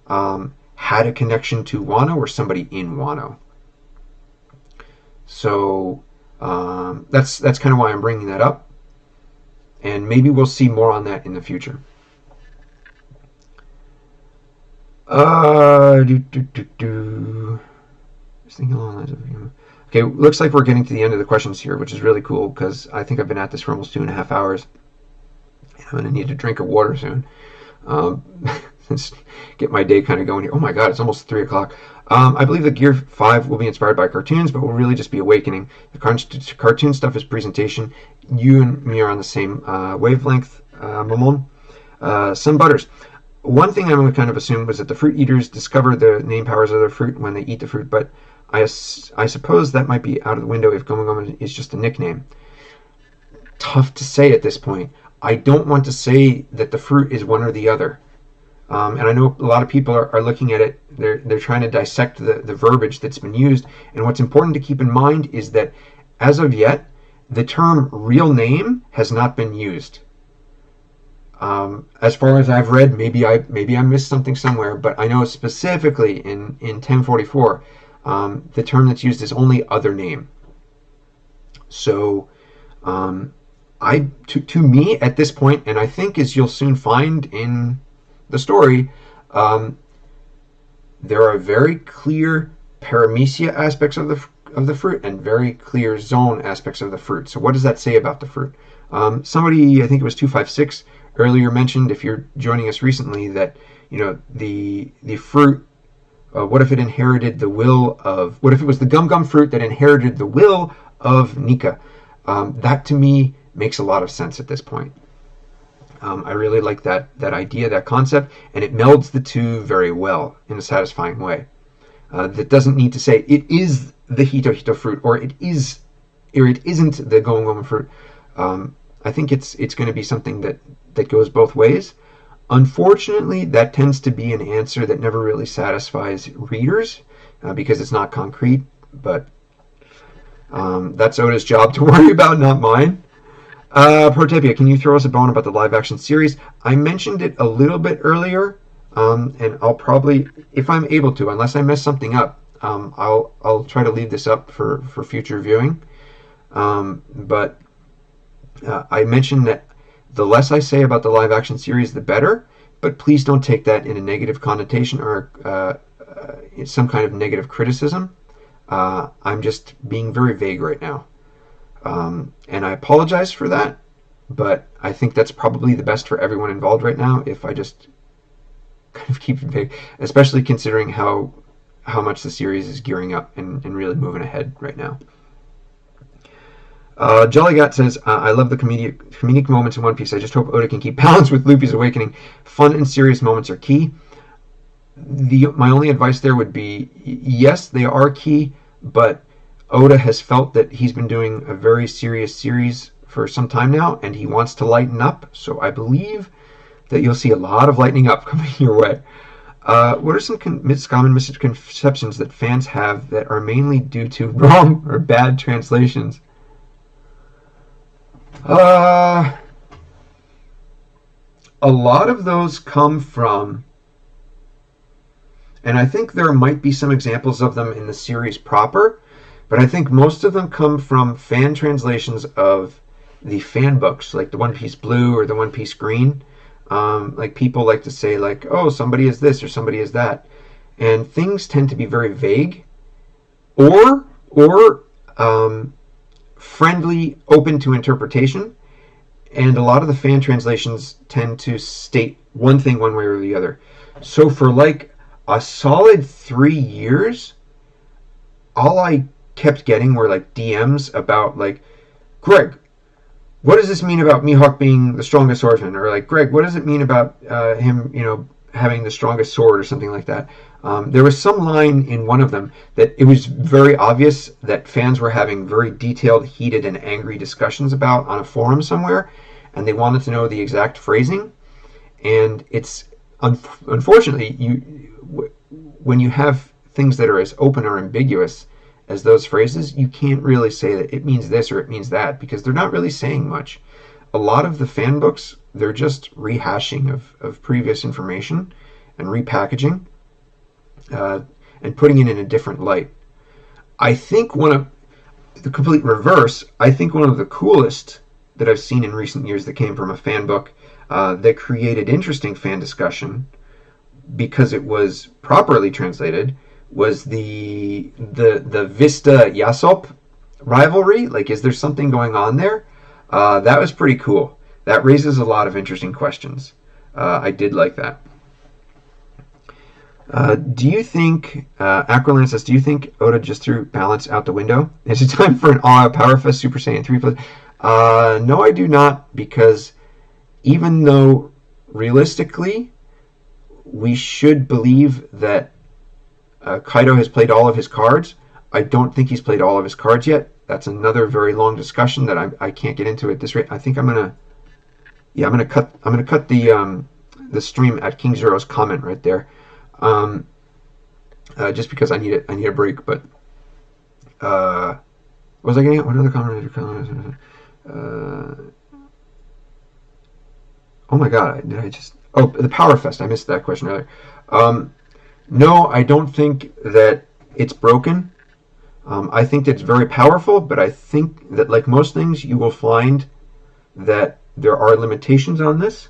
A: had a connection to Wano or somebody in Wano. So that's kind of why I'm bringing that up. And maybe we'll see more on that in the future. Just thinking along the lines of, okay, looks like we're getting to the end of the questions here, which is really cool because I think I've been at this for almost 2.5 hours. And I'm going to need a drink of water soon. Get my day kind of going here. Oh my god, it's almost 3 o'clock. I believe that Gear 5 will be inspired by cartoons, but will really just be awakening. The cartoon stuff is presentation. You and me are on the same wavelength, Mamon. Some butters. One thing I would kind of assume was that the fruit eaters discover the name powers of their fruit when they eat the fruit, but I suppose that might be out of the window if Gomu Gomu is just a nickname. Tough to say at this point. I don't want to say that the fruit is one or the other. And I know a lot of people are looking at it, they're trying to dissect the verbiage that's been used. And what's important to keep in mind is that as of yet, the term real name has not been used. As far as I've read, maybe I missed something somewhere, but I know specifically in 1044, the term that's used is only other name. So to me at this point, and I think as you'll soon find in the story, there are very clear paramecia aspects of the fruit and very clear zone aspects of the fruit. So what does that say about the fruit? Somebody, I think it was 256 earlier, mentioned, if you're joining us recently, that the fruit. What if it inherited the will of? What if it was the gum gum fruit that inherited the will of Nika? That to me makes a lot of sense at this point. I really like that idea, that concept, and it melds the two very well in a satisfying way. That doesn't need to say it is the Hito Hito fruit or it isn't the Gomu Gomu fruit. I think it's going to be something that goes both ways. Unfortunately, that tends to be an answer that never really satisfies readers because it's not concrete. But that's Oda's job to worry about, not mine. Protepia, can you throw us a bone about the live-action series? I mentioned it a little bit earlier, and I'll probably, if I'm able to, unless I mess something up, I'll try to leave this up for future viewing. But I mentioned that the less I say about the live-action series, the better. But please don't take that in a negative connotation or some kind of negative criticism. I'm just being very vague right now. And I apologize for that, but I think that's probably the best for everyone involved right now if I just kind of keep it vague, especially considering how much the series is gearing up and really moving ahead right now. Jollygat says, I love the comedic moments in One Piece. I just hope Oda can keep balance with Luffy's awakening. Fun and serious moments are key. My only advice there would be, yes, they are key, but Oda has felt that he's been doing a very serious series for some time now, and he wants to lighten up. So I believe that you'll see a lot of lightening up coming your way. What are some common misconceptions that fans have that are mainly due to wrong or bad translations? A lot of those come from, and I think there might be some examples of them in the series proper, but I think most of them come from fan translations of the fan books, like the One Piece Blue or the One Piece Green. Like people like to say, like, oh, somebody is this or somebody is that, and things tend to be very vague, or friendly, open to interpretation. And a lot of the fan translations tend to state one thing one way or the other. So for like a solid 3 years, all I kept getting were like DMs about like, Greg, what does this mean about Mihawk being the strongest swordsman? Or like, Greg, what does it mean about him, having the strongest sword or something like that? There was some line in one of them that it was very obvious that fans were having very detailed, heated, and angry discussions about on a forum somewhere, and they wanted to know the exact phrasing. And it's unfortunately, when you have things that are as open or ambiguous as those phrases, you can't really say that it means this or it means that, because they're not really saying much. A lot of the fan books, they're just rehashing of previous information and repackaging and putting it in a different light. I think one of the complete reverse, I think one of the coolest that I've seen in recent years that came from a fan book that created interesting fan discussion because it was properly translated was the Vista Yasop rivalry. Like, is there something going on there? That was pretty cool. That raises a lot of interesting questions. I did like that. Do you think, Aqualan says, do you think Oda just threw balance out the window? Is it time for an all-out Power Fest Super Saiyan 3 plus? No, I do not, because even though realistically we should believe that Kaido has played all of his cards, I don't think he's played all of his cards yet. That's another very long discussion that I can't get into at this rate. I think I'm gonna cut the stream at King Zero's comment right there, just because I need a break. But what was I getting at? What other comment? Oh my god! Did I just? Oh, the Power Fest. I missed that question earlier. No, I don't think that it's broken. I think it's very powerful, but I think that, like most things, you will find that there are limitations on this.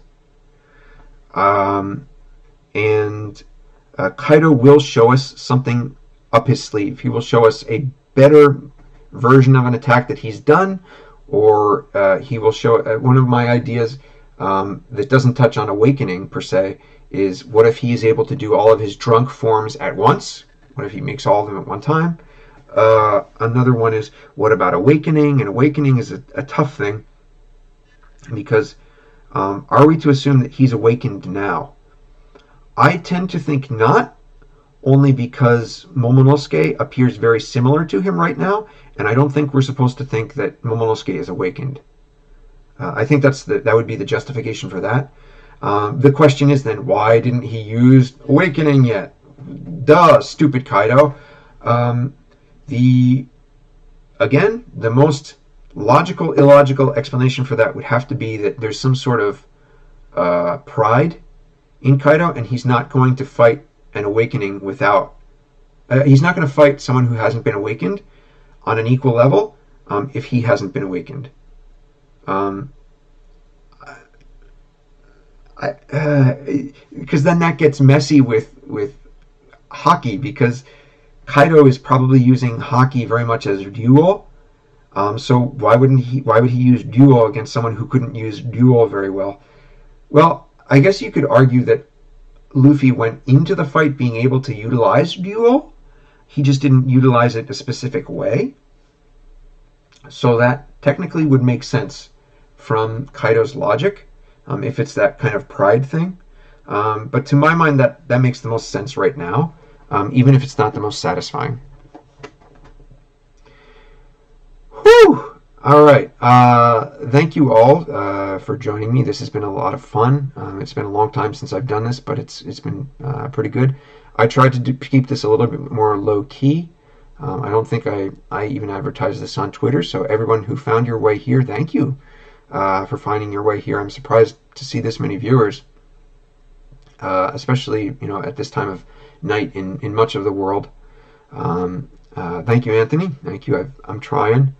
A: And Kaido will show us something up his sleeve. He will show us a better version of an attack that he's done, or he will show one of my ideas that doesn't touch on awakening per se is, what if he is able to do all of his drunk forms at once? What if he makes all of them at one time? Another one is, what about awakening? And awakening is a tough thing, because are we to assume that he's awakened now? I tend to think not, only because Momonosuke appears very similar to him right now, and I don't think we're supposed to think that Momonosuke is awakened. I think that would be the justification for that. The question is then, why didn't he use awakening yet? Duh, stupid Kaido. The most logical, illogical explanation for that would have to be that there's some sort of pride in Kaido, and he's not going to fight an awakening without... he's not going to fight someone who hasn't been awakened on an equal level if he hasn't been awakened. Because then that gets messy with Haki, because Kaido is probably using Haki very much as duel. So why would he use duel against someone who couldn't use duel very well? Well, I guess you could argue that Luffy went into the fight being able to utilize duel. He just didn't utilize it a specific way. So that technically would make sense from Kaido's logic, if it's that kind of pride thing. But to my mind, that makes the most sense right now, even if it's not the most satisfying. Whew! All right. Thank you all for joining me. This has been a lot of fun. It's been a long time since I've done this, but it's been pretty good. I tried to keep this a little bit more low-key. I don't think I even advertised this on Twitter, so everyone who found your way here, thank you for finding your way here. I'm surprised to see this many viewers, especially at this time of night in much of the world. Thank you, Anthony. Thank you. I'm trying.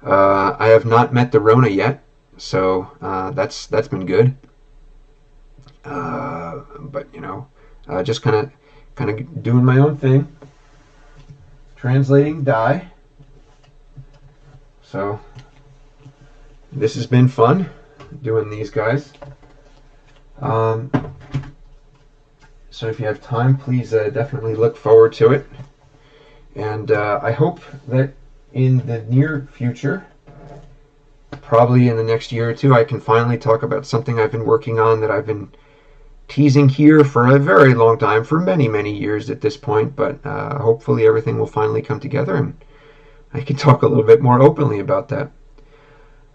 A: I have not met the Rona yet, so that's been good. But just kind of doing my own thing, translating Dai. So this has been fun doing these guys. So if you have time, please definitely look forward to it. And I hope that in the near future, probably in the next year or two, I can finally talk about something I've been working on that I've been teasing here for a very long time, for many, many years at this point, but hopefully everything will finally come together and I can talk a little bit more openly about that.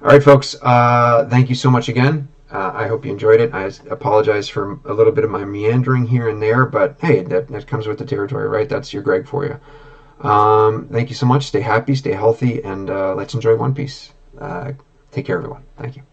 A: All right, folks, thank you so much again. I hope you enjoyed it. I apologize for a little bit of my meandering here and there, but hey, that comes with the territory, right? That's your Greg for you. Thank you so much. Stay happy, stay healthy, and let's enjoy One Piece. Take care, everyone. Thank you.